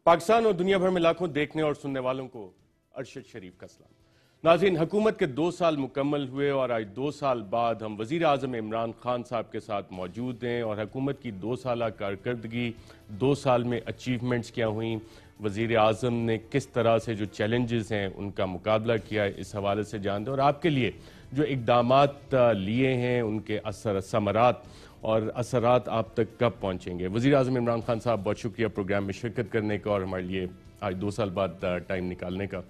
پاکستان اور دنیا بھر میں لاکھوں دیکھنے اور سننے والوں کو ارشد شریف کا سلام۔ ناظرین، حکومت کے 2 سال مکمل ہوئے اور آج 2 سال بعد ہم وزیر اعظم عمران خان صاحب کے ساتھ موجود ہیں اور حکومت کی 2 سالہ کارکردگی، 2 سال میں اچیومنٹس کیا ہوئیں، وزیر اعظم نے کس طرح سے جو چیلنجز ہیں ان کا مقابلہ کیا ہے، اس حوالے سے جانتے ہیں اور آپ کے لیے جو اقدامات لیے ہیں ان کے ثمرات اور اثرات آپ تک کب پہنچیں گے۔ وزیر اعظم عمران خان صاحب، بہت شکریہ پروگرام میں شرکت کرنے کا اور ہمارے لیے آج 2 سال بعد ٹائم نکالنے کا۔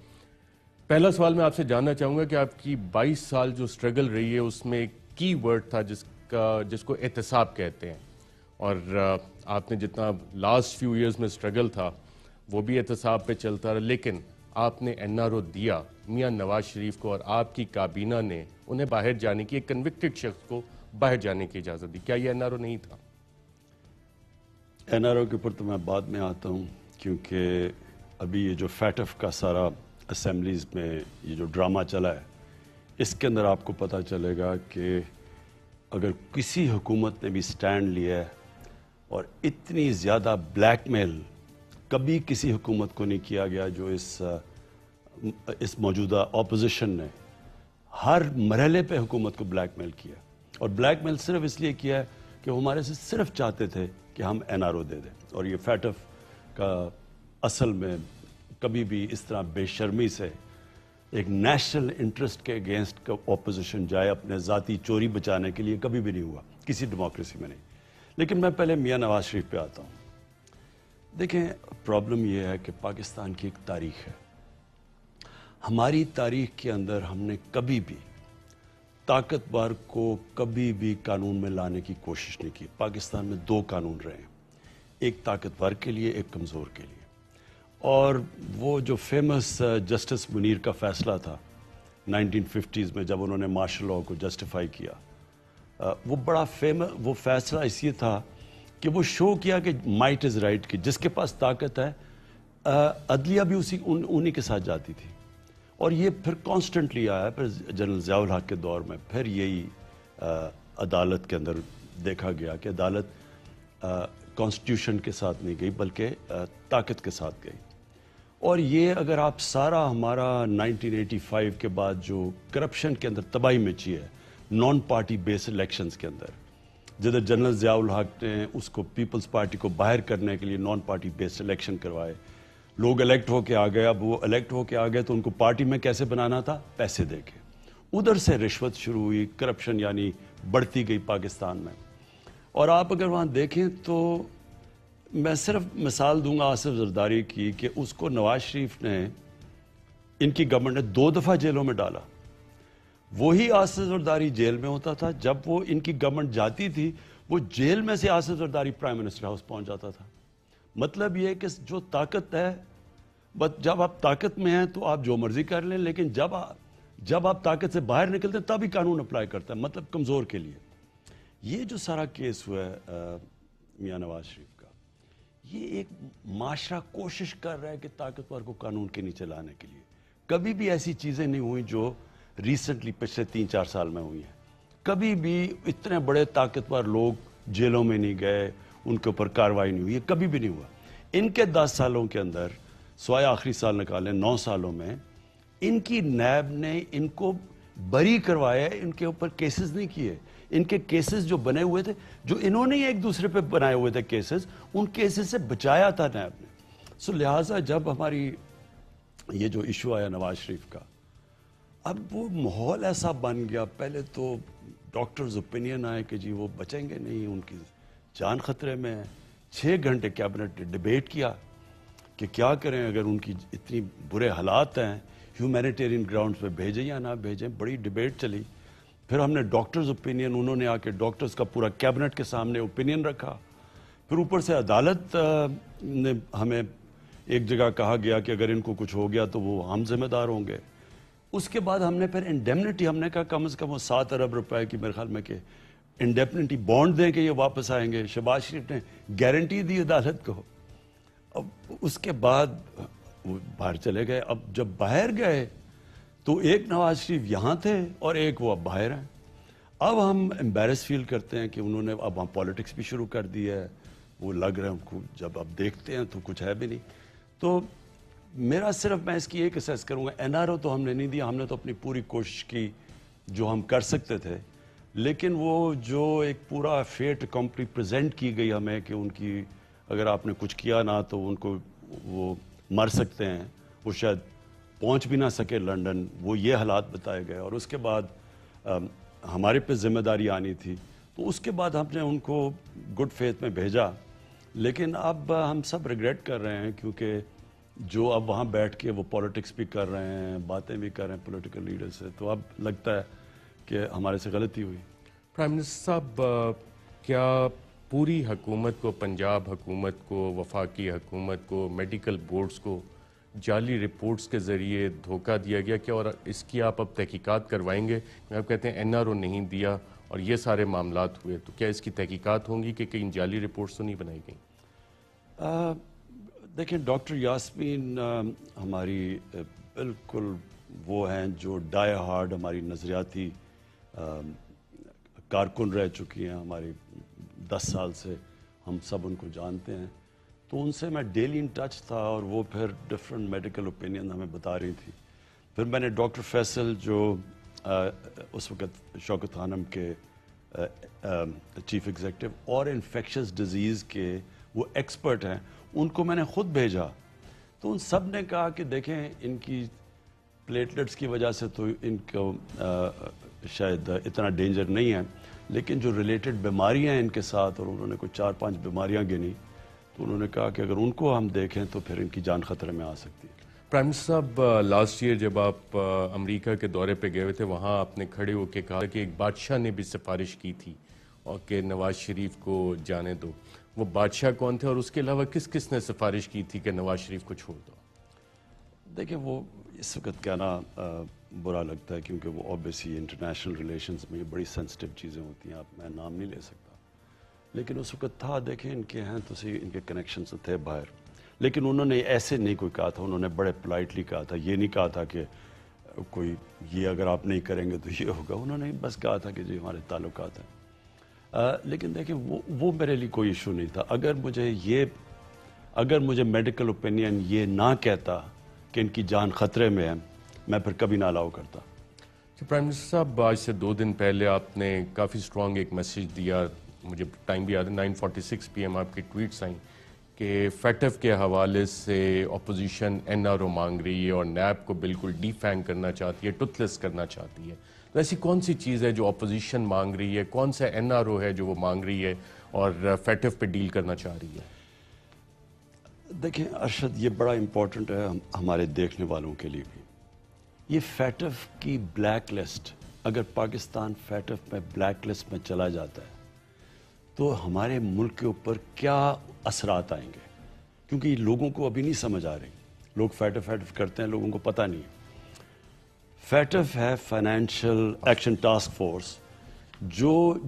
پہلا سوال میں آپ سے جاننا چاہوں گا کہ آپ کی 22 سال جو سٹرگل رہی ہے اس میں ایک کی ورڈ تھا جس کو احتساب کہتے ہیں، اور آپ نے جتنا لاسٹ فیو ایئرز میں سٹرگل تھا وہ بھی احتساب پہ چلتا رہا، لیکن آپ نے این آر او دیا میاں نواز شریف کو اور آپ کی کابینہ نے انہیں باہر جانے کی، ایک کنوکٹڈ شخص کو باہر جانے کی اجازت دی۔ کیا یہ این آر او نہیں تھا؟ این آر او کے اوپر تو میں بعد میں آتا ہوں، کیونکہ ابھی یہ جو فیٹف کا سارا اسمبلیز میں یہ جو ڈرامہ چلا ہے، اس کے اندر آپ کو پتہ چلے گا کہ اگر کسی حکومت نے بھی سٹینڈ لیا ہے اور اتنی زیادہ بلیک میل کبھی کسی حکومت کو نہیں کیا گیا جو اس موجودہ اپوزیشن نے ہر مرحلے پہ حکومت کو بلیک میل کیا، اور بلیک میل صرف اس لیے کیا ہے کہ وہ ہمارے سے صرف چاہتے تھے کہ ہم این آر او دے دیں، اور یہ فیٹف کا اصل میں کبھی بھی اس طرح بے شرمی سے ایک نیشنل انٹرسٹ کے اگینسٹ اپوزیشن جائے اپنے ذاتی چوری بچانے کے لیے کبھی بھی نہیں ہوا، کسی ڈیموکریسی میں نہیں۔ لیکن میں پہلے میاں نواز شریف پہ آتا ہوں۔ دیکھیں، پرابلم یہ ہے کہ پاکستان کی ایک تاریخ ہے، ہماری تاریخ کے اندر ہم نے کبھی بھی طاقتور کو کبھی بھی قانون میں لانے کی کوشش نہیں کی۔ پاکستان میں 2 قانون رہے ہیں، ایک طاقتور کے لیے، ایک کمزور کے لیے، اور وہ جو فیمس جسٹس منیر کا فیصلہ تھا 1950s میں جب انہوں نے مارشل لاء کو جسٹیفائی کیا، وہ بڑا فیمس وہ فیصلہ اس لیے تھا کہ وہ شو کیا کہ مائٹ از رائٹ، کی جس کے پاس طاقت ہے عدلیہ بھی انہی کے ساتھ جاتی تھی، اور یہ پھر کانسٹنٹلی آیا، پھر جنرل ضیاء الحق کے دور میں پھر یہی عدالت کے اندر دیکھا گیا کہ عدالت کانسٹیٹیوشن کے ساتھ نہیں گئی بلکہ طاقت کے ساتھ گئی۔ اور یہ اگر آپ سارا ہمارا 1985 کے بعد جو کرپشن کے اندر تباہی مچی ہے نان پارٹی بیس الیکشنز کے اندر، جدھر جنرل ضیاء الحق نے اس کو پیپلز پارٹی کو باہر کرنے کے لیے نان پارٹی بیس الیکشن کروائے، لوگ الیکٹ ہو کے آ گئے، اب وہ الیکٹ ہو کے آ گئے تو ان کو پارٹی میں کیسے بنانا تھا؟ پیسے دے کے۔ ادھر سے رشوت شروع ہوئی، کرپشن یعنی بڑھتی گئی پاکستان میں۔ اور آپ اگر وہاں دیکھیں تو میں صرف مثال دوں گا آصف زرداری کی کہ اس کو نواز شریف نے، ان کی گورنمنٹ نے 2 دفعہ جیلوں میں ڈالا۔ وہی آصف زرداری جیل میں ہوتا تھا، جب وہ ان کی گورنمنٹ جاتی تھی وہ جیل میں سے Asif Zardari prime minister house پہنچ جاتا تھا۔ مطلب یہ کہ جو طاقت ہے، جب آپ طاقت میں ہیں تو آپ جو مرضی کر لیں، لیکن جب آپ طاقت سے باہر نکلتے ہیں تب ہی قانون اپلائی کرتا ہے، مطلب کمزور کے لیے۔ یہ جو سارا کیس ہوا ہے میاں نواز شریف کا، یہ ایک معاشرہ کوشش کر رہا ہے کہ طاقتور کو قانون کے نیچے لانے کے لیے۔ کبھی بھی ایسی چیزیں نہیں ہوئی جو ریسنٹلی پچھلے 3-4 سال میں ہوئی ہیں۔ کبھی بھی اتنے بڑے طاقتور لوگ جیلوں میں نہیں گئے، ان کے اوپر کارروائی نہیں ہوئی، کبھی بھی نہیں ہوا۔ ان کے 10 سالوں کے اندر، سوائے آخری سال نکالیں، 9 سالوں میں ان کی نیب نے ان کو بری کروایا، ان کے اوپر کیسز نہیں کیے۔ ان کے کیسز جو بنے ہوئے تھے، جو انہوں نے ایک دوسرے پہ بنائے ہوئے تھے کیسز، ان کیسز سے بچایا تھا نیب نے۔ لہٰذا جب ہماری یہ جو ایشو آیا نواز شریف کا، اب وہ ماحول ایسا بن گیا، پہلے تو ڈاکٹرز اوپینین آئے کہ جی وہ بچیں گے نہیں، ان کی جان خطرے میں ہے۔ 6 گھنٹے کیبنٹ نے ڈیبیٹ کیا کہ کیا کریں اگر ان کی اتنی برے حالات ہیں، ہیومینیٹیرین گراؤنڈز پہ بھیجیں یا نہ بھیجیں، بڑی ڈیبیٹ چلی۔ پھر ہم نے ڈاکٹرز اوپینین، انہوں نے آ کے ڈاکٹرز کا پورا کیبنٹ کے سامنے اوپینین رکھا۔ پھر اوپر سے عدالت نے ہمیں ایک جگہ کہا گیا کہ اگر ان کو کچھ ہو گیا تو وہ ہم ذمہ دار ہوں گے۔ اس کے بعد ہم نے پھر انڈیمنٹی، ہم نے کہا کم از کم وہ 7 ارب روپے کی میرے خیال میں کہ انڈیمنٹی بانڈ دیں کہ یہ واپس آئیں گے۔ شہباز شریف نے گارنٹی دی عدالت کو۔ اب اس کے بعد وہ باہر چلے گئے۔ اب جب باہر گئے تو ایک نواز شریف یہاں تھے اور ایک وہ اب باہر ہیں۔ اب ہم امبیرس فیل کرتے ہیں کہ انہوں نے اب پالیٹکس بھی شروع کر دی ہے، وہ لگ رہے ہیں، جب اب دیکھتے ہیں تو کچھ ہے بھی نہیں۔ تو میرا صرف میں اس کی ایک اسیس کروں گا, این آر او تو ہم نے نہیں دیا, ہم نے تو اپنی پوری کوشش کی جو ہم کر سکتے تھے, لیکن وہ جو ایک پورا فیٹ کمپنی پریزنٹ کی گئی ہمیں کہ ان کی اگر آپ نے کچھ کیا نہ تو ان کو وہ مر سکتے ہیں, وہ شاید پہنچ بھی نہ سکے لنڈن, وہ یہ حالات بتائے گئے, اور اس کے بعد ہمارے پہ ذمہ داری آنی تھی, تو اس کے بعد ہم نے ان کو گڈ فیتھ میں بھیجا. لیکن اب ہم سب ریگریٹ کر رہے ہیں کیونکہ جو اب وہاں بیٹھ کے وہ پولیٹکس بھی کر رہے ہیں, باتیں بھی کر رہے ہیں پولیٹیکل لیڈر سے, تو اب لگتا ہے کہ ہمارے سے غلطی ہوئی. پرائم منسٹر صاحب, کیا پوری حکومت کو, پنجاب حکومت کو, وفاقی حکومت کو, میڈیکل بورڈز کو جعلی رپورٹس کے ذریعے دھوکہ دیا گیا کیا, اور اس کی آپ اب تحقیقات کروائیں گے؟ آپ کہتے ہیں این آر او نہیں دیا اور یہ سارے معاملات ہوئے, تو کیا اس کی تحقیقات ہوں گی کہ کہیں جعلی رپورٹس تو نہیں بنائی گئیں؟ دیکھیں ڈاکٹر یاسمین ہماری بالکل وہ ہیں جو ڈائی ہارڈ ہماری نظریاتی کارکن رہ چکی ہیں, ہماری 10 سال سے ہم سب ان کو جانتے ہیں, تو ان سے میں ڈیلی ان ٹچ تھا, اور وہ پھر ڈفرینٹ میڈیکل اوپینین ہمیں بتا رہی تھی. پھر میں نے ڈاکٹر فیصل جو اس وقت شوکت خانم کے چیف ایگزیکٹو اور انفیکشس ڈیزیز کے وہ ایکسپرٹ ہیں, ان کو میں نے خود بھیجا, تو ان سب نے کہا کہ دیکھیں ان کی پلیٹلیٹس کی وجہ سے تو ان کو شاید اتنا ڈینجر نہیں ہے, لیکن جو ریلیٹڈ بیماریاں ہیں ان کے ساتھ, اور انہوں نے کوئی 4-5 بیماریاں گنی, تو انہوں نے کہا کہ اگر ان کو ہم دیکھیں تو پھر ان کی جان خطرے میں آ سکتی ہے. پرائم منسٹر صاحب, لاسٹ ایئر جب آپ امریکہ کے دورے پہ گئے ہوئے تھے, وہاں آپ نے کھڑے ہو کے کہا کہ ایک بادشاہ نے بھی سفارش کی تھی اور کہ نواز شریف کو جانے دو. وہ بادشاہ کون تھے, اور اس کے علاوہ کس کس نے سفارش کی تھی کہ نواز شریف کو چھوڑ دو؟ دیکھیں وہ اس وقت کہنا برا لگتا ہے کیونکہ وہ اوبیسلی انٹرنیشنل ریلیشنز میں یہ بڑی سینسٹیو چیزیں ہوتی ہیں, آپ میں نام نہیں لے سکتا, لیکن اس وقت تھا. دیکھیں ان کے ہیں تو صحیح, ان کے کنیکشنز تھے باہر, لیکن انہوں نے ایسے نہیں کوئی کہا تھا, انہوں نے بڑے پولائٹلی کہا تھا, یہ نہیں کہا تھا کہ کوئی یہ اگر آپ نہیں کریں گے تو یہ ہوگا, انہوں نے بس کہا تھا کہ جی ہمارے تعلقات ہیں. لیکن دیکھیں وہ میرے لیے کوئی ایشو نہیں تھا. اگر مجھے میڈیکل اوپینین یہ نہ کہتا کہ ان کی جان خطرے میں ہے, میں پھر کبھی نہ الاؤ کرتا. پرائم منسٹر صاحب, آج سے 2 دن پہلے آپ نے کافی اسٹرانگ ایک میسیج دیا, مجھے ٹائم بھی یاد ہے, 9:46 PM آپ کی ٹویٹس آئیں کہ فیٹف کے حوالے سے اپوزیشن این آر او مانگ رہی ہے اور نیب کو بالکل ڈی فینگ کرنا چاہتی ہے, ٹوتھ لیس کرنا چاہتی ہے. تو ایسی کون سی چیز ہے جو اپوزیشن مانگ رہی ہے, کون سا این آر او ہے جو وہ مانگ رہی ہے اور فیٹف پہ ڈیل کرنا چاہ رہی ہے؟ دیکھیں ارشد, یہ بڑا امپورٹنٹ ہے ہمارے دیکھنے والوں کے لیے بھی. یہ فیٹف کی بلیک لسٹ, اگر پاکستان فیٹف میں بلیک لسٹ میں چلا جاتا ہے تو ہمارے ملک کے اوپر کیا اثرات آئیں گے, کیونکہ یہ لوگوں کو ابھی نہیں سمجھ آ رہی. لوگ فیٹف کرتے ہیں, لوگوں کو پتہ نہیں ہے. فیٹف ہے فائنینشیل ایکشن ٹاسک فورس,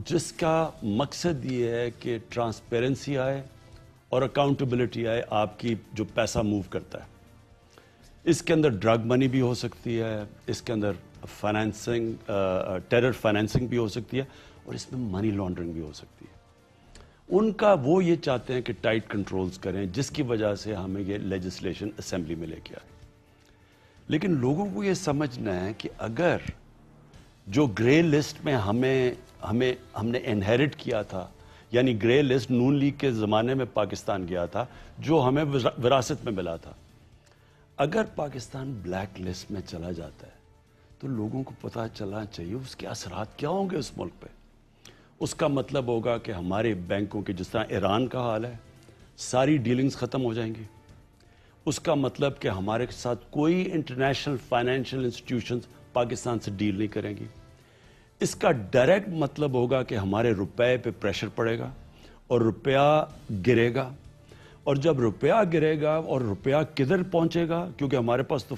جس کا مقصد یہ ہے کہ ٹرانسپیرنسی آئے اور اکاؤنٹیبلٹی آئے آپ کی جو پیسہ موو کرتا ہے. اس کے اندر ڈرگ منی بھی ہو سکتی ہے, اس کے اندر فائنینسنگ, ٹیرر فائنینسنگ بھی ہو سکتی ہے, اور اس میں منی لانڈرنگ بھی ہو سکتی ہے. ان کا وہ یہ چاہتے ہیں کہ ٹائٹ کنٹرولز کریں, جس کی وجہ سے ہمیں یہ لیجسلیشن اسمبلی میں لے کے آئے. لیکن لوگوں کو یہ سمجھنا ہے کہ اگر جو گرے لسٹ میں ہم نے انہیرٹ کیا تھا, یعنی گرے لسٹ نون لیگ کے زمانے میں پاکستان گیا تھا, جو ہمیں وراثت میں ملا تھا, اگر پاکستان بلیک لسٹ میں چلا جاتا ہے تو لوگوں کو پتہ چلنا چاہیے اس کے اثرات کیا ہوں گے اس ملک پہ. اس کا مطلب ہوگا کہ ہمارے بینکوں کے, جس طرح ایران کا حال ہے, ساری ڈیلنگز ختم ہو جائیں گی. اس کا مطلب کہ ہمارے ساتھ کوئی انٹرنیشنل فائنینشیل انسٹیٹیوشنز پاکستان سے ڈیل نہیں کریں گی. اس کا ڈائریکٹ مطلب ہوگا کہ ہمارے روپے پہ پریشر پڑے گا اور روپیہ گرے گا, اور جب روپیہ گرے گا اور روپیہ کدھر پہنچے گا, کیونکہ ہمارے پاس تو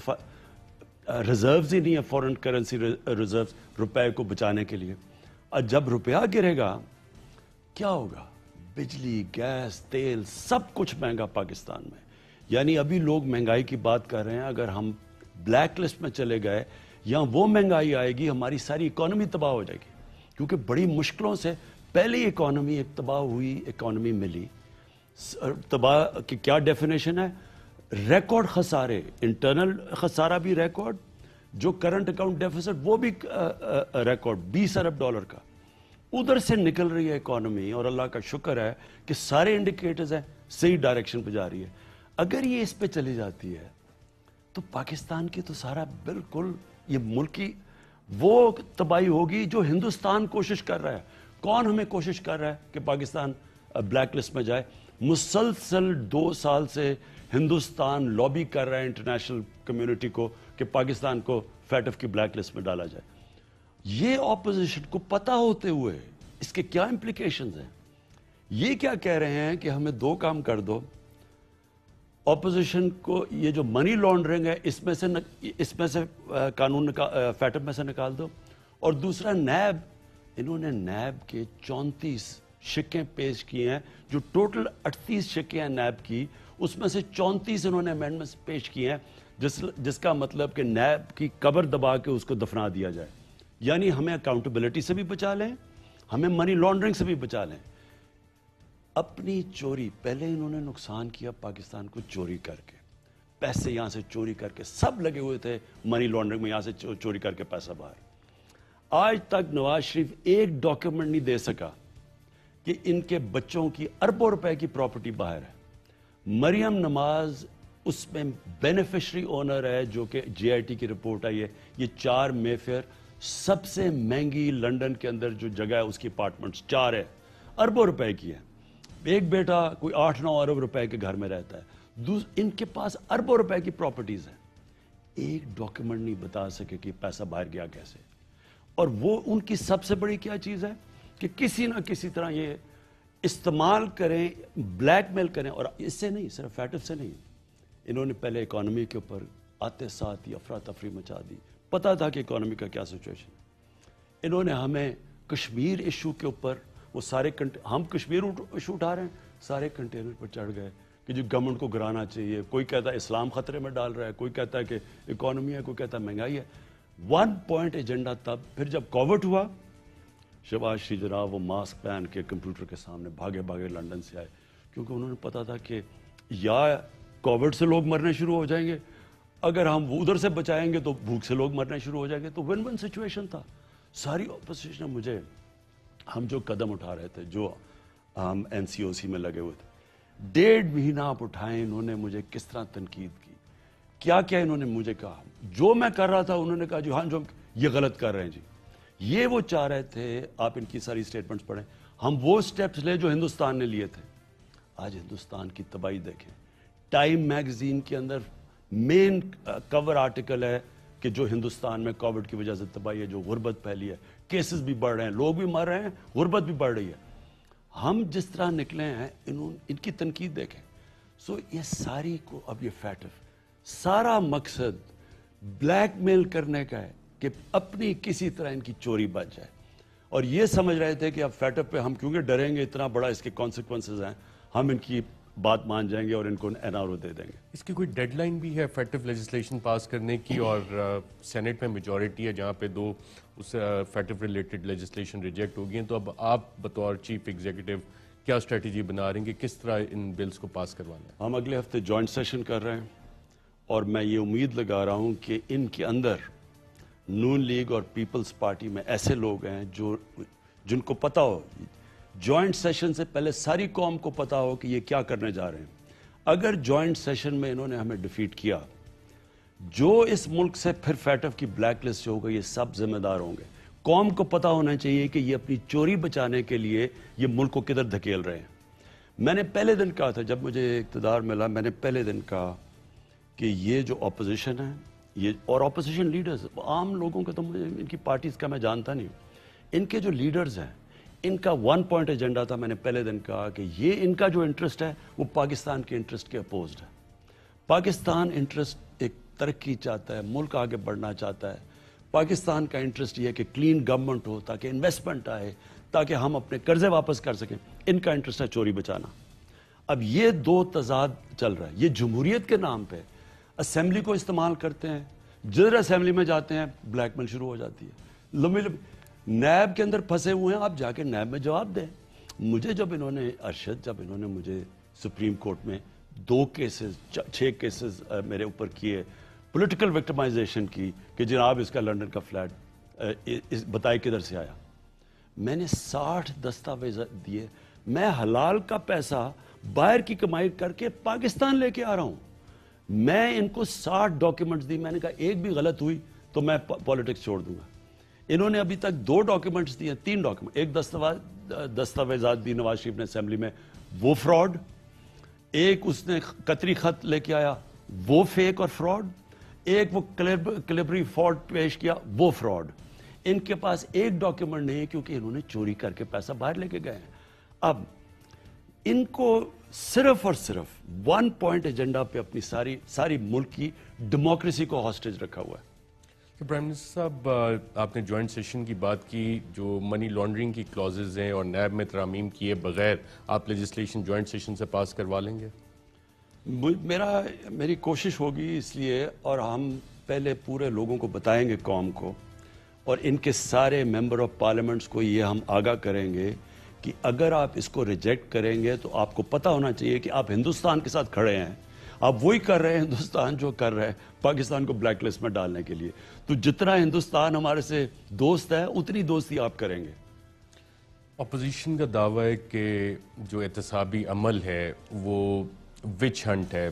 ریزروز ہی نہیں ہے, فورن کرنسی ریزروز روپے کو بچانے کے لیے. اور جب روپیہ گرے گا کیا ہوگا, بجلی, گیس, تیل سب کچھ مہنگا پاکستان میں. یعنی ابھی لوگ مہنگائی کی بات کر رہے ہیں, اگر ہم بلیک لسٹ میں چلے گئے یا وہ مہنگائی آئے گی, ہماری ساری اکانومی تباہ ہو جائے گی. کیونکہ بڑی مشکلوں سے پہلی اکانومی ایک تباہ ہوئی اکانومی ملی. تباہ کی کیا ڈیفینیشن ہے, ریکارڈ خسارے, انٹرنل خسارہ بھی ریکارڈ, جو کرنٹ اکاؤنٹ ڈیفیسٹ وہ بھی ریکارڈ $20 ارب کا. ادھر سے نکل رہی ہے اکانومی, اور اللہ کا شکر ہے کہ سارے انڈیکیٹرز ہیں صحیح ڈائریکشن پہ جا رہی ہے. اگر یہ اس پہ چلی جاتی ہے تو پاکستان کی تو سارا بالکل یہ ملکی وہ تباہی ہوگی جو ہندوستان کوشش کر رہا ہے. کون ہمیں کوشش کر رہا ہے کہ پاکستان بلیک لسٹ میں جائے؟ مسلسل 2 سال سے ہندوستان لابی کر رہا ہے انٹرنیشنل کمیونٹی کو کہ پاکستان کو فیٹف کی بلیک لسٹ میں ڈالا جائے. یہ اپوزیشن کو پتہ ہوتے ہوئے اس کے کیا امپلیکیشنز ہیں؟ یہ کیا کہہ رہے ہیں کہ ہمیں 2 کام کر دو, اپوزیشن کو یہ جو منی لانڈرنگ ہے اس میں سے قانون فیٹف میں سے نکال دو, اور دوسرا نیب, انہوں نے نیب کے 34 شکیں پیش کی ہیں, جو ٹوٹل 38 شکیں ہیں نیب کی, اس میں سے 34 انہوں نے امینڈمنٹس پیش کی ہیں, جس کا مطلب کہ نیب کی قبر دبا کے اس کو دفنا دیا جائے. یعنی ہمیں اکاؤنٹیبلٹی سے بھی بچا لیں, ہمیں منی لانڈرنگ سے بھی بچا لیں. اپنی چوری, پہلے انہوں نے نقصان کیا پاکستان کو چوری کر کے, پیسے یہاں سے چوری کر کے, سب لگے ہوئے تھے منی لانڈرنگ میں, یہاں سے چوری کر کے پیسہ باہر. آج تک نواز شریف ایک ڈاکیومنٹ نہیں دے سکا کہ ان کے بچوں کی اربوں روپے کی پراپرٹی باہر ہے. مریم نماز اس میں بینیفیشری اونر ہے, جو کہ جے آئی ٹی کی رپورٹ آئی ہے. یہ 4 مے فیئر, سب سے مہنگی لنڈن کے اندر جو جگہ ہے اس کی اپارٹمنٹس 4 ہے, اربوں روپے کی ہے. ایک بیٹا کوئی 8-9 ارب روپے کے گھر میں رہتا ہے, ان کے پاس اربوں روپے کی پراپرٹیز ہیں. ایک ڈاکیومنٹ نہیں بتا سکے کہ پیسہ باہر گیا کیسے. اور وہ ان کی سب سے بڑی کیا چیز ہے کہ کسی نہ کسی طرح یہ استعمال کریں, بلیک میل کریں. اور اس سے نہیں, صرف فیٹف سے نہیں, انہوں نے پہلے اکانومی کے اوپر آتے ساتھ ہی افراتفری مچا دی. پتا تھا کہ اکانومی کا کیا سچویشن ہے. انہوں نے ہمیں کشمیر ایشو کے اوپر وہ سارے ہم کشمیر ایشو اٹھا رہے ہیں, سارے کنٹینر پر چڑھ گئے کہ جو گورنمنٹ کو گرانا چاہیے. کوئی کہتا ہے اسلام خطرے میں ڈال رہا ہے, کوئی کہتا ہے کہ اکانومی ہے, کوئی کہتا ہے مہنگائی ہے. 1 پوائنٹ ایجنڈا تب. پھر جب کووڈ ہوا, شہباز شریف جناب وہ ماسک پہن کے کمپیوٹر کے سامنے بھاگے لنڈن سے آئے, کیونکہ انہوں نے پتا تھا کہ یا کووڈ سے لوگ مرنے شروع ہو جائیں گے, اگر ہم ادھر سے بچائیں گے تو بھوک سے لوگ مرنے شروع ہو جائیں گے. تو ون ون سچویشن تھا. ساری اپوزیشن مجھے, ہم جو قدم اٹھا رہے تھے, جو ہم این سی او سی میں لگے ہوئے تھے, 1.5 مہینہ آپ اٹھائیں, انہوں نے مجھے کس طرح تنقید کی, کیا کیا انہوں نے مجھے کہا. جو میں کر رہا تھا انہوں نے کہا جی ہاں جو یہ غلط کر رہے ہیں جی. یہ وہ چاہ رہے تھے, آپ ان کی ساری سٹیٹمنٹس پڑھیں, ہم وہ سٹیپس لیں جو ہندوستان نے لیے تھے. آج ہندوستان کی تباہی دیکھیں. ٹائم میگزین کے اندر مین کور آرٹیکل ہے کہ جو ہندوستان میں کووڈ کی وجہ سے تباہی ہے, جو غربت پھیلی ہے, کیسز بھی بڑھ رہے ہیں, لوگ بھی مر رہے ہیں, غربت بھی بڑھ رہی ہے. ہم جس طرح نکلے ہیں, ان کی تنقید دیکھیں. سو یہ ساری کو اب یہ فیٹف سارا مقصد بلیک میل کرنے کا ہے کہ اپنی کسی طرح ان کی چوری بچ جائے. اور یہ سمجھ رہے تھے کہ اب فیٹف پہ ہم کیونکہ ڈریں گے, اتنا بڑا اس کے کانسیکوینسز ہیں, ہم ان کی بات مان جائیں گے اور ان کو این آر او دے دیں گے. اس کی کوئی ڈیڈ لائن بھی ہے فیٹف لیجسلیشن پاس کرنے کی, اور سینٹ میں میجورٹی ہے جہاں پہ 2 اس فیٹف ریلیٹڈ لیجسلیشن ریجیکٹ ہو گئی ہیں, تو اب آپ بطور چیف ایگزیکٹو کیا اسٹریٹجی بنا رہے ہیں کہ کس طرح ان بلز کو پاس کروانا ہے؟ ہم اگلے ہفتے جوائنٹ سیشن کر رہے ہیں, اور میں یہ امید لگا رہا ہوں کہ ان کے اندر نون لیگ اور پیپلز پارٹی میں ایسے لوگ ہیں جن کو پتا ہو, جوائنٹ سیشن سے پہلے ساری قوم کو پتا ہو کہ یہ کیا کرنے جا رہے ہیں. اگر جوائنٹ سیشن میں انہوں نے ہمیں ڈیفیٹ کیا, جو اس ملک سے پھر فیٹف کی بلیک لسٹ ہوگا, یہ سب ذمہ دار ہوں گے. قوم کو پتا ہونا چاہیے کہ یہ اپنی چوری بچانے کے لیے یہ ملک کو کدھر دھکیل رہے ہیں. میں نے پہلے دن کہا تھا, جب مجھے اقتدار ملا, میں نے پہلے دن کہا کہ یہ جو اپوزیشن ہے, یہ اور اپوزیشن لیڈرز, عام لوگوں کا تو مجھے ان کی پارٹیز کا میں جانتا نہیں ہوں, ان کے جو لیڈرز ہیں, ان کا 1 پوائنٹ ایجنڈا تھا. میں نے پہلے دن کہا کہ یہ ان کا جو انٹرسٹ ہے وہ پاکستان کے انٹرسٹ کے اپوزڈ ہے. پاکستان انٹرسٹ ایک ترقی چاہتا ہے, ملک آگے بڑھنا چاہتا ہے. پاکستان کا انٹرسٹ یہ ہے کہ کلین گورنمنٹ ہو تاکہ انویسٹمنٹ آئے, تاکہ ہم اپنے قرضے واپس کر سکیں. ان کا انٹرسٹ ہے چوری بچانا. اب یہ 2 تضاد چل رہا ہے. یہ جمہوریت کے نام پہ اسمبلی کو استعمال کرتے ہیں, جدھر اسمبلی میں جاتے ہیں بلیک میل شروع ہو جاتی ہے. نیب کے اندر پھنسے ہوئے ہیں, آپ جا کے نیب میں جواب دیں. مجھے جب انہوں نے مجھے سپریم کورٹ میں 2 کیسز 6 کیسز میرے اوپر کیے پولیٹیکل وکٹمائزیشن کی کہ جناب اس کا لنڈن کا فلیٹ بتائے کدھر سے آیا. میں نے 60 دستاویز دیے. میں حلال کا پیسہ باہر کی کمائی کر کے پاکستان لے کے آ رہا ہوں. میں ان کو 60 ڈاکیومنٹس دی. میں نے کہا ایک بھی غلط ہوئی تو میں پالیٹکس چھوڑ دوں گا. انہوں نے ابھی تک 2 ڈاکیومنٹس دیے, 3 ڈاکیومنٹ. ایک دستاویزات دی نواز شریف نے اسمبلی میں, وہ فراڈ. ایک اس نے قطری خط لے کے آیا, وہ فیک اور فراڈ. ایک وہ کلیبری فراڈ پیش کیا, وہ فراڈ. ان کے پاس ایک ڈاکیومنٹ نہیں ہے کیونکہ انہوں نے چوری کر کے پیسہ باہر لے کے گئے ہیں. اب ان کو صرف اور صرف 1 پوائنٹ ایجنڈا پہ اپنی ساری ملک کی ڈیموکریسی کو ہاسٹیج رکھا ہوا ہے. پرائم منسٹر صاحب, آپ نے جوائنٹ سیشن کی بات کی, جو منی لانڈرنگ کی کلازز ہیں اور نیب میں ترامیم کیے بغیر آپ لیجسلیشن جوائنٹ سیشن سے پاس کروا لیں گے؟ میری کوشش ہوگی اس لیے, اور ہم پہلے پورے لوگوں کو بتائیں گے, قوم کو اور ان کے سارے ممبر آف پارلیمنٹس کو یہ ہم آگاہ کریں گے کہ اگر آپ اس کو ریجیکٹ کریں گے تو آپ کو پتہ ہونا چاہیے کہ آپ ہندوستان کے ساتھ کھڑے ہیں. آپ وہی کر رہے ہیں ہندوستان جو کر رہے ہیں پاکستان کو بلیک لسٹ میں ڈالنے کے لیے. تو جتنا ہندوستان ہمارے سے دوست ہے اتنی دوستی آپ کریں گے. اپوزیشن کا دعویٰ ہے کہ جو احتسابی عمل ہے وہ وچ ہنٹ ہے.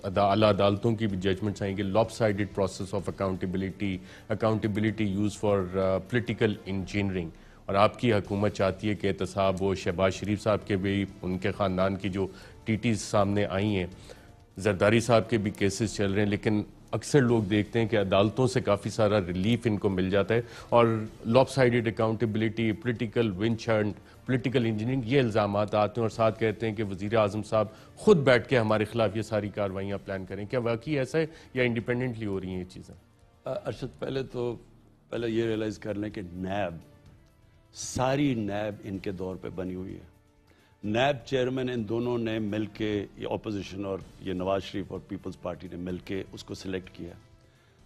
اعلیٰ عدالتوں کی بھی ججمنٹس آئیں گے, lopsided process of accountability use for political engineering. اور آپ کی حکومت چاہتی ہے کہ احتساب ہو. شہباز شریف صاحب کے بھی, ان کے خاندان کی جو ٹیز سامنے آئی ہیں, زرداری صاحب کے بھی کیسز چل رہے ہیں, لیکن اکثر لوگ دیکھتے ہیں کہ عدالتوں سے کافی سارا ریلیف ان کو مل جاتا ہے. اور lopsided accountability, political witch hunt, political engineering, یہ الزامات آتے ہیں. اور ساتھ کہتے ہیں کہ وزیر اعظم صاحب خود بیٹھ کے ہمارے خلاف یہ ساری کارروائیاں پلان کریں. کیا واقعی ایسا ہے یا انڈیپینڈنٹلی ہو رہی ہیں یہ چیزیں؟ ارشد, پہلے یہ ریلائز کر لیں کہ ساری نیب ان کے دور پہ بنی ہوئی ہے. نیب چیئرمین ان دونوں نے مل کے, یہ اپوزیشن اور یہ نواز شریف اور پیپلز پارٹی نے مل کے اس کو سلیکٹ کیا.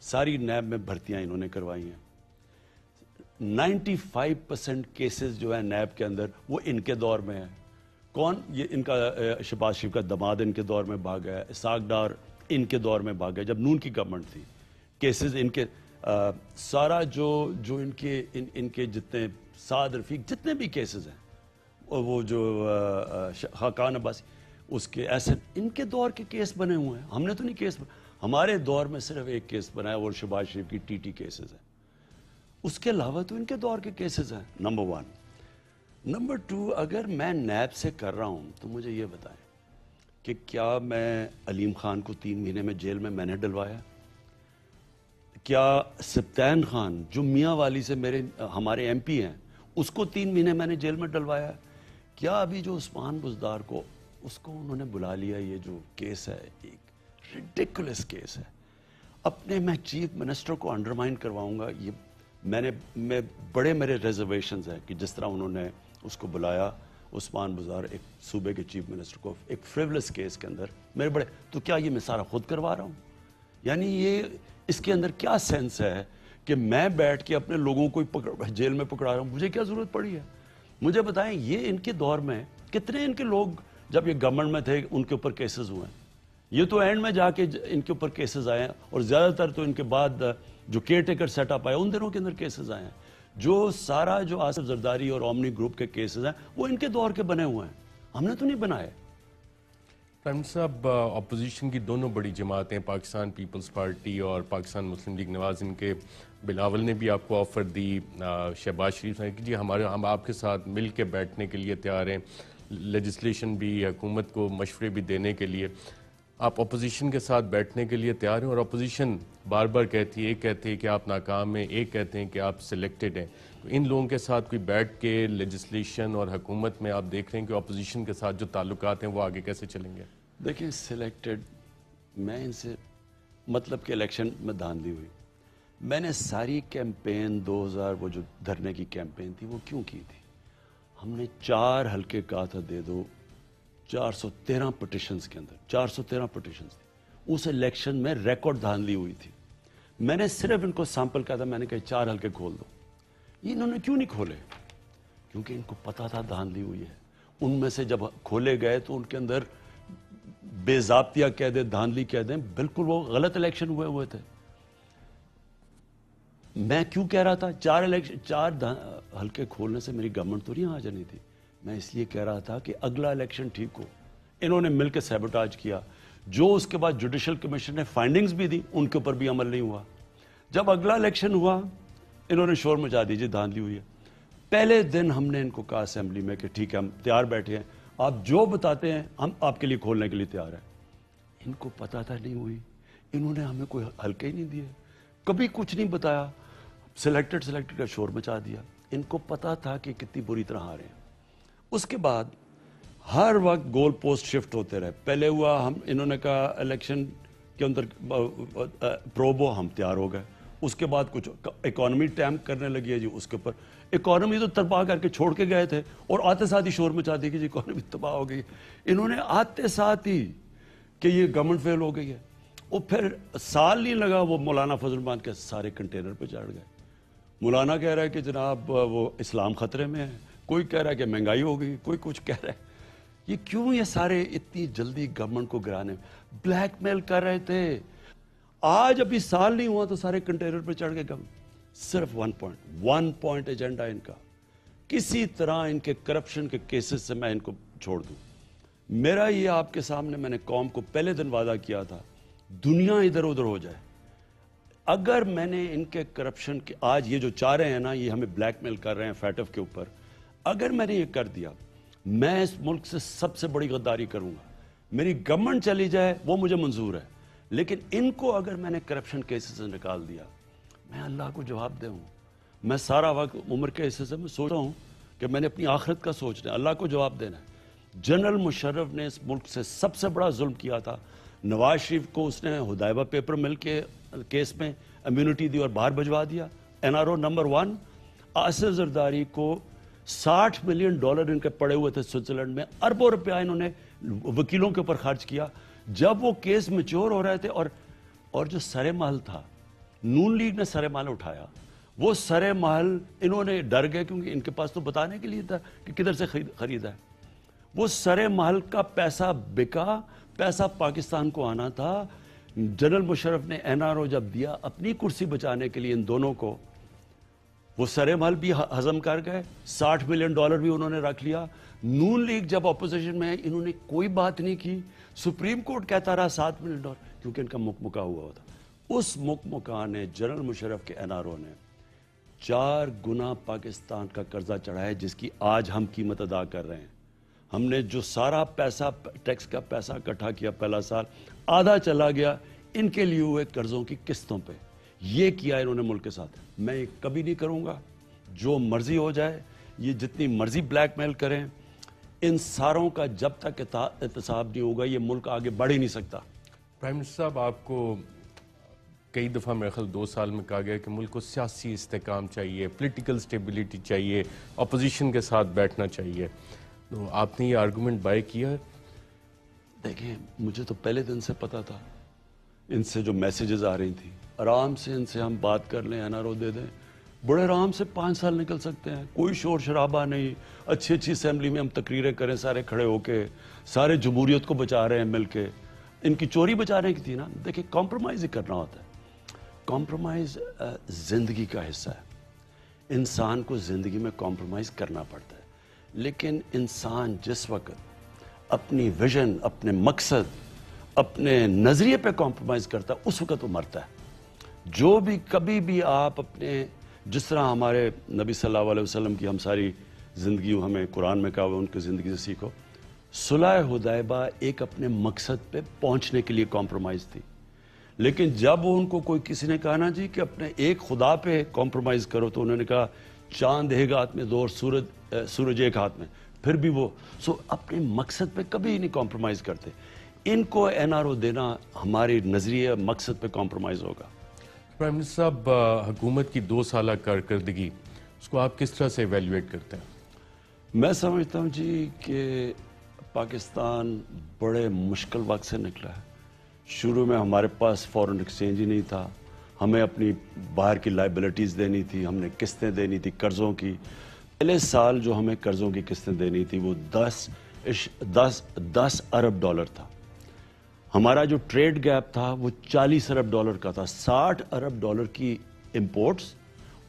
ساری نیب میں بھرتیاں انہوں نے کروائی ہیں. 95% کیسز جو ہیں نیب کے اندر وہ ان کے دور میں ہیں. کون یہ ان کا شہباز شریف کا دماد ان کے دور میں بھاگ گیا, اسحاق ڈار ان کے دور میں بھاگ گیا جب نون کی گورنمنٹ تھی. کیسز ان کے سارا جو ان کے جتنے سعد رفیق جتنے بھی کیسز ہیں, وہ جو خاقان عباسی اس کے ایسے ان کے دور کے کیس بنے ہوئے ہیں. ہم نے تو نہیں کیس ہمارے دور میں صرف ایک کیس بنا ہے, وہ شہباز شریف کی ٹی کیسز ہیں. اس کے علاوہ تو ان کے دور کے کیسز ہیں. نمبر 1. نمبر 2, اگر میں نیب سے کر رہا ہوں تو مجھے یہ بتائیں کہ کیا میں علیم خان کو 3 مہینے میں جیل میں نے ڈلوایا؟ کیا سبطین خان جو میاں والی سے ہمارے ایم پی ہیں اس کو 3 مہینے میں نے جیل میں ڈلوایا؟ کیا ابھی جو عثمان بزدار کو اس کو انہوں نے بلا لیا؟ یہ جو کیس ہے ایک ریڈیکولس کیس ہے. میں چیف منسٹر کو انڈرمائن کرواؤں گا. یہ میں بڑے میرے ریزرویشنز ہیں کہ جس طرح انہوں نے اس کو بلایا عثمان بزدار ایک صوبے کے چیف منسٹر کو ایک فریولس کیس کے اندر میرے بڑے, تو کیا یہ میں سارا خود کروا رہا ہوں؟ یعنی یہ اس کے اندر کیا سینس ہے کہ میں بیٹھ کے اپنے لوگوں کو جیل میں پکڑا رہا ہوں؟ مجھے کیا ضرورت پڑی ہے؟ مجھے بتائیں یہ ان کے دور میں کتنے ان کے لوگ جب یہ گورنمنٹ میں تھے ان کے اوپر کیسز ہوئے ہیں. یہ تو اینڈ میں جا کے ان کے اوپر کیسز آئے ہیں, اور زیادہ تر تو ان کے بعد جو کیئر ٹیکر سیٹ اپ آئے ان دنوں کے اندر کیسز آئے ہیں. جو سارا جو آصف زرداری اور اومنی گروپ کے کیسز ہیں وہ ان کے دور کے بنے ہوئے ہیں, ہم نے تو نہیں بنائے. پرائم منسٹر صاحب, اپوزیشن کی دونوں بڑی جماعتیں پاکستان پیپلز پارٹی اور پاکستان مسلم لیگ نواز, ان کے بلاول نے بھی آپ کو آفر دی, شہباز شریف نے کہ جی ہم آپ کے ساتھ مل کے بیٹھنے کے لیے تیار ہیں, لیجسلیشن بھی, حکومت کو مشورے بھی دینے کے لیے. آپ اپوزیشن کے ساتھ بیٹھنے کے لیے تیار ہیں, اور اپوزیشن بار بار کہتی ہے, ایک کہتے ہیں کہ آپ ناکام ہیں, ایک کہتے ہیں کہ آپ سلیکٹڈ ہیں. تو ان لوگوں کے ساتھ کوئی بیٹھ کے لیجسلیشن اور حکومت میں آپ دیکھ رہے ہیں کہ اپوزیشن کے ساتھ جو تعلقات ہیں وہ آگے کیسے چلیں گے؟ دیکھیں, سلیکٹڈ میں ان سے مطلب کہ الیکشن میں دھاندلی ہوئی. میں نے ساری کیمپین 2000 وہ جو دھرنے کی کیمپین تھی وہ کیوں کی تھی؟ ہم نے 4 حلقے کہا تھا دے دو, 413 پٹیشنز کے اندر 413 پٹیشنز تھی. اس الیکشن میں ریکارڈ دھاندلی ہوئی تھی. میں نے صرف ان کو سیمپل کہا تھا, میں نے کہا 4 حلقے کھول دو. یہ انہوں نے کیوں نہیں کھولے؟ کیونکہ ان کو پتا تھا دھاندلی ہوئی ہے. ان میں سے جب کھولے گئے تو ان کے اندر بے ضابطہ کہہ دیں، دھاندلی کہہ دیں، بالکل وہ غلط الیکشن ہوئے تھے۔ میں کیوں کہہ رہا تھا چار حلقے کھولنے سے میری گورنمنٹ تو نہیں آ جانی تھی، میں اس لیے کہہ رہا تھا کہ اگلا الیکشن ٹھیک ہو۔ انہوں نے مل کے سیبوٹاج کیا، جو اس کے بعد جوڈیشل کمیشن نے فائنڈنگز بھی دی، ان کے اوپر بھی عمل نہیں ہوا۔ جب اگلا الیکشن ہوا انہوں نے شور مچا دی، جی دھاندلی ہوئی ہے۔ پہلے دن ہم نے ان کو کہا اسمبلی میں کہ ٹھیک ہے ہم تیار بیٹھے ہیں، آپ جو بتاتے ہیں ہم آپ کے لیے کھولنے کے لیے تیار ہیں۔ ان کو پتا تھا نہیں ہوئی، انہوں نے ہمیں کوئی حلقے ہی نہیں دیے، کبھی کچھ نہیں بتایا، سلیکٹڈ کا شور مچا دیا۔ ان کو پتا تھا کہ کتنی بری طرح ہارے ہیں۔ اس کے بعد ہر وقت گول پوسٹ شفٹ ہوتے رہے۔ پہلے ہوا انہوں نے کہا الیکشن کے اندر پروبو، ہم تیار ہو گئے۔ اس کے بعد کچھ اکانومی ٹائم کرنے لگی ہے جی، اس کے اوپر اکانومی تو تباہ کر کے چھوڑ کے گئے تھے، اور آتے ساتھ ہی شور مچا دی کہ جی اکانومی تباہ ہو گئی۔ انہوں نے آتے ساتھ ہی کہ یہ گورنمنٹ فیل ہو گئی ہے۔ اور پھر سال نہیں لگا وہ مولانا فضل الرحمان کے سارے کنٹینر پہ چڑھ گئے۔ مولانا کہہ رہا ہے کہ جناب وہ اسلام خطرے میں ہے، کوئی کہہ رہا ہے کہ مہنگائی ہو گئی، کوئی کچھ کہہ رہا ہے۔ یہ کیوں یہ سارے اتنی جلدی گورنمنٹ کو گرانے بلیک میل کر رہے تھے؟ آج ابھی سال نہیں ہوا تو سارے کنٹینر پہ چڑھ گئے گورنمنٹ۔ صرف ون پوائنٹ ایجنڈا ان کا، کسی طرح ان کے کرپشن کے کیسز سے میں ان کو چھوڑ دوں۔ میرا یہ آپ کے سامنے میں نے قوم کو پہلے دن وعدہ کیا تھا، دنیا ادھر ادھر ہو جائے، اگر میں نے ان کے کرپشن کے آج یہ جو چاہ رہے ہیں نا، یہ ہمیں بلیک میل کر رہے ہیں فیٹف کے اوپر، اگر میں نے یہ کر دیا، میں اس ملک سے سب سے بڑی غداری کروں گا۔ میری گورنمنٹ چلی جائے وہ مجھے منظور ہے، لیکن ان کو اگر میں نے کرپشن کیسز سے نکال دیا، میں اللہ کو جواب دے ہوں۔ میں سارا وقت عمر کے حصے سے میں سوچ رہا ہوں کہ میں نے اپنی آخرت کا سوچنا ہے، اللہ کو جواب دینا ہے۔ جنرل مشرف نے اس ملک سے سب سے بڑا ظلم کیا تھا۔ نواز شریف کو اس نے حدیبہ پیپر مل کے کیس میں امیونٹی دی اور باہر بھجوا دیا، NRO نمبر 1۔ آصف زرداری کو $60 ملین ان کے پڑے ہوئے تھے سوئٹزرلینڈ میں، اربوں روپیہ انہوں نے وکیلوں کے اوپر خرچ کیا۔ جب وہ کیس میچور ہو رہے تھے اور جو سر محل تھا، نون لیگ نے سر محل اٹھایا، وہ سر محل انہوں نے ڈر گئے کیونکہ ان کے پاس تو بتانے کے لیے تھا کہ کدھر سے خریدا ہے۔ وہ سر محل کا پیسہ بکا، پیسہ پاکستان کو آنا تھا۔ جنرل مشرف نے NRO جب دیا اپنی کرسی بچانے کے لیے ان دونوں کو، وہ سر محل بھی ہضم کر گئے، $60 ملین بھی انہوں نے رکھ لیا۔ نون لیگ جب اپوزیشن میں ہے انہوں نے کوئی بات نہیں کی، سپریم کورٹ کہتا رہا $7 ملین، کیونکہ ان کا مکمکا ہوا تھا۔ اس مکمکا نے جنرل مشرف کے NRO نے 4 گنا پاکستان کا قرضہ چڑھا ہے، جس کی آج ہم قیمت ادا کر رہے ہیں۔ ہم نے جو سارا پیسہ ٹیکس کا پیسہ اکٹھا کیا پہلا سال، آدھا چلا گیا ان کے لیے ہوئے قرضوں کی قسطوں پہ۔ یہ کیا انہوں نے ملک کے ساتھ، میں یہ کبھی نہیں کروں گا۔ جو مرضی ہو جائے، یہ جتنی مرضی بلیک میل کریں، ان ساروں کا جب تک احتساب نہیں ہوگا یہ ملک آگے بڑھ ہی نہیں سکتا۔ پرائم منسٹر صاحب، آپ کو کئی دفعہ میرے خیال 2 سال میں کہا گیا کہ ملک کو سیاسی استحکام چاہیے، پولیٹیکل سٹیبلٹی چاہیے، اپوزیشن کے ساتھ بیٹھنا چاہیے، تو آپ نے یہ آرگومنٹ بائی کیا؟ دیکھیں، مجھے تو پہلے دن سے پتا تھا، ان سے جو میسیجز آ رہی تھیں، آرام سے ان سے ہم بات کر لیں، NRO دے دیں، بڑے آرام سے 5 سال نکل سکتے ہیں، کوئی شور شرابہ نہیں، اچھی اسمبلی میں ہم تقریریں کریں سارے کھڑے ہو کے، سارے جمہوریت کو بچا رہے ہیں مل کے۔ ان کی چوری بچانے کی تھی نا۔ دیکھیں، کمپرومائز ہی کرنا ہوتا ہے، کمپرومائز زندگی کا حصہ ہے، انسان کو زندگی میں کمپرومائز کرنا پڑتا ہے، لیکن انسان جس وقت اپنی ویژن، اپنے مقصد، اپنے نظریے پہ کمپرومائز کرتا ہے، اس وقت وہ مرتا ہے۔ جو بھی کبھی بھی آپ اپنے، جس طرح ہمارے نبی صلی اللہ علیہ وسلم کی ہم ساری زندگی ہمیں قرآن میں کہا ہوا ان کی زندگی سے سیکھو، صلح حدیبیہ ایک اپنے مقصد پہ پہنچنے کے لیے کمپرومائز تھی، لیکن جب ان کو کوئی کسی نے کہا نا جی کہ اپنے ایک خدا پہ کمپرومائز کرو، تو انہوں نے کہا چاند ایک ہاتھ میں دو اور سورج ایک ہاتھ میں، پھر بھی وہ اپنے مقصد پہ کبھی نہیں کمپرومائز کرتے۔ ان کو NRO دینا ہماری نظریے مقصد پہ کمپرومائز ہوگا۔ پرائم منسٹر صاحب، حکومت کی 2 سالہ کارکردگی، اس کو آپ کس طرح سے ایویلیویٹ کرتے ہیں؟ میں سمجھتا ہوں جی کہ پاکستان بڑے مشکل وقت سے نکلا ہے۔ شروع میں ہمارے پاس فورن ایکسچینج ہی نہیں تھا، ہمیں اپنی باہر کی لائبلٹیز دینی تھی، ہم نے قسطیں دینی تھی قرضوں کی۔ پہلے سال جو ہمیں قرضوں کی قسطیں دینی تھی وہ $10 ارب تھا۔ ہمارا جو ٹریڈ گیپ تھا وہ $40 ارب کا تھا. $60 ارب کی امپورٹس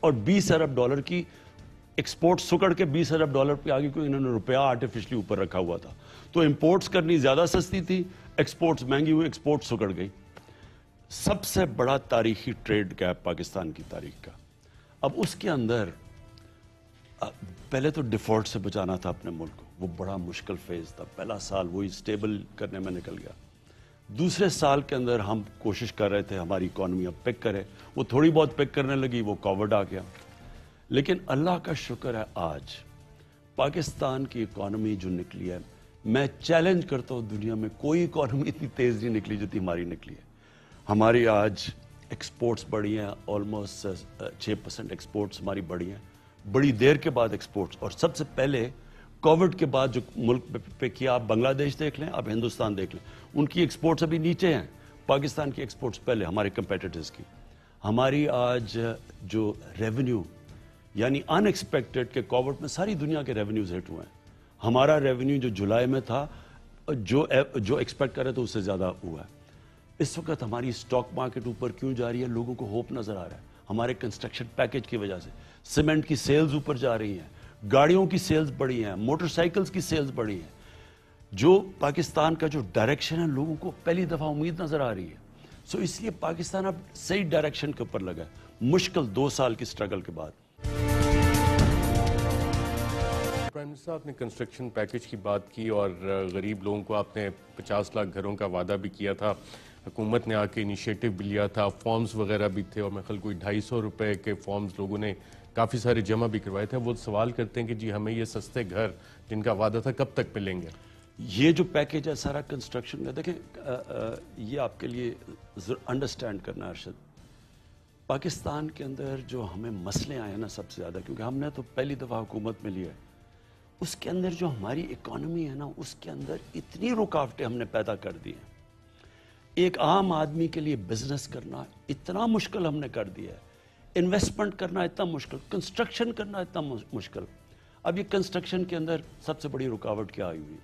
اور $20 ارب کی ایکسپورٹ سکڑ کے $20 ارب پہ آگے کوئی انہوں نے روپیہ آرٹیفیشلی اوپر رکھا ہوا تھا. تو امپورٹس کرنی زیادہ سستی تھی, ایکسپورٹس مہنگی ہوئی, ایکسپورٹ سکڑ گئی. سب سے بڑا تاریخی ٹریڈ گیپ پاکستان کی تاریخ کا. اب اس کے اندر پہلے تو ڈیفالٹ سے بچانا تھا اپنے ملک کو, وہ بڑا مشکل فیز تھا. پہلا سال وہی سٹیبل کرنے میں نکل گیا. دوسرے سال کے اندر ہم کوشش کر رہے تھے ہماری اکانومی اب پک کرے, وہ تھوڑی بہت پک کرنے لگی, وہ کووڈ آ گیا. لیکن اللہ کا شکر ہے آج پاکستان کی اکانومی جو نکلی ہے, میں چیلنج کرتا ہوں دنیا میں کوئی اکانومی اتنی تیز نہیں نکلی جتنی ہماری نکلی ہے. ہماری آج ایکسپورٹس بڑھی ہیں, آلموسٹ 6% ایکسپورٹس ہماری بڑھی ہیں, بڑی دیر کے بعد ایکسپورٹس. اور سب سے پہلے کووڈ کے بعد جو ملک پہ کیا, آپ بنگلہ دیش دیکھ لیں, آپ ہندوستان دیکھ لیں, ان کی ایکسپورٹس ابھی نیچے ہیں, پاکستان کی ایکسپورٹس پہلے ہمارے کمپیٹیٹرز کی. ہماری آج جو ریونیو یعنی ان ایکسپیکٹڈ کہ کووڈ میں ساری دنیا کے ریونیوز ہٹ ہوئے ہیں, ہمارا ریونیو جو جولائی میں تھا جو ایکسپیکٹ کر رہے تھے اس سے زیادہ ہوا ہے. اس وقت ہماری سٹاک مارکیٹ اوپر کیوں جا رہی ہے؟ لوگوں کو ہوپ نظر آ رہا ہے. ہمارے کنسٹرکشن پیکج کی وجہ سے سیمنٹ کی سیلز اوپر جا رہی ہیں, گاڑیوں کی سیلز بڑھی ہیں, موٹر سائیکلز کی سیلز بڑھی ہیں. جو پاکستان کا جو ڈائریکشن ہے لوگوں کو پہلی دفعہ امید نظر آ رہی ہے. سو اس لیے پاکستان اب صحیح ڈائریکشن کے اوپر لگا ہے, مشکل 2 سال کی سٹرگل کے بعد. پرائم منسٹر, آپ نے کنسٹرکشن پیکج کی بات کی اور غریب لوگوں کو آپ نے 50 لاکھ گھروں کا وعدہ بھی کیا تھا. حکومت نے آ کے انیشیٹو بھی لیا تھا, فارمز وغیرہ بھی تھے, اور میں خیال کوئی 250 روپے کے فارمز لوگوں نے کافی سارے جمع بھی کروائے تھے. وہ سوال کرتے ہیں کہ جی ہمیں یہ سستے گھر جن کا وعدہ تھا کب تک ملیں گے؟ یہ جو پیکج ہے سارا کنسٹرکشن کا, دیکھیں یہ آپ کے لیے انڈرسٹینڈ کرنا ارشد, پاکستان کے اندر جو ہمیں مسئلے آئے ہیں نا سب سے زیادہ, کیونکہ ہم نے تو پہلی دفعہ حکومت میں لیا ہے, اس کے اندر جو ہماری اکانومی ہے نا اس کے اندر اتنی رکاوٹیں ہم نے پیدا کر دی ہیں. ایک عام آدمی کے لیے بزنس کرنا اتنا مشکل ہم نے کر دیا ہے, انویسٹمنٹ کرنا اتنا مشکل, کنسٹرکشن کرنا اتنا مشکل. اب یہ کنسٹرکشن کے اندر سب سے بڑی رکاوٹ کیا آئی ہوئی؟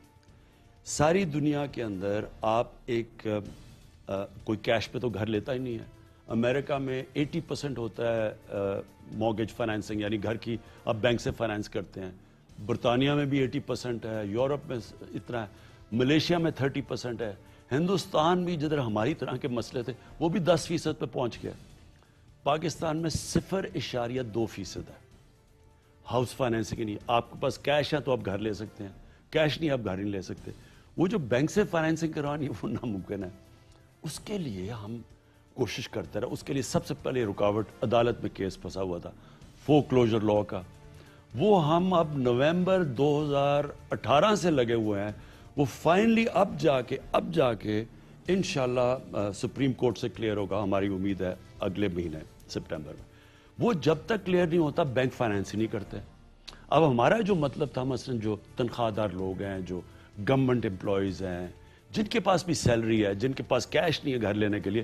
ساری دنیا کے اندر آپ ایک کوئی کیش پہ تو گھر لیتا ہی نہیں ہے. امریکہ میں 80% ہوتا ہے مورگیج فائنینسنگ, یعنی گھر کی آپ بینک سے فائنینس کرتے ہیں. برطانیہ میں بھی 80% ہے, یورپ میں اتنا ہے, ملیشیا میں 30% ہے. ہندوستان بھی جدھر ہماری طرح کے مسئلے تھے وہ بھی 10% پہ پہنچ گیا. پاکستان میں 0.2% ہے ہاؤس فائنینسنگ. نہیں, آپ کے پاس کیش ہے تو آپ گھر لے سکتے ہیں, کیش نہیں آپ گھر نہیں لے سکتے. وہ جو بینک سے فائنینسنگ کروانی ہے وہ ناممکن ہے. اس کے لیے ہم کوشش کرتے رہے. اس کے لیے سب سے پہلے رکاوٹ عدالت میں کیس پھنسا ہوا تھا فور کلوجر لاء کا, وہ ہم اب نومبر 2018 سے لگے ہوئے ہیں. وہ فائنلی اب جا کے انشاءاللہ سپریم کورٹ سے کلیئر ہوگا, ہماری امید ہے اگلے مہینے سپٹمبر میں. وہ جب تک کلیئر نہیں ہوتا بینک فائنینس ہی نہیں کرتے. اب ہمارا جو مطلب تھا مثلا جو تنخواہ دار لوگ ہیں, جو گورنمنٹ امپلائیز ہیں, جن کے پاس بھی سیلری ہے, جن کے پاس کیش نہیں ہے گھر لینے کے لیے,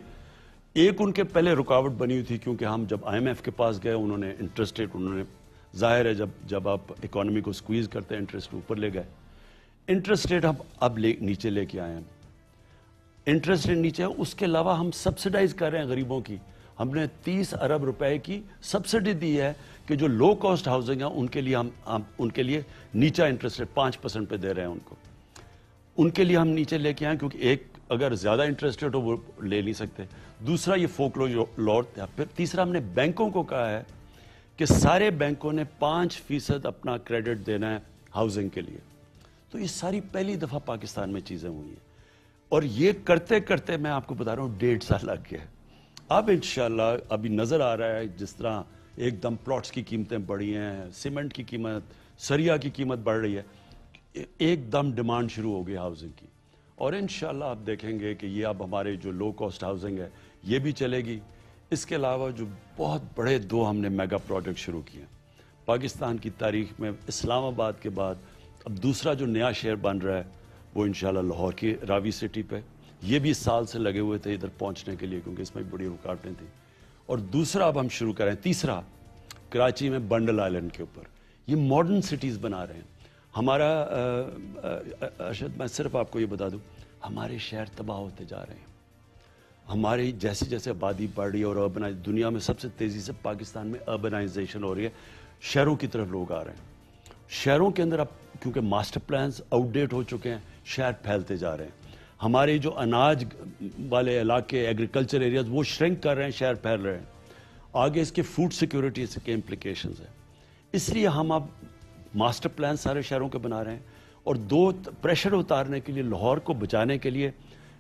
ایک ان کے پہلے رکاوٹ بنی ہوئی تھی کیونکہ ہم جب IMF کے پاس گئے انہوں نے انٹرسٹ ریٹ, انہوں نے ظاہر ہے جب آپ اکانومی کو سکویز کرتے ہیں انٹرسٹ اوپر لے گئے. انٹرسٹ ریٹ ہم اب نیچے لے کے آئے ہیں, انٹرسٹ ریٹ نیچے ہے. اس کے علاوہ ہم سبسڈائز کر رہے ہیں غریبوں کی. ہم نے 30 ارب روپے کی سبسڈی دی ہے کہ جو لو کاسٹ ہاؤسنگ ہے ان کے لیے ہم ان کے لیے نیچا انٹرسٹ ریٹ 5% پہ دے رہے ہیں ان کو. ان کے لیے ہم نیچے لے کے آئے کیونکہ ایک اگر زیادہ انٹرسٹ ریٹ ہو وہ لے نہیں سکتے, دوسرا یہ فورکلوجر لاء. پھر تیسرا ہم نے بینکوں کو کہا ہے کہ سارے بینکوں نے 5% اپنا کریڈٹ دینا ہے ہاؤسنگ کے لیے. تو یہ ساری پہلی دفعہ پاکستان میں چیزیں ہوئی ہیں, اور یہ کرتے کرتے میں آپ کو بتا رہا ہوں 1.5 سال لگ گیا. اب انشاءاللہ ابھی نظر آ رہا ہے جس طرح ایک دم پلاٹس کی قیمتیں بڑھی ہیں, سیمنٹ کی قیمت, سریا کی قیمت بڑھ رہی ہے, ایک دم ڈیمانڈ شروع ہو گئی ہاؤسنگ کی. اور انشاءاللہ آپ دیکھیں گے کہ یہ اب ہمارے جو لو کاسٹ ہاؤسنگ ہے یہ بھی چلے گی. اس کے علاوہ جو بہت بڑے 2 ہم نے میگا پروجیکٹ شروع کیے ہیں پاکستان کی تاریخ میں. اسلام آباد کے بعد اب دوسرا جو نیا شہر بن رہا ہے وہ انشاءاللہ لاہور کی راوی سٹی پہ. یہ بھی سال سے لگے ہوئے تھے ادھر پہنچنے کے لیے کیونکہ اس میں بڑی رکاوٹیں تھیں. اور دوسرا اب ہم شروع کریں, تیسرا کراچی میں بنڈل آئلینڈ کے اوپر. یہ ماڈرن سٹیز بنا رہے ہیں. ہمارا ارشد, میں صرف آپ کو یہ بتا دوں, ہمارے شہر تباہ ہوتے جا رہے ہیں. ہماری جیسے جیسے آبادی بڑھ رہی ہے اور دنیا میں سب سے تیزی سے پاکستان میں اربنائزیشن ہو رہی ہے, شہروں کی طرف لوگ آ رہے ہیں. شہروں کے اندر اب کیونکہ ماسٹر پلانز آؤٹ ڈیٹ ہو چکے ہیں, شہر پھیلتے جا رہے ہیں. ہمارے جو اناج والے علاقے, ایگریکلچر ایریاز, وہ شرنک کر رہے ہیں, شہر پھیل رہے ہیں. آگے اس کے فوڈ سیکیورٹی کے امپلیکیشنز ہیں. اس لیے ہم اب ماسٹر پلان سارے شہروں کے بنا رہے ہیں, اور دو پریشر اتارنے کے لیے, لاہور کو بچانے کے لیے,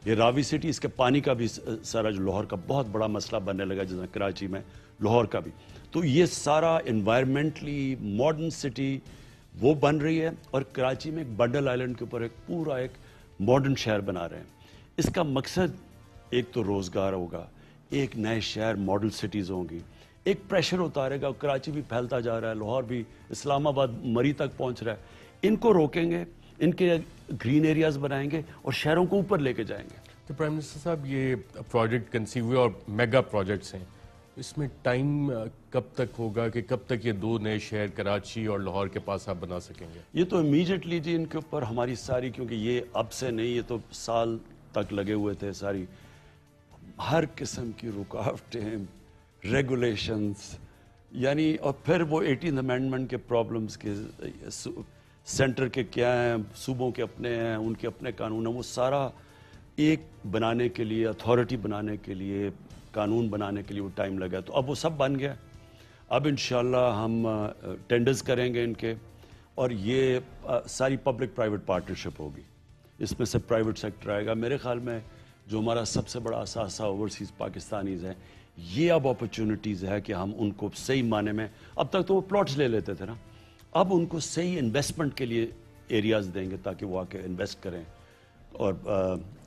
یہ راوی سٹی, اس کے پانی کا بھی سارا جو لاہور کا بہت بڑا مسئلہ بننے لگا, جیسا کراچی میں لاہور کا بھی. تو یہ سارا انوائرمنٹلی ماڈرن سٹی وہ بن رہی ہے, اور کراچی میں ایک بنڈل آئلینڈ کے اوپر ایک پورا ایک ماڈرن شہر بنا رہے ہیں. اس کا مقصد ایک تو روزگار ہوگا, ایک نئے شہر ماڈل سٹیز ہوں گی, ایک پریشر اتارے گا. کراچی بھی پھیلتا جا رہا ہے, لاہور بھی, اسلام آباد مری تک پہنچ رہا ہے. ان کو روکیں گے, ان کے گرین ایریاز بنائیں گے اور شہروں کو اوپر لے کے جائیں گے. تو پرائم منسٹر صاحب, یہ پروجیکٹ کنسیو ہوئے اور میگا پروجیکٹس ہیں, اس میں ٹائم کب تک ہوگا کہ کب تک یہ دو نئے شہر کراچی اور لاہور کے پاس آپ بنا سکیں گے؟ یہ تو امیجیٹلی جی ان کے اوپر ہماری ساری, کیونکہ یہ اب سے نہیں, یہ تو سال تک لگے ہوئے تھے. ساری ہر قسم کی رکاوٹیں, ریگولیشنز, یعنی اور پھر وہ 18th امینڈمنٹ کے پرابلمز کے, سینٹر کے کیا ہیں, صوبوں کے اپنے ہیں, ان کے اپنے قانون ہیں, وہ سارا ایک بنانے کے لیے, اتھارٹی بنانے کے لیے, قانون بنانے کے لیے وہ ٹائم لگا. تو اب وہ سب بن گیا. اب انشاءاللہ ہم ٹینڈرز کریں گے ان کے, اور یہ ساری پبلک پرائیویٹ پارٹنرشپ ہوگی. اس میں سے پرائیویٹ سیکٹر آئے گا. میرے خیال میں جو ہمارا سب سے بڑا اثاثہ اوورسیز پاکستانیز ہیں, یہ اب اپرچونٹیز ہے کہ ہم ان کو صحیح معنی میں, اب تک تو وہ پلاٹس لے لیتے تھے نا, اب ان کو صحیح انویسٹمنٹ کے لیے ایریاز دیں گے تاکہ وہ آ کے انویسٹ کریں. اور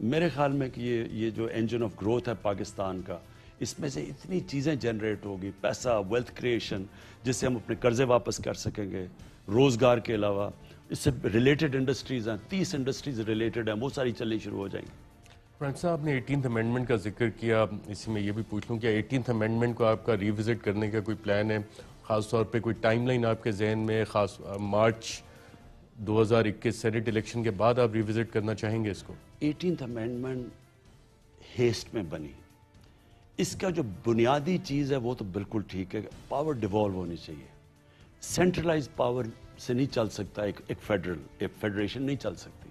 میرے خیال میں کہ یہ جو انجن آف گروتھ ہے پاکستان کا, اس میں سے اتنی چیزیں جنریٹ ہوگی, پیسہ, ویلتھ کریشن, جس سے ہم اپنے قرضے واپس کر سکیں گے. روزگار کے علاوہ اس سے ریلیٹڈ انڈسٹریز ہیں, 30 انڈسٹریز ریلیٹڈ ہیں, وہ ساری چلنی شروع ہو جائیں گی. فرینڈ صاحب, آپ نے 18th امینڈمنٹ کا ذکر کیا, اسی میں یہ بھی پوچھ لوں, کیا 18th امینڈمنٹ کو آپ کا ریوزٹ کرنے کا کوئی پلان ہے؟ خاص طور پہ کوئی ٹائم لائن آپ کے ذہن میں, خاص مارچ 2021 سینیٹ الیکشن کے بعد آپ ریوزٹ کرنا چاہیں گے اس کو؟ 18th امینڈمنٹ ہیسٹ میں بنی. اس کا جو بنیادی چیز ہے وہ تو بالکل ٹھیک ہے, پاور ڈیوالو ہونی چاہیے. سینٹرلائز پاور سے نہیں چل سکتا, ایک فیڈریشن نہیں چل سکتی.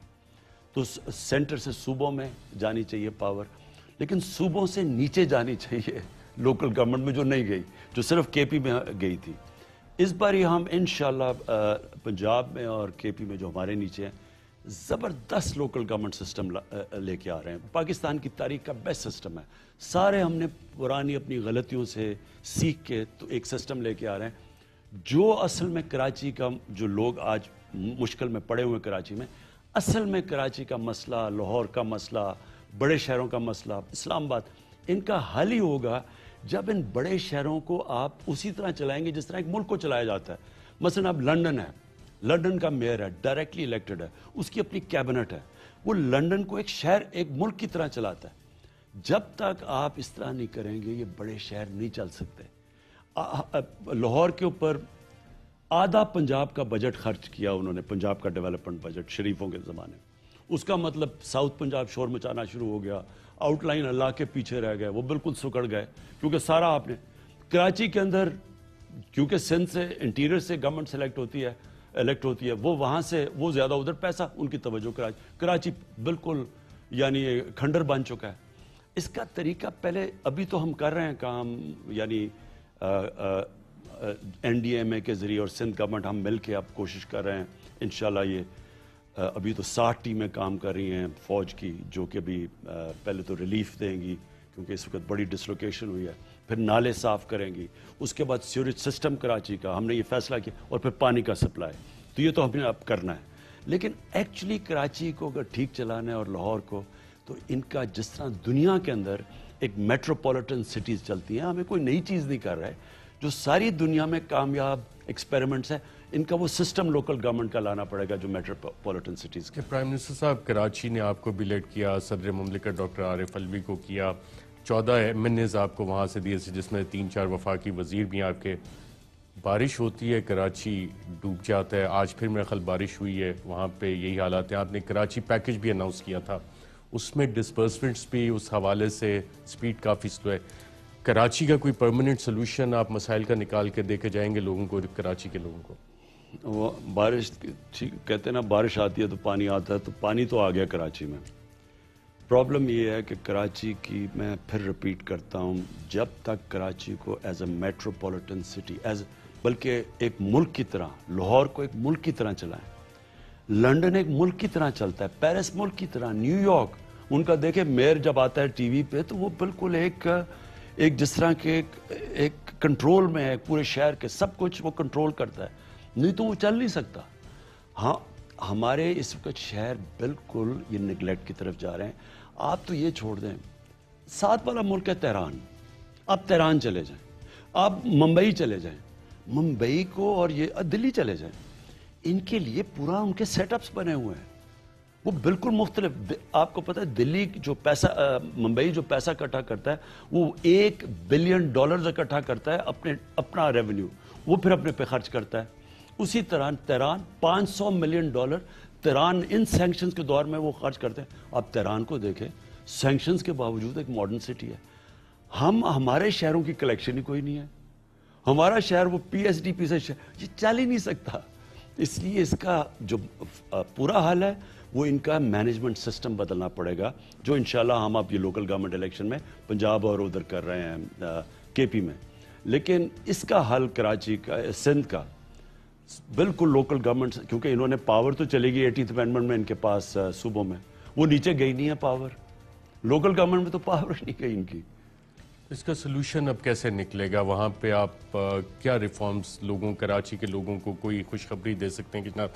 تو سینٹر سے صوبوں میں جانی چاہیے پاور, لیکن صوبوں سے نیچے جانی چاہیے لوکل گورنمنٹ میں, جو نہیں گئی, جو صرف کے پی میں گئی تھی. اس بار ہی ہم انشاءاللہ پنجاب میں اور کے پی میں جو ہمارے نیچے ہیں, زبردست لوکل گورنمنٹ سسٹم لے کے آ رہے ہیں. پاکستان کی تاریخ کا بیسٹ سسٹم ہے. سارے ہم نے پرانی اپنی غلطیوں سے سیکھ کے تو ایک سسٹم لے کے آ رہے ہیں, جو اصل میں کراچی کا, جو لوگ آج مشکل میں پڑے ہوئے کراچی میں, اصل میں کراچی کا مسئلہ, لاہور کا مسئلہ, بڑے شہروں کا مسئلہ, اسلام آباد, ان کا حل ہی ہوگا جب ان بڑے شہروں کو آپ اسی طرح چلائیں گے جس طرح ایک ملک کو چلایا جاتا ہے. مثلا اب لنڈن ہے, لنڈن کا میئر ہے, ڈائریکٹلی الیکٹڈ ہے, اس کی اپنی کیبنٹ ہے, وہ لنڈن کو ایک شہر, ایک ملک کی طرح چلاتا ہے. جب تک آپ اس طرح نہیں کریں گے, یہ بڑے شہر نہیں چل سکتے. لاہور کے اوپر آدھا پنجاب کا بجٹ خرچ کیا انہوں نے, پنجاب کا ڈیولپمنٹ بجٹ شریفوں کے زمانے. اس کا مطلب ساؤتھ پنجاب شور مچانا شروع ہو گیا, آؤٹ لائن اللہ کے پیچھے رہ گئے, وہ بالکل سکڑ گئے, کیونکہ سارا آپ نے کراچی کے اندر, کیونکہ سندھ سے انٹیریئر سے گورنمنٹ سلیکٹ ہوتی ہے, الیکٹ ہوتی ہے, وہ وہاں سے وہ زیادہ ادھر پیسہ, ان کی توجہ کراچی بالکل یعنی کھنڈر بن چکا ہے. اس کا طریقہ پہلے, ابھی تو ہم کر رہے ہیں کام, یعنی این ڈی ایم اے کے ذریعے اور سندھ گورنمنٹ ہم مل کے اب کوشش کر رہے ہیں. انشاءاللہ یہ ابھی تو 60 ٹیمیں کام کر رہی ہیں فوج کی, جو کہ بھی پہلے تو ریلیف دیں گی کیونکہ اس وقت بڑی ڈسلوکیشن ہوئی ہے, پھر نالے صاف کریں گی, اس کے بعد سیوریج سسٹم کراچی کا ہم نے یہ فیصلہ کیا, اور پھر پانی کا سپلائی. تو یہ تو ہم نے اب کرنا ہے. لیکن ایکچولی کراچی کو اگر ٹھیک چلانا ہے اور لاہور کو, تو ان کا جس طرح دنیا کے اندر ایک میٹروپولیٹن سٹیز چلتی ہیں, ہمیں کوئی نئی چیز نہیں کر رہے, جو ساری دنیا میں کامیاب ایکسپیریمنٹس ہیں, ان کا وہ سسٹم لوکل گورنمنٹ کا لانا پڑے گا جو میٹروپولیٹن سٹیز کے. پرائم منسٹر صاحب, کراچی نے آپ کو بھی لیڈ کیا, صدر مملکت ڈاکٹر عارف علوی کو کیا, 14 MNAs آپ کو وہاں سے دیے, جس میں 3-4 وفاقی وزیر بھی آپ کے. بارش ہوتی ہے, کراچی ڈوب جاتا ہے. آج پھر میرے خیال بارش ہوئی ہے وہاں پہ, یہی حالات ہیں. آپ نے کراچی پیکج بھی اناؤنس کیا تھا, اس میں ڈسپرسمنٹس بھی اس حوالے سے سپیڈ کافی سلو ہے. کراچی کا کوئی پرماننٹ سلوشن آپ مسائل کا نکال کے دے کے جائیں گے لوگوں کو, کراچی کے لوگوں کو؟ وہ بارش کہتے ہیں نا, بارش آتی ہے تو پانی آتا ہے, تو پانی تو آ گیا کراچی میں. پرابلم یہ ہے کہ کراچی کی, میں پھر رپیٹ کرتا ہوں, جب تک کراچی کو ایز اے میٹروپولیٹن سٹی, بلکہ ایک ملک کی طرح, لاہور کو ایک ملک کی طرح چلائیں, لنڈن ایک ملک کی طرح چلتا ہے, پیرس ملک کی طرح, نیو یارک, ان کا دیکھیں میئر جب آتا ہے ٹی وی پہ تو وہ بالکل ایک جس طرح کے ایک کنٹرول میں ہے پورے شہر کے, سب کچھ وہ کنٹرول کرتا ہے, نہیں تو وہ چل نہیں سکتا. ہاں ہمارے اس وقت شہر بالکل یہ نگلیکٹ کی طرف جا رہے ہیں. آپ تو یہ چھوڑ دیں, ساتھ والا ملک ہے تہران, آپ تہران چلے جائیں, آپ ممبئی چلے جائیں, ممبئی کو اور یہ دلی چلے جائیں, ان کے لیے پورا ان کے سیٹ اپس بنے ہوئے ہیں, وہ بالکل مختلف. آپ کو پتہ ہے دلی جو پیسہ, ممبئی جو پیسہ اکٹھا کرتا ہے وہ $1 بلین اکٹھا کرتا ہے, اپنا ریونیو وہ پھر اپنے پہ خرچ کرتا ہے. اسی طرح تہران $500 ملین تہران ان سینکشنز کے دور میں وہ خرچ کرتے ہیں. آپ تہران کو دیکھیں, سینکشنز کے باوجود ایک ماڈرن سٹی ہے. ہمارے شہروں کی کلیکشن ہی کوئی نہیں ہے, ہمارا شہر وہ پی ایس ڈی پی سے یہ چل ہی نہیں سکتا. اس لیے اس کا جو پورا حل ہے وہ ان کا مینجمنٹ سسٹم بدلنا پڑے گا, جو انشاءاللہ ہم اب یہ لوکل گورنمنٹ الیکشن میں پنجاب اور ادھر کر رہے ہیں کے پی میں. لیکن اس کا حل کراچی کا, سندھ کا, بالکل لوکل گورنمنٹ, کیونکہ انہوں نے پاور تو چلے گی 80th امینڈمنٹ میں ان کے پاس صوبوں میں, وہ نیچے گئی نہیں ہے پاور, لوکل گورنمنٹ میں تو پاور نہیں گئی ان کی. اس کا سلوشن اب کیسے نکلے گا؟ وہاں پہ آپ کیا ریفارمز لوگوں, کراچی کے لوگوں کو کوئی خوشخبری دے سکتے ہیں کہ جناب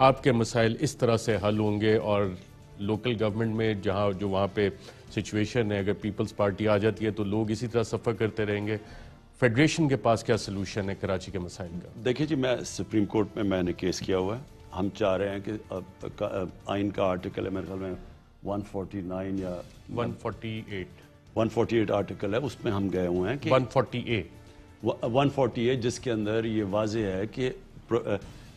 آپ کے مسائل اس طرح سے حل ہوں گے, اور لوکل گورنمنٹ میں جہاں جو وہاں پہ سچویشن ہے, اگر پیپلز پارٹی آ جاتی ہے تو لوگ اسی طرح سفر کرتے رہیں گے, فیڈریشن کے پاس کیا سلوشن ہے کراچی کے مسائل کا؟ دیکھیں جی, میں سپریم کورٹ میں نے کیس کیا ہوا ہے. ہم چاہ رہے ہیں کہ آئین کا آرٹیکل ہے میرے خیال میں 149 یا 148 آرٹیکل ہے, اس میں ہم گئے ہوئے ہیں کہ 148 جس کے اندر یہ واضح ہے کہ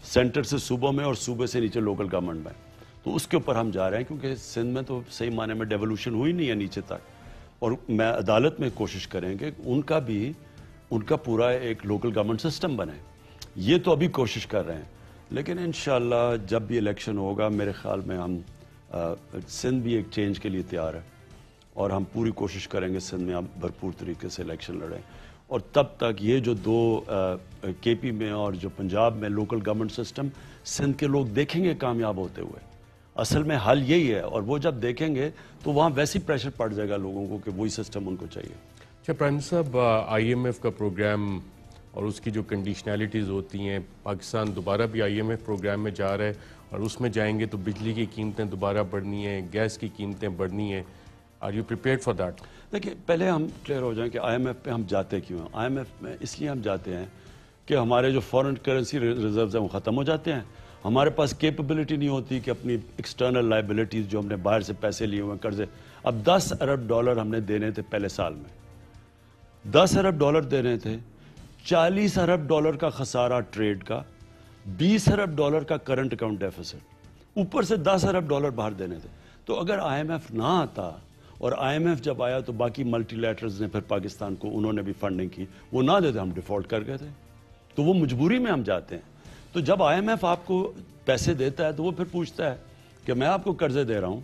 سینٹر سے صوبوں میں اور صوبے سے نیچے لوکل گورنمنٹ میں, تو اس کے اوپر ہم جا رہے ہیں, کیونکہ سندھ میں تو صحیح معنی میں ڈیولوشن ہوئی نہیں ہے نیچے تک, اور میں عدالت میں کوشش کریں کہ ان کا پورا ایک لوکل گورنمنٹ سسٹم بنے. یہ تو ابھی کوشش کر رہے ہیں, لیکن انشاءاللہ جب بھی الیکشن ہوگا میرے خیال میں ہم سندھ بھی ایک چینج کے لیے تیار ہے, اور ہم پوری کوشش کریں گے سندھ میں ہم بھرپور طریقے سے الیکشن لڑیں. اور تب تک یہ جو دو کے پی میں اور جو پنجاب میں لوکل گورنمنٹ سسٹم سندھ کے لوگ دیکھیں گے کامیاب ہوتے ہوئے. اصل میں حل یہی ہے, اور وہ جب دیکھیں گے تو وہاں ویسی پریشر پڑ جائے گا لوگوں کو کہ وہی سسٹم ان کو چاہیے. اچھا پرائم منسٹر صاحب, آئی ایم ایف کا پروگرام اور اس کی جو کنڈیشنلٹیز ہوتی ہیں, پاکستان دوبارہ بھی آئی ایم ایف پروگرام میں جا رہا ہے, اور اس میں جائیں گے تو بجلی کی قیمتیں دوبارہ بڑھنی ہیں, گیس کی قیمتیں بڑھنی ہیں. Are you prepared for that? دیکھیں پہلے ہم کلیئر ہو جائیں کہ آئی ایم ایف پہ ہم جاتے کیوں ہیں. آئی ایم ایف میں اس لیے ہم جاتے ہیں کہ ہمارے جو فورن کرنسی ریزروز ہیں وہ ختم ہو جاتے ہیں, ہمارے پاس کیپیبلٹی نہیں ہوتی کہ اپنی ایکسٹرنل لائبلٹیز جو ہم نے باہر سے پیسے لیے ہوئے ہیں قرضے, اب $10 ارب ہم نے دینے تھے پہلے سال میں, $10 ارب دینے تھے, $40 ارب کا خسارہ ٹریڈ کا, $20 ارب کا کرنٹ اکاؤنٹ ڈیفیسٹ, اوپر سے $10 ارب باہر دینے تھے. تو اگر آئی ایم ایف نہ آتا, اور آئی ایم ایف جب آیا تو باقی ملٹی لیٹرز نے پھر پاکستان کو انہوں نے بھی فنڈنگ کی, وہ نہ دیتے ہم ڈیفالٹ کر گئے تھے, تو وہ مجبوری میں ہم جاتے ہیں. تو جب آئی ایم ایف آپ کو پیسے دیتا ہے تو وہ پھر پوچھتا ہے کہ میں آپ کو قرضے دے رہا ہوں,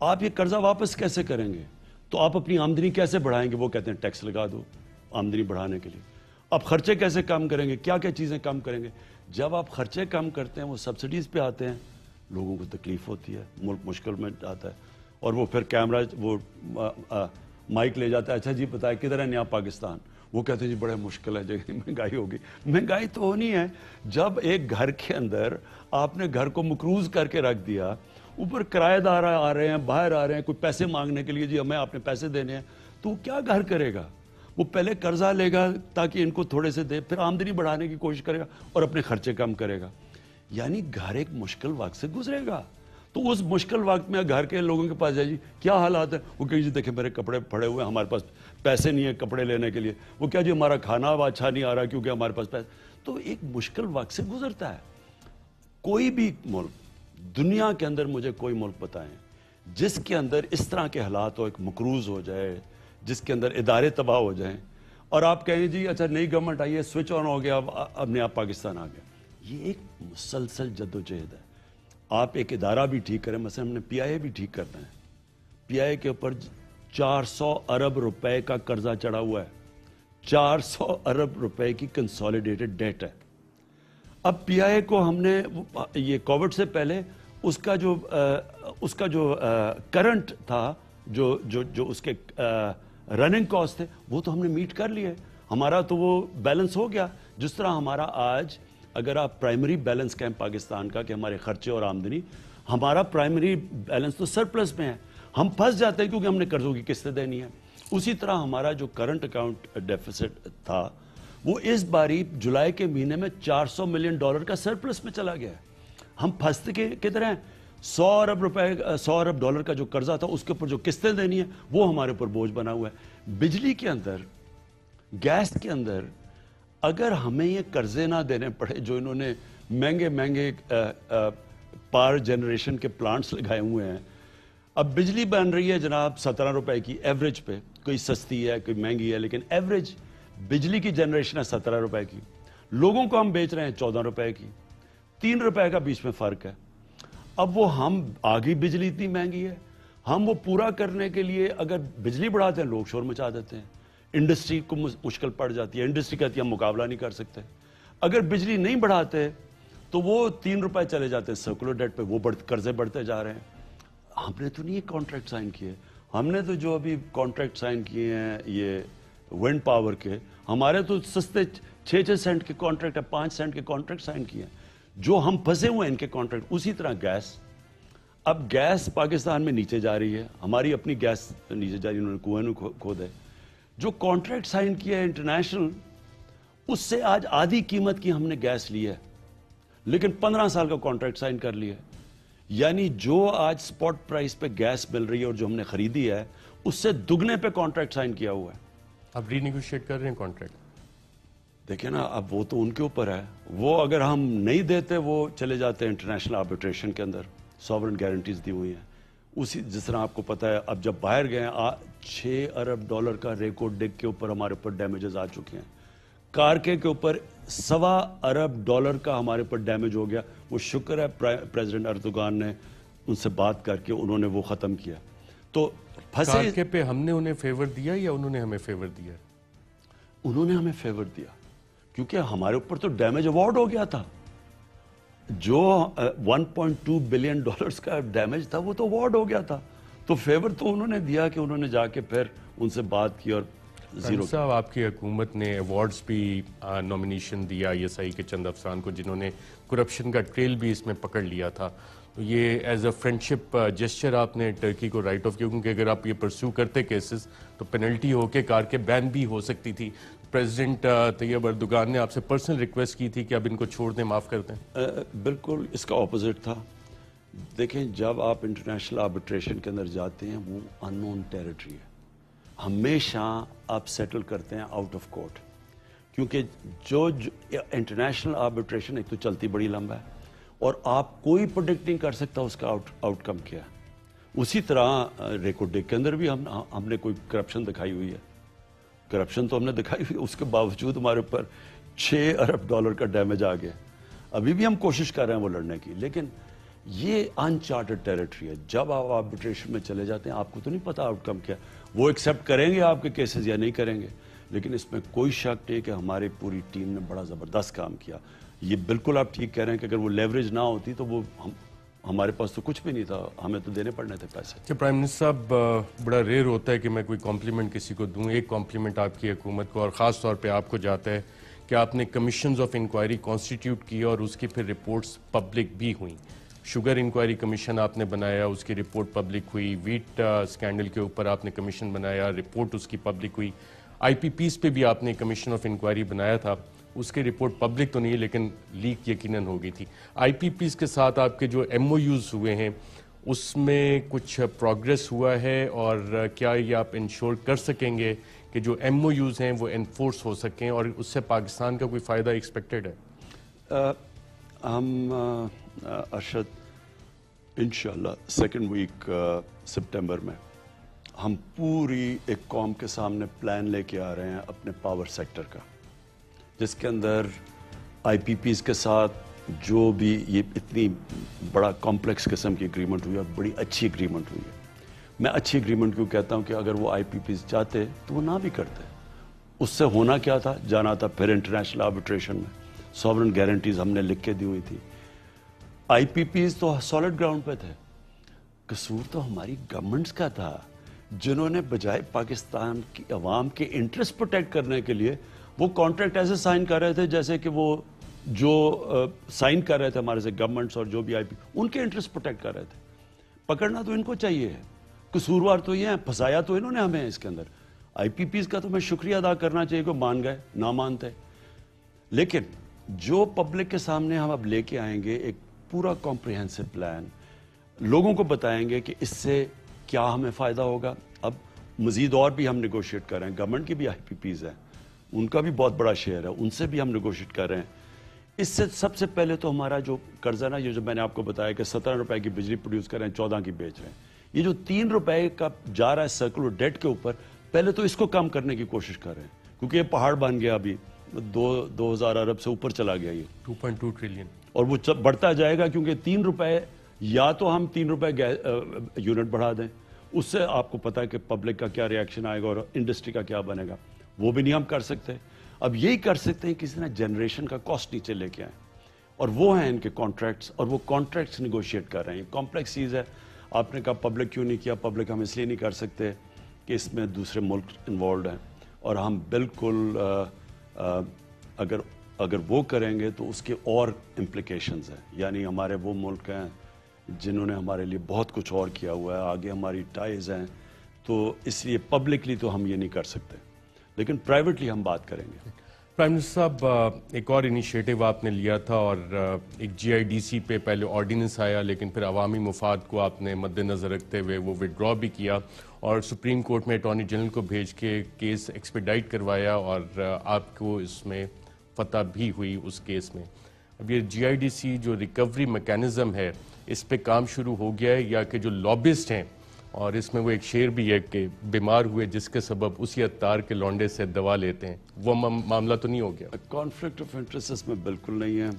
آپ یہ قرضہ واپس کیسے کریں گے, تو آپ اپنی آمدنی کیسے بڑھائیں گے؟ وہ کہتے ہیں ٹیکس لگا دو آمدنی بڑھانے کے لیے. آپ خرچے کیسے کم کریں گے, کیا کیا چیزیں کم کریں گے؟ جب آپ خرچے کم کرتے ہیں وہ سبسڈیز پہ آتے ہیں, لوگوں کو تکلیف ہوتی ہے, ملک مشکل میں آتا ہے, اور وہ پھر کیمرہ وہ مائک لے جاتا ہے, اچھا جی بتائیں کدھر ہے نیا پاکستان, وہ کہتے ہیں جی بڑے مشکل ہے, جگہ مہنگائی ہوگی. مہنگائی تو ہونی ہے جب ایک گھر کے اندر آپ نے گھر کو مقروض کر کے رکھ دیا, اوپر کرایہ دار آ رہے ہیں, باہر آ رہے ہیں کوئی پیسے مانگنے کے لیے, جی ہمیں آپ نے پیسے دینے ہیں, تو وہ کیا گھر کرے گا؟ وہ پہلے قرضہ لے گا تاکہ ان کو تھوڑے سے دے, پھر آمدنی بڑھانے کی کوشش کرے گا اور اپنے خرچے کم کرے گا. یعنی گھر ایک مشکل وقت سے گزرے گا, تو اس مشکل وقت میں گھر کے لوگوں کے پاس جائے جی کیا حالات ہیں, وہ کہ جی دیکھیں میرے کپڑے پڑے ہوئے ہیں, ہمارے پاس پیسے نہیں ہیں کپڑے لینے کے لیے, وہ کیا جی ہمارا کھانا اچھا نہیں آ رہا کیونکہ ہمارے پاس پیسے. تو ایک مشکل وقت سے گزرتا ہے. کوئی بھی ملک دنیا کے اندر مجھے کوئی ملک بتائیں جس کے اندر اس طرح کے حالات ہو, ایک مقروض ہو جائے, جس کے اندر ادارے تباہ ہو جائیں, اور آپ کہیں جی اچھا نئی گورنمنٹ آئی ہے, سوئچ آن ہو گیا, اب نیا پاکستان آ گیا. یہ ایک مسلسل جد و جہد ہے. آپ ایک ادارہ بھی ٹھیک کریں, مثلا ہم نے پی آئی اے بھی ٹھیک کرنا ہے. پی آئی اے کے اوپر 400 ارب روپے کا قرضہ چڑھا ہوا ہے. 400 ارب روپے کی کنسولیڈیٹڈ ڈیٹ ہے. اب پی آئی اے کو ہم نے یہ کووڈ سے پہلے اس کا جو کرنٹ تھا, جو اس کے رننگ کاسٹ تھے, وہ تو ہم نے میٹ کر لیے. ہمارا تو وہ بیلنس ہو گیا. جس طرح ہمارا آج اگر آپ پرائمری بیلنس کہیں پاکستان کا کہ ہمارے خرچے اور آمدنی, ہمارا پرائمری بیلنس تو سرپلس میں ہے. ہم پھنس جاتے ہیں کیونکہ ہم نے قرضوں کی قسطیں دینی ہے. اسی طرح ہمارا جو کرنٹ اکاؤنٹ ڈیفیسٹ تھا وہ اس باری جولائی کے مہینے میں $400 ملین کا سرپلس میں چلا گیا ہے. ہم پھنستے کدھر ہیں؟ 100 ارب ڈالر کا جو قرضہ تھا اس کے اوپر جو قسطیں دینی ہے وہ ہمارے اوپر بوجھ بنا ہوا ہے. بجلی کے اندر, گیس کے اندر اگر ہمیں یہ قرضے نہ دینے پڑے جو انہوں نے مہنگے پاور جنریشن کے پلانٹس لگائے ہوئے ہیں. اب بجلی بن رہی ہے جناب 17 روپے کی ایوریج پہ, کوئی سستی ہے کوئی مہنگی ہے, لیکن ایوریج بجلی کی جنریشن ہے 17 روپے کی. لوگوں کو ہم بیچ رہے ہیں 14 روپے کی. 3 روپے کا بیچ میں فرق ہے. اب وہ ہم آگے بجلی اتنی مہنگی ہے, ہم وہ پورا کرنے کے لیے اگر بجلی بڑھاتے ہیں لوگ شور مچا دیتے ہیں. انڈسٹری کو مشکل پڑ جاتی ہے. انڈسٹری کہتی ہے ہم مقابلہ نہیں کر سکتے. اگر بجلی نہیں بڑھاتے تو وہ 3 روپے چلے جاتے ہیں سرکولر ڈیٹ پہ, وہ قرضے بڑھتے جا رہے ہیں. ہم نے تو نہیں یہ کانٹریکٹ سائن کیے. ہم نے تو جو ابھی کانٹریکٹ سائن کیے ہیں یہ ونڈ پاور کے, ہمارے تو سستے 6 سینٹ کے کانٹریکٹ ہے, 5 سینٹ کے کانٹریکٹ سائن کیے ہیں. جو ہم پھنسے ہوئے ہیں ان کے کانٹریکٹ. اسی طرح گیس, اب گیس پاکستان میں نیچے جا رہی ہے, ہماری اپنی گیس نیچے جا رہی ہے, انہوں نے کنویں کھودے. جو کانٹریکٹ سائن کیا ہے انٹرنیشنل, اس سے آج آدھی قیمت کی ہم نے گیس لی ہے, لیکن 15 سال کا کانٹریکٹ سائن کر لیا. یعنی جو آج سپاٹ پرائس پہ گیس مل رہی ہے اور جو ہم نے خریدی ہے اس سے دگنے پہ کانٹریکٹ سائن کیا ہوا ہے. اب ری نیگوشیٹ کر رہے ہیں کانٹریکٹ. دیکھیں نا, اب وہ تو ان کے اوپر ہے. وہ اگر ہم نہیں دیتے وہ چلے جاتے ہیں انٹرنیشنل آربیٹریشن کے اندر. سوورن گارنٹیز دی ہوئی ہیں. اسی جس طرح آپ کو پتا ہے اب جب باہر گئے 6 ارب ڈالر کا ریکارڈ ڈگ کے اوپر ہمارے اوپر ڈیمیجز آ چکے ہیں. کارکے کے اوپر 1.25 ارب ڈالر کا ہمارے اوپر ڈیمیج ہو گیا. وہ شکر ہے پریزیڈنٹ اردوغان نے ان سے بات کر کے انہوں نے وہ ختم کیا. تو پھنسے کارکے پہ ہم نے انہیں فیور دیا یا انہوں نے ہمیں فیور دیا؟ انہوں نے ہمیں فیور دیا کیونکہ ہمارے اوپر تو ڈیمیج ایوارڈ ہو گیا تھا. جو 1.2 بلین ڈالرز کا ڈیمیج تھا وہ تو ایوارڈ ہو گیا تھا. تو فیور تو انہوں نے دیا کہ انہوں نے جا کے پھر ان سے بات کی اور زیرو. صاحب آپ کی حکومت نے ایوارڈز بھی نومینیشن دیا ISI کے چند افسران کو جنہوں نے کرپشن کا ٹریل بھی اس میں پکڑ لیا تھا. تو یہ ایز اے فرینڈشپ جسچر آپ نے ٹرکی کو رائٹ آف کیا, کیونکہ اگر آپ یہ پرسو کرتے کیسز تو پینلٹی ہو کے کار کے بین بھی ہو سکتی تھی. پریزیڈنٹ طیب اردوغان نے آپ سے پرسنل ریکویسٹ کی تھی کہ اب ان کو چھوڑ دیں, معاف کر دیں. بالکل اس کا اپوزٹ تھا. دیکھیں جب آپ انٹرنیشنل آربیٹریشن کے اندر جاتے ہیں وہ ان نون ٹیریٹری ہے. ہمیشہ آپ سیٹل کرتے ہیں آؤٹ آف کورٹ, کیونکہ جو انٹرنیشنل آربیٹریشن ایک تو چلتی بڑی لمبا ہے اور آپ کوئی پروڈکٹ نہیں کر سکتا اس کا آؤٹ کم کیا. اسی طرح ریکارڈ ڈیک کے اندر بھی ہم نے کوئی کرپشن دکھائی ہوئی ہے. کرپشن تو ہم نے دکھائی ہوئی, اس کے باوجود ہمارے اوپر 6 ارب ڈالر کا ڈیمیج آ گیا. ابھی بھی ہم کوشش کر رہے ہیں وہ لڑنے کی, لیکن یہ انچارٹڈ ٹیریٹری ہے. جب آپ آربیٹریشن میں چلے جاتے ہیں آپ کو تو نہیں پتا آؤٹ کم کیا. وہ ایکسیپٹ کریں گے آپ کے کیسز یا نہیں کریں گے, لیکن اس میں کوئی شک نہیں کہ ہماری پوری ٹیم نے بڑا زبردست کام کیا. یہ بالکل آپ ٹھیک کہہ رہے ہیں کہ اگر وہ لیوریج نہ ہوتی تو وہ ہمارے پاس تو کچھ بھی نہیں تھا, ہمیں تو دینے پڑنے تھے پیسے. کہ پرائم منسٹر صاحب, بڑا ریئر ہوتا ہے کہ میں کوئی کمپلیمنٹ کسی کو دوں. ایک کمپلیمنٹ آپ کی حکومت کو اور خاص طور پہ آپ کو جاتا ہے کہ آپ نے کمیشنز آف انکوائری کانسٹیٹیوٹ کی اور اس کی پھر رپورٹس پبلک بھی ہوئیں. شوگر انکوائری کمیشن آپ نے بنایا, اس کی رپورٹ پبلک ہوئی. ویٹ اسکینڈل کے اوپر آپ نے کمیشن بنایا, رپورٹ اس کی پبلک ہوئی. IPPs پہ بھی آپ نے کمیشن آف انکوائری بنایا تھا, اس کی رپورٹ پبلک تو نہیں لیکن لیک یقیناً ہو گئی تھی. IPPs کے ساتھ آپ کے جو MOUs ہوئے ہیں اس میں کچھ پروگریس ہوا ہے, اور کیا یہ آپ انشور کر سکیں گے کہ جو MOUs ہیں وہ انفورس ہو سکیں اور اس سے پاکستان کا کوئی فائدہ ایکسپیکٹڈ ہے؟ ہم ارشد انشاءاللہ سیکنڈ ویک سپٹمبر میں ہم پوری ایک قوم کے سامنے پلان لے کے آ رہے ہیں اپنے پاور سیکٹر کا، جس کے اندر آئی پی پیز کے ساتھ جو بھی یہ اتنی بڑا کمپلیکس قسم کی اگریمنٹ ہوئی ہے، بڑی اچھی اگریمنٹ ہوئی ہے۔ میں اچھی اگریمنٹ کیوں کہتا ہوں کہ اگر وہ آئی پی پیز چاہتے تو وہ نہ بھی کرتے۔ اس سے ہونا کیا تھا، جانا تھا پھر انٹرنیشنل آربیٹریشن میں، سوورن گارنٹیز ہم نے لکھ کے دی ہوئی تھی۔ آئی پی پیز تو سالڈ گراؤنڈ پہ تھے، قصور تو ہماری گورنمنٹس کا تھا، جنہوں نے بجائے پاکستان کی عوام کے انٹرسٹ پروٹیکٹ کرنے کے لیے وہ کانٹریکٹ ایسے سائن کر رہے تھے جیسے کہ وہ جو سائن کر رہے تھے ہمارے سے گورنمنٹس اور جو بھی آئی پی ان کے انٹرسٹ پروٹیکٹ کر رہے تھے۔ پکڑنا تو ان کو چاہیے ہے، قصوروار تو یہ ہیں، پھنسایا تو انہوں نے ہمیں اس کے اندر۔ آئی پی پیز کا تو میں شکریہ ادا کرنا چاہیے کہ مان گئے، نہ مانتے، لیکن جو پبلک کے سامنے ہم اب لے کے آئیں گے ایک پورا کمپریہنسو پلان، لوگوں کو بتائیں گے کہ اس سے کیا ہمیں فائدہ ہوگا۔ اب مزید اور بھی ہم نیگوشیٹ کر رہے ہیں، گورنمنٹ کی بھی آئی پی پیز ہیں، ان کا بھی بہت بڑا شیئر ہے، ان سے بھی ہم نیگوشیٹ کر رہے ہیں۔ اس سے سب سے پہلے تو ہمارا جو قرضہ نا، یہ جو میں نے آپ کو بتایا کہ 17 روپے کی بجلی پروڈیوس کر رہے ہیں، 14 کی بیچ رہے ہیں، یہ جو 3 روپے کا جا رہا ہے سرکل ڈیٹ کے اوپر، پہلے تو اس کو کم کرنے کی کوشش کر رہے ہیں، کیونکہ یہ پہاڑ بن گیا، ابھی 2000 ارب سے اوپر چلا گیا یہ 2.2 ٹریلین، اور وہ بڑھتا جائے گا، کیونکہ 3 روپے یا تو ہم 3 روپے یونٹ بڑھا دیں، اس سے آپ کو پتا ہے کہ پبلک کا کیا ری ایکشن آئے گا اور انڈسٹری کا کیا بنے گا، وہ بھی نہیں ہم کر سکتے۔ اب یہی کر سکتے ہیں کسی نے جنریشن کا کاسٹ نیچے لے کے آئیں، اور وہ ہیں ان کے کانٹریکٹس، اور وہ کانٹریکٹس نیگوشیٹ کر رہے ہیں۔ یہ کمپلیکس چیز ہے۔ آپ نے کہا پبلک کیوں نہیں کیا، پبلک ہم اس لیے نہیں کر سکتے کہ اس میں دوسرے ملک انوالوڈ ہیں، اور ہم بالکل اگر وہ کریں گے تو اس کے اور امپلیکیشنز ہیں، یعنی ہمارے وہ ملک ہیں جنہوں نے ہمارے لیے بہت کچھ اور کیا ہوا ہے، آگے ہماری ٹائز ہیں، تو اس لیے پبلکلی تو ہم یہ نہیں کر سکتے، لیکن پرائیویٹلی ہم بات کریں گے۔ پرائم منسٹر صاحب، ایک اور انیشیٹو آپ نے لیا تھا اور ایک جی آئی ڈی سی پہ پہلے آرڈیننس آیا، لیکن پھر عوامی مفاد کو آپ نے مد نظر رکھتے ہوئے وہ ودرا بھی کیا اور سپریم کورٹ میں اٹارنی جنرل کو بھیج کے کیس ایکسپیڈائٹ کروایا، اور آپ کو اس میں فتح بھی ہوئی اس کیس میں۔ اب یہ جی آئی ڈی سی جو ریکوری میکینزم ہے، اس پہ کام شروع ہو گیا ہے، یا کہ جو لابسٹ ہیں، اور اس میں وہ ایک شعر بھی ہے کہ بیمار ہوئے جس کے سبب اسی عطار کے لونڈے سے دوا لیتے ہیں، وہ معاملہ تو نہیں ہو گیا؟ کانفلکٹ آف انٹرسٹ اس میں بالکل نہیں ہے،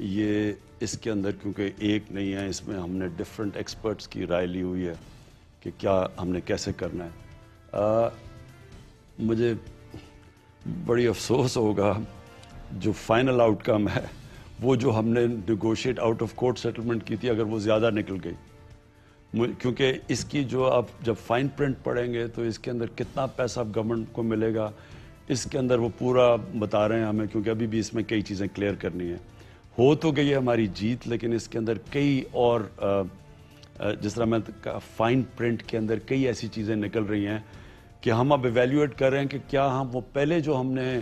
یہ اس کے اندر کیونکہ ایک نہیں ہے، اس میں ہم نے ڈفرینٹ ایکسپرٹس کی رائے لی ہوئی ہے کہ کیا ہم نے کیسے کرنا ہے۔ مجھے بڑی افسوس ہوگا جو فائنل آؤٹ کم ہے، وہ جو ہم نے negotiate out of court settlement کی تھی، اگر وہ زیادہ نکل گئی، کیونکہ اس کی جو آپ جب فائن پرنٹ پڑھیں گے تو اس کے اندر کتنا پیسہ گورنمنٹ کو ملے گا، اس کے اندر وہ پورا بتا رہے ہیں ہمیں، کیونکہ ابھی بھی اس میں کئی چیزیں کلیئر کرنی ہیں۔ ہو تو گئی ہے ہماری جیت، لیکن اس کے اندر کئی اور جس طرح میں فائن پرنٹ کے اندر کئی ایسی چیزیں نکل رہی ہیں کہ ہم اب ایویلیویٹ کر رہے ہیں کہ کیا ہم وہ پہلے جو ہم نے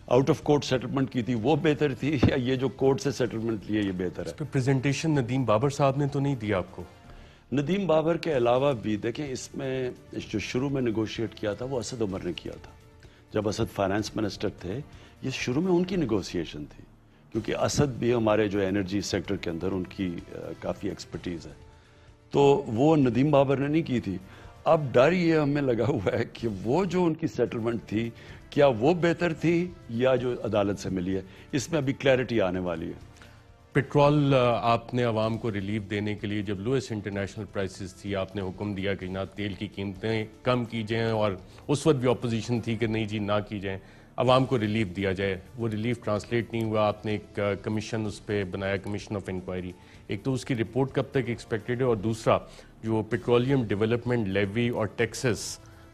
آؤٹ آف کورٹ سیٹلمنٹ کی تھی وہ بہتر تھی، یا یہ جو کورٹ سے سیٹلمنٹ لیے یہ بہتر ہے۔ پریزنٹیشن ندیم بابر صاحب نے تو نہیں دیا آپ کو؟ ندیم بابر کے علاوہ بھی دیکھیں، اس میں جو شروع میں نیگوشیٹ کیا تھا وہ اسد عمر نے کیا تھا، جب اسد فائنانس منسٹر تھے، یہ شروع میں ان کی نیگوسیشن تھی، کیونکہ اسد بھی ہمارے جو انرجی سیکٹر کے اندر ان کی کافی ایکسپرٹیز ہے، تو وہ ندیم بابر نے نہیں کی تھی۔ اب ڈر یہ ہمیں لگا ہوا ہے کہ وہ جو ان کی سیٹلمنٹ تھی، کیا وہ بہتر تھی یا جو عدالت سے ملی ہے، اس میں ابھی کلیئرٹی آنے والی ہے۔ پیٹرول آپ نے عوام کو ریلیف دینے کے لیے جب لوئسٹ انٹرنیشنل پرائسز تھی، آپ نے حکم دیا کہ جناب تیل کی قیمتیں کم کی جائیں، اور اس وقت بھی اپوزیشن تھی کہ نہیں جی نہ کی جائیں، عوام کو ریلیف دیا جائے۔ وہ ریلیف ٹرانسلیٹ نہیں ہوا، آپ نے ایک کمیشن اس پہ بنایا، کمیشن آف انکوائری۔ ایک تو اس کی رپورٹ کب تک ایکسپیکٹڈ ہے، اور دوسرا جو پیٹرولیم ڈیولپمنٹ لیوی اور ٹیکسز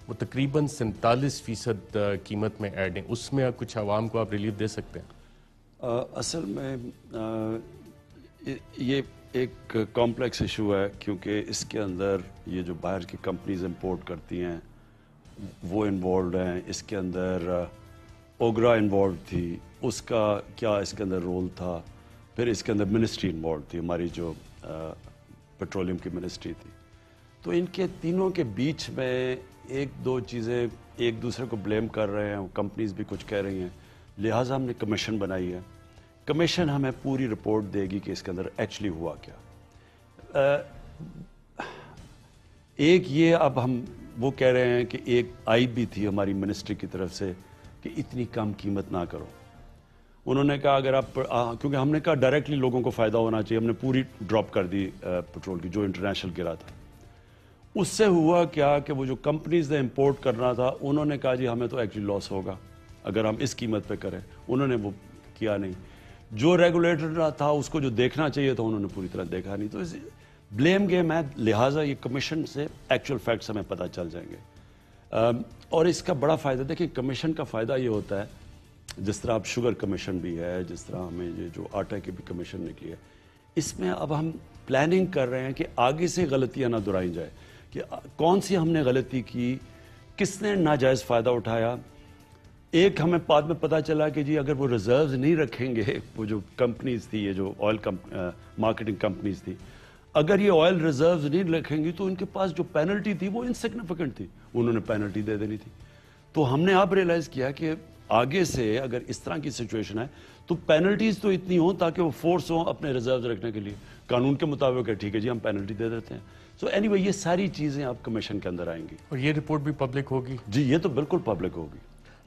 وہ تقریباً 47% قیمت میں ایڈ ہیں، اس میں کچھ عوام کو آپ ریلیف دے سکتے ہیں؟ اصل میں یہ ایک کمپلیکس ایشو ہے، کیونکہ اس کے اندر یہ جو باہر کی کمپنیز امپورٹ کرتی ہیں وہ انوالوڈ ہیں، اس کے اندر اوگرا انوالوڈ تھی، اس کا کیا اس کے اندر رول تھا، پھر اس کے اندر منسٹری انوالوڈ تھی، ہماری جو پیٹرولیم کی منسٹری تھی، تو ان کے تینوں کے بیچ میں ایک دو چیزیں ایک دوسرے کو بلیم کر رہے ہیں، کمپنیز بھی کچھ کہہ رہی ہیں، لہٰذا ہم نے کمیشن بنائی ہے۔ کمیشن ہمیں پوری رپورٹ دے گی کہ اس کے اندر ایکچولی ہوا کیا۔ ایک یہ اب ہم وہ کہہ رہے ہیں کہ ایک آئی بھی تھی ہماری منسٹری کی طرف سے کہ اتنی کم قیمت نہ کرو. انہوں نے کہا اگر آپ کیونکہ ہم نے کہا ڈائریکٹلی لوگوں کو فائدہ ہونا چاہیے, ہم نے پوری ڈراپ کر دی پیٹرول کی جو انٹرنیشنل گرا تھا. اس سے ہوا کیا کہ وہ جو کمپنیز نے امپورٹ کرنا تھا انہوں نے کہا جی ہمیں تو ایکچولی لاس ہوگا اگر ہم اس قیمت پہ کریں. انہوں نے وہ کیا نہیں. جو ریگولیٹر تھا اس کو جو دیکھنا چاہیے تھا انہوں نے پوری طرح دیکھا نہیں. تو بلیم گیم ہے, لہٰذا یہ کمیشن سے ایکچوئل فیکٹس ہمیں پتہ چل جائیں گے. اور اس کا بڑا فائدہ دیکھیں, کمیشن کا فائدہ یہ ہوتا ہے جس طرح اب شوگر کمیشن بھی ہے, جس طرح ہمیں یہ جو آٹا کی بھی کمیشن نکلی ہے, اس میں اب ہم پلاننگ کر رہے ہیں کہ آگے سے غلطیاں نہ دہرائی جائے کہ کون سی ہم نے غلطی کی, کس نے ناجائز فائدہ اٹھایا. ایک ہمیں بعد میں پتہ چلا کہ جی اگر وہ ریزروز نہیں رکھیں گے, وہ جو کمپنیز تھی, یہ جو آئل مارکیٹنگ کمپنیز تھی, اگر یہ آئل ریزروز نہیں رکھیں گی تو ان کے پاس جو پینلٹی تھی وہ انسگنیفیکنٹ تھی, انہوں نے پینلٹی دے دینی تھی. تو ہم نے اب ریلائز کیا کہ آگے سے اگر اس طرح کی سچویشن ہے تو پینلٹیز تو اتنی ہوں تاکہ وہ فورس ہوں اپنے ریزروز رکھنے کے لیے. قانون کے مطابق ہے, ٹھیک ہے جی ہم پینلٹی دے دیتے ہیں. سو اینی وے یہ ساری چیزیں آپ کمیشن کے اندر آئیں گی. اور یہ رپورٹ بھی پبلک ہوگی؟ جی یہ تو بالکل پبلک ہوگی,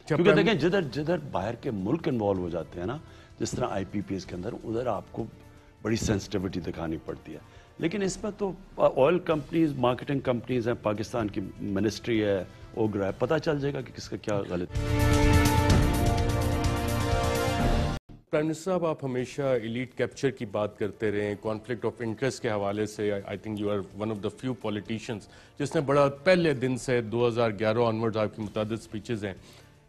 کیونکہ دیکھیں جدھر باہر کے ملک انوالو ہو جاتے ہیں نا, جس طرح آئی پی پی ایس کے اندر, ادھر آپ کو بڑی سینسٹیوٹی دکھانی پڑتی ہے. لیکن اس میں تو آئل کمپنیز, مارکیٹنگ کمپنیز ہیں, پاکستان کی منسٹری ہے, اوگرا ہے, پتہ چل جائے گا کہ کس کا کیا غلط ہے. پرائم منسٹر صاحب, آپ ہمیشہ ایلیٹ کیپچر کی بات کرتے رہے ہیں, کانفلکٹ آف انٹرسٹ کے حوالے سے. I think you are one of the few politicians جس نے بڑا پہلے دن سے 2011 آنورڈ آپ کی متعدد سپیچز ہیں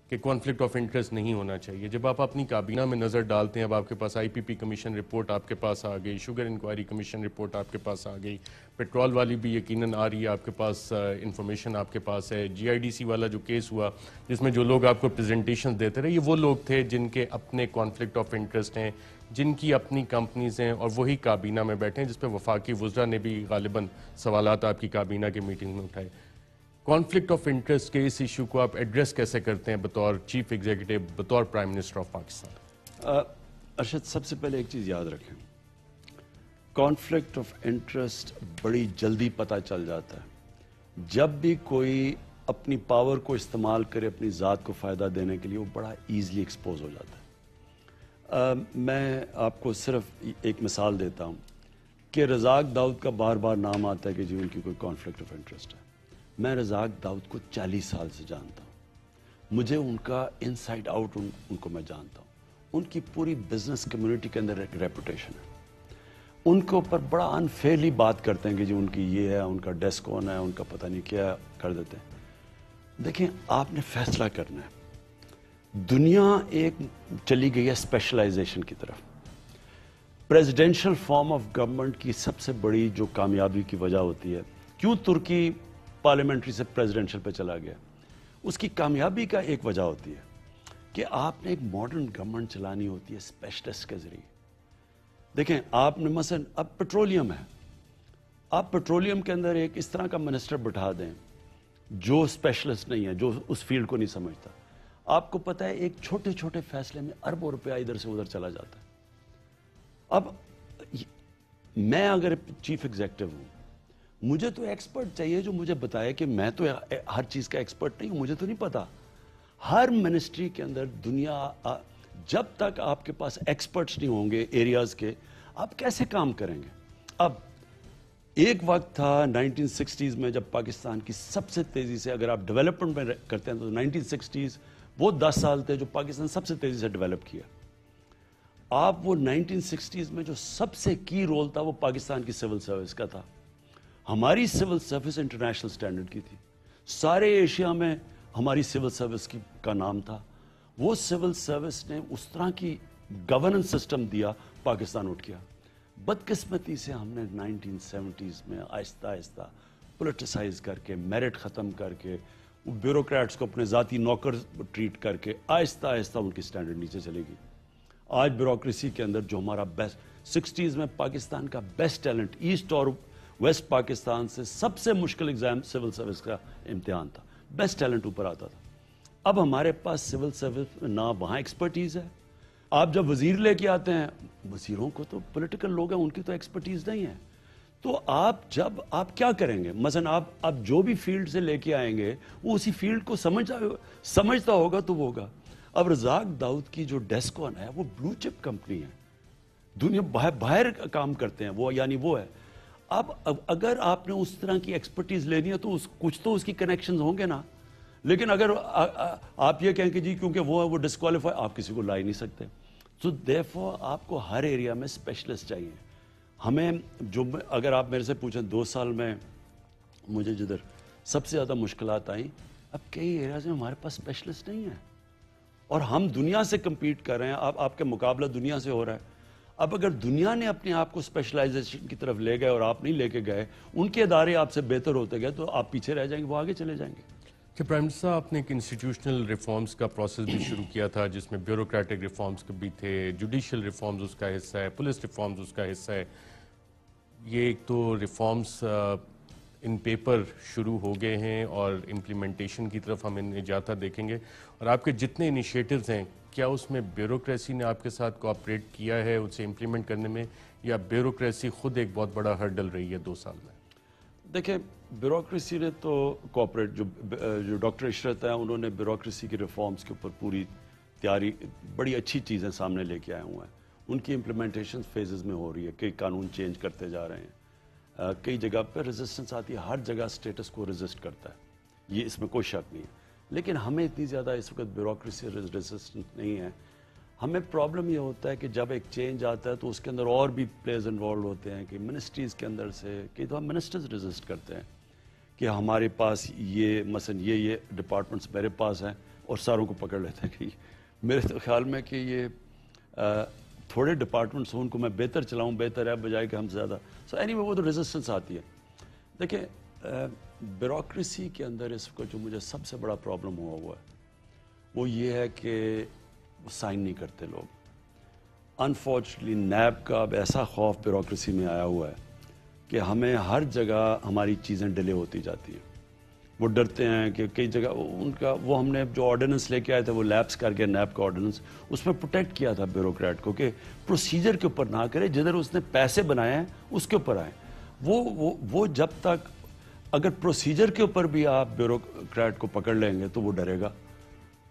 کہ کانفلکٹ آف انٹرسٹ نہیں ہونا چاہیے. جب آپ اپنی کابینہ میں نظر ڈالتے ہیں, اب آپ کے پاس آئی پی پی کمیشن رپورٹ آپ کے پاس آ گئی, شوگر انکوائری کمیشن رپورٹ آپ کے پاس آ گئی, پیٹرول والی بھی یقیناً آ رہی ہے آپ کے پاس, انفارمیشن آپ کے پاس ہے, جی آئی ڈی سی والا جو کیس ہوا جس میں جو لوگ آپ کو پریزنٹیشن دیتے رہے, یہ وہ لوگ تھے جن کے اپنے کانفلکٹ آف انٹرسٹ ہیں, جن کی اپنی کمپنیز ہیں, اور وہی کابینہ میں بیٹھے ہیں, جس پہ وفاقی وزراء نے بھی غالباً سوالات آپ کی کابینہ کے میٹنگ میں اٹھائے. کانفلکٹ آف انٹرسٹ کے اس ایشو کو آپ ایڈریس کیسے کرتے ہیں بطور چیف ایگزیکٹو, بطور prime minister of Pakistan? Arshad, سب سے پہلے ایک چیز یاد رکھیں, کانفلکٹ آف انٹرسٹ بڑی جلدی پتہ چل جاتا ہے. جب بھی کوئی اپنی پاور کو استعمال کرے اپنی ذات کو فائدہ دینے کے لیے, وہ بڑا ایزلی ایکسپوز ہو جاتا ہے. میں آپ کو صرف ایک مثال دیتا ہوں کہ رزاق داؤد کا بار بار نام آتا ہے کہ جی ان کی کوئی کانفلکٹ آف انٹرسٹ ہے. میں رزاق داؤد کو 40 سال سے جانتا ہوں, مجھے ان کا ان سائڈ آؤٹ ان کو میں جانتا ہوں. ان کی پوری بزنس کمیونٹی کے اندر ایک ریپوٹیشن ہے. ان کے اوپر بڑا انفیئرلی بات کرتے ہیں کہ جی ان کی یہ ہے, ان کا ڈیسک کون ہے, ان کا پتہ نہیں کیا کر دیتے ہیں. دیکھیں, آپ نے فیصلہ کرنا ہے. دنیا ایک چلی گئی ہے اسپیشلائزیشن کی طرف. پریزیڈینشل فارم آف گورنمنٹ کی سب سے بڑی جو کامیابی کی وجہ ہوتی ہے, کیوں ترکی پارلیمنٹری سے پریزیڈینشل پہ چلا گیا, اس کی کامیابی کا ایک وجہ ہوتی ہے کہ آپ نے ایک ماڈرن گورنمنٹ چلانی ہوتی ہے اسپیشلسٹ کے ذریعے. دیکھیں, آپ نے مثلا اب پیٹرولیم ہے, آپ پیٹرولیم کے اندر ایک اس طرح کا منسٹر بٹھا دیں جو اسپیشلسٹ نہیں ہے, جو اس فیلڈ کو نہیں سمجھتا. آپ کو پتہ ہے ایک چھوٹے چھوٹے فیصلے میں اربوں روپیہ ادھر سے ادھر چلا جاتا ہے. اب میں اگر چیف ایگزیکٹو ہوں, مجھے تو ایکسپرٹ چاہیے جو مجھے بتائے کہ میں تو ہر چیز کا ایکسپرٹ نہیں ہوں, مجھے تو نہیں پتا. ہر منسٹری کے اندر دنیا, جب تک آپ کے پاس ایکسپرٹس نہیں ہوں گے ایریاز کے, آپ کیسے کام کریں گے؟ اب ایک وقت تھا 1960s میں جب پاکستان کی سب سے تیزی سے, اگر آپ ڈیولپمنٹ میں کرتے ہیں تو 1960s وہ 10 سال تھے جو پاکستان سب سے تیزی سے ڈیولپ کیا. آپ وہ 1960s میں جو سب سے کی رول تھا وہ پاکستان کی سول سروس کا تھا. ہماری سول سروس انٹرنیشنل سٹینڈرڈ کی تھی, سارے ایشیا میں ہماری سول سروس کا نام تھا. وہ سول سروس نے اس طرح کی گورننس سسٹم دیا, پاکستان اٹھ گیا. بدقسمتی سے ہم نے 1970s میں آہستہ آہستہ پولیٹیسائز کر کے, میرٹ ختم کر کے, بیوروکریٹس کو اپنے ذاتی نوکر ٹریٹ کر کے آہستہ آہستہ ان کی سٹینڈرڈ نیچے چلے گی. آج بیوروکریسی کے اندر جو ہمارا بیسٹ, 60s میں پاکستان کا بیسٹ ٹیلنٹ ایسٹ اور ویسٹ پاکستان سے سب سے مشکل ایگزام سول سروس کا امتحان تھا, بیسٹ ٹیلنٹ اوپر آتا تھا. اب ہمارے پاس سول سروس میں نہ وہاں ایکسپرٹیز ہے. آپ جب وزیر لے کے آتے ہیں, وزیروں کو تو پولیٹیکل لوگ ہیں, ان کی تو ایکسپرٹیز نہیں ہے. تو جب آپ کیا کریں گے؟ مثلا آپ جو بھی فیلڈ سے لے کے آئیں گے وہ اسی فیلڈ کو سمجھتا ہوگا تو وہ ہوگا. اب رزاق داؤد کی جو ڈیسکون ہے وہ بلو چپ کمپنی ہے, دنیا باہر کام کرتے ہیں وہ, یعنی وہ ہے. اب اگر آپ نے اس طرح کی ایکسپرٹیز لینی ہے تو کچھ تو اس کی کنیکشنز ہوں گے نا. لیکن اگر آپ یہ کہیں کہ جی کیونکہ وہ ڈسکوالیفائی, آپ کسی کو لا ہی نہیں سکتے. تو دیرفور آپ کو ہر ایریا میں اسپیشلسٹ چاہیے. ہمیں اگر آپ میرے سے پوچھیں 2 سال میں مجھے جدھر سب سے زیادہ مشکلات آئیں, اب کئی ایریاز میں ہمارے پاس اسپیشلسٹ نہیں ہیں اور ہم دنیا سے کمپیٹ کر رہے ہیں. آپ کے مقابلہ دنیا سے ہو رہا ہے. اب اگر دنیا نے اپنے آپ کو اسپیشلائزیشن کی طرف لے گئے اور آپ نہیں لے کے گئے, ان کے ادارے آپ سے بہتر ہوتے گئے, تو آپ پیچھے رہ جائیں گے, وہ آگے چلے جائیں گے. کہ پرائم منسٹر صاحب آپ نے ایک انسٹیٹیوشنل ریفارمز کا پروسیس بھی شروع کیا تھا جس میں بیوروکریٹک ریفارمز بھی تھے, جوڈیشل ریفارمز اس کا حصہ ہے, پولیس ریفارمز اس کا حصہ ہے. یہ ایک تو ریفارمز ان پیپر شروع ہو گئے ہیں اور امپلیمنٹیشن کی طرف ہم انہیں جاتا دیکھیں گے. اور آپ کے جتنے انیشیٹوز ہیں, کیا اس میں بیوروکریسی نے آپ کے ساتھ کوآپریٹ کیا ہے اسے امپلیمنٹ کرنے میں, یا بیوروکریسی خود ایک بہت بڑا ہرڈل رہی ہے 2 سال میں؟ دیکھیں, بیوروکریسی نے تو کوآپریٹ, جو ڈاکٹر عشرت ہیں انہوں نے بیوروکریسی کی ریفارمز کے اوپر پوری تیاری, بڑی اچھی چیزیں سامنے لے کے آئے ہوئے ہیں. ان کی امپلیمنٹیشن فیزز میں ہو رہی ہے, کئی قانون چینج کرتے جا رہے ہیں, کئی جگہ پہ ریزسٹنس آتی ہے, ہر جگہ سٹیٹس کو ریزسٹ کرتا ہے, یہ اس میں کوئی شک نہیں ہے. لیکن ہمیں اتنی زیادہ اس وقت بیوروکریسی ریزسٹنٹ نہیں ہے. ہمیں پرابلم یہ ہوتا ہے کہ جب ایک چینج آتا ہے تو اس کے اندر اور بھی پلیئرز انوالو ہوتے ہیں, کہ منسٹریز کے اندر سے کئی دفعہ منسٹرز ریزسٹ کرتے ہیں کہ ہمارے پاس یہ مثلا یہ ڈپارٹمنٹس میرے پاس ہیں, اور ساروں کو پکڑ لیتے ہیں. کہ میرے تو خیال میں کہ یہ تھوڑے ڈپارٹمنٹس ہوں, ان کو میں بہتر چلاؤں بہتر ہے, بجائے کہ ہم زیادہ. سو اینی وے وہ تو ریزسٹنس آتی ہے. دیکھیں, بیوروکریسی کے اندر اس کو جو مجھے سب سے بڑا پرابلم ہوا ہے وہ یہ ہے کہ وہ سائن نہیں کرتے لوگ. انفارچونیٹلی نیب کا اب ایسا خوف بیوروکریسی میں آیا ہوا ہے کہ ہمیں ہر جگہ ہماری چیزیں ڈیلے ہوتی جاتی ہیں. وہ ڈرتے ہیں کہ کئی جگہ ان کا وہ ہم نے جو آرڈیننس لے کے آئے تھے وہ لیپس کر کے, نیب کا آرڈیننس, اس میں پروٹیکٹ کیا تھا بیوروکریٹ کو کہ پروسیجر کے اوپر نہ کرے, جدھر اس نے پیسے بنائے ہیں اس کے اوپر آئیں. وہ جب تک اگر پروسیجر کے اوپر بھی آپ بیوروکریٹ کو پکڑ لیں گے تو وہ ڈرے گا,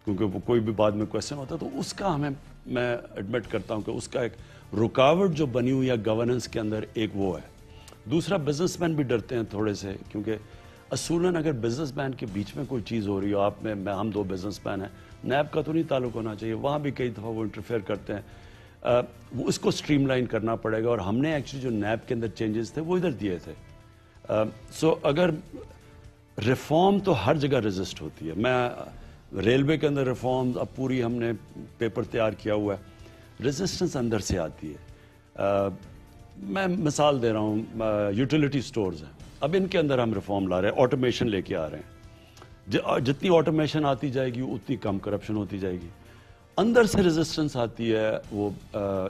کیونکہ وہ کوئی بھی بعد میں کویسچن ہوتا ہے. تو اس کا میں ایڈمٹ کرتا ہوں کہ اس کا ایک رکاوٹ جو بنی ہوئی ہے گورننس کے اندر, ایک وہ ہے. دوسرا, بزنس مین بھی ڈرتے ہیں تھوڑے سے, کیونکہ اصولاً اگر بزنس مین کے بیچ میں کوئی چیز ہو رہی ہو, آپ میں ہم 2 بزنس مین ہیں, نیب کا تو نہیں تعلق ہونا چاہیے, وہاں بھی کئی دفعہ وہ انٹرفیئر کرتے ہیں. وہ اس کو سٹریم لائن کرنا پڑے گا, اور ہم نے ایکچولی جو نیب کے اندر چینجز تھے وہ ادھر دیے تھے. سو اگر ریفارم تو ہر جگہ ریزسٹ ہوتی ہے. میں ریلوے کے اندر ریفارم اب پوری ہم نے پیپر تیار کیا ہوا ہے, ریزسٹنس اندر سے آتی ہے. میں مثال دے رہا ہوں, یوٹیلیٹی سٹورز ہیں, اب ان کے اندر ہم ریفارم لا رہے ہیں, آٹومیشن لے کے آ رہے ہیں. جتنی آٹومیشن آتی جائے گی اتنی کم کرپشن ہوتی جائے گی. اندر سے ریزسٹنس آتی ہے وہ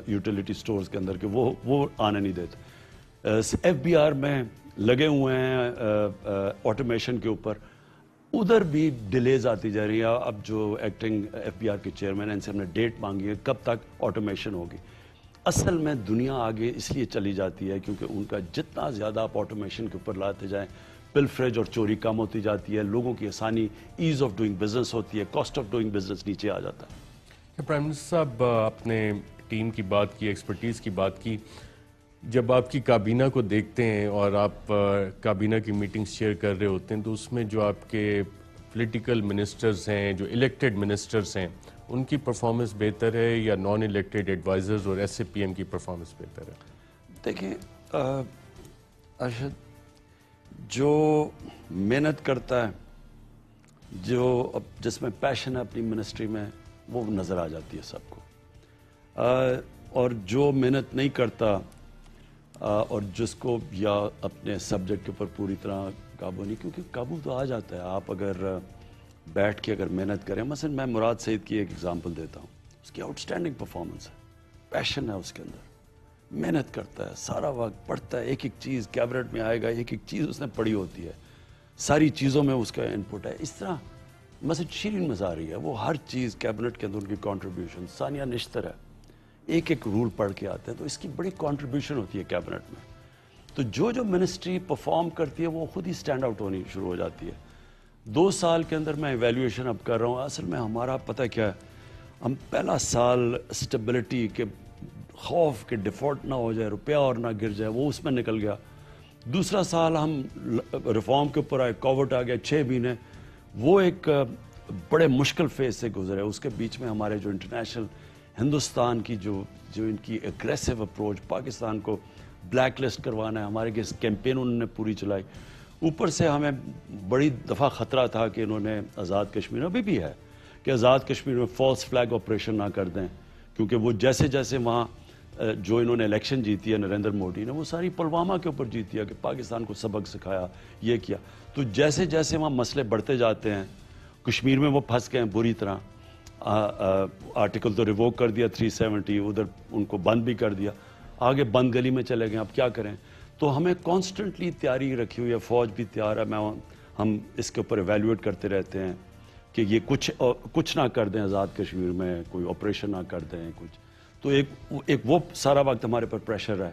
یوٹیلیٹی سٹورز کے اندر کہ وہ آنے نہیں دیتے. ایف بی آر میں لگے ہوئے ہیں آٹومیشن کے اوپر, ادھر بھی ڈیلیز آتی جا رہی ہے. اب جو ایکٹنگ ایف بی آر کے چیئرمین ہیں, ان سے ہم نے ڈیٹ مانگی ہے کب تک آٹومیشن ہوگی. اصل میں دنیا آگے اس لیے چلی جاتی ہے کیونکہ ان کا جتنا زیادہ آپ آٹومیشن کے اوپر لاتے جائیں, پلفریج اور چوری کم ہوتی جاتی ہے, لوگوں کی آسانی, ایز آف ڈوئنگ بزنس ہوتی ہے, کاسٹ آف ڈوئنگ بزنس نیچے آ جاتا ہے. پرائم منسٹر صاحب, آپ نے ٹیم کی بات کی, ایکسپرٹیز کی بات کی. جب آپ کی کابینہ کو دیکھتے ہیں اور آپ کابینہ کی میٹنگز چیئر کر رہے ہوتے ہیں, تو اس میں جو آپ کے پولیٹیکل منسٹرز ہیں, جو الیکٹڈ منسٹرز ہیں, ان کی پرفارمنس بہتر ہے یا نان الیکٹڈ ایڈوائزرز اور ایس اے پی ایم کی پرفارمنس بہتر ہے؟ دیکھیں ارشد, جو محنت کرتا ہے, جو جس میں پیشن ہے اپنی منسٹری میں, وہ نظر آ جاتی ہے سب کو. اور جو محنت نہیں کرتا اور جس کو یا اپنے سبجیکٹ کے اوپر پوری طرح قابو نہیں, کیونکہ قابو تو آ جاتا ہے آپ اگر بیٹھ کے اگر محنت کریں. مثلا میں مراد سعید کی ایک ایگزامپل دیتا ہوں, اس کی آؤٹ اسٹینڈنگ پرفارمنس ہے, پیشن ہے اس کے اندر, محنت کرتا ہے, سارا وقت پڑھتا ہے, ایک ایک چیز کیبنٹ میں آئے گا, ایک ایک چیز اس نے پڑھی ہوتی ہے, ساری چیزوں میں اس کا انپٹ ہے. اس طرح مثلا شیرین مزاری ہے, وہ ہر چیز کیبنٹ کے اندر ان کی کنٹریبیوشن. ثانیہ نشتر ہے, ایک ایک رول پڑھ کے آتے ہیں, تو اس کی بڑی کنٹریبیوشن ہوتی ہے کیبنٹ میں. تو جو منسٹری پرفارم کرتی ہے وہ خود ہی سٹینڈ آؤٹ ہونی شروع ہو جاتی ہے. 2 سال کے اندر میں ایویلیویشن اب کر رہا ہوں. اصل میں ہمارا پتہ کیا ہے, ہم پہلا سال اسٹیبلٹی کے خوف کہ ڈیفالٹ نہ ہو جائے, روپیہ اور نہ گر جائے, وہ اس میں نکل گیا. دوسرا سال ہم ریفارم کے اوپر آئے, کووڈ آ گیا 6 مہینے, وہ ایک بڑے مشکل فیز سے گزرے. اس کے بیچ میں ہمارے جو انٹرنیشنل ہندوستان کی جو ان کی اگریسو اپروچ, پاکستان کو بلیک لسٹ کروانا ہے, ہمارے کے کیمپین انہوں نے پوری چلائی. اوپر سے ہمیں بڑی دفعہ خطرہ تھا کہ انہوں نے آزاد کشمیر, ابھی بھی ہے کہ آزاد کشمیر میں فالس فلیگ آپریشن نہ کر دیں, کیونکہ وہ جیسے وہاں جو انہوں نے الیکشن جیتی ہے نریندر مودی نے, وہ ساری پلوامہ کے اوپر جیتی ہے کہ پاکستان کو سبق سکھایا, یہ کیا. تو جیسے وہاں مسئلے بڑھتے جاتے ہیں, کشمیر میں وہ پھنس گئے ہیں بری طرح. آرٹیکل تو ریووک کر دیا 370, ادھر ان کو بند بھی کر دیا, آگے بند گلی میں چلے گئے. اب کیا کریں؟ تو ہمیں کانسٹنٹلی تیاری رکھی ہوئی ہے, فوج بھی تیار ہے. ہم اس کے اوپر ایویلیویٹ کرتے رہتے ہیں کہ یہ کچھ نہ کر دیں آزاد کشمیر میں, کوئی آپریشن نہ کر دیں کچھ. تو ایک وہ سارا وقت ہمارے پر پریشر ہے.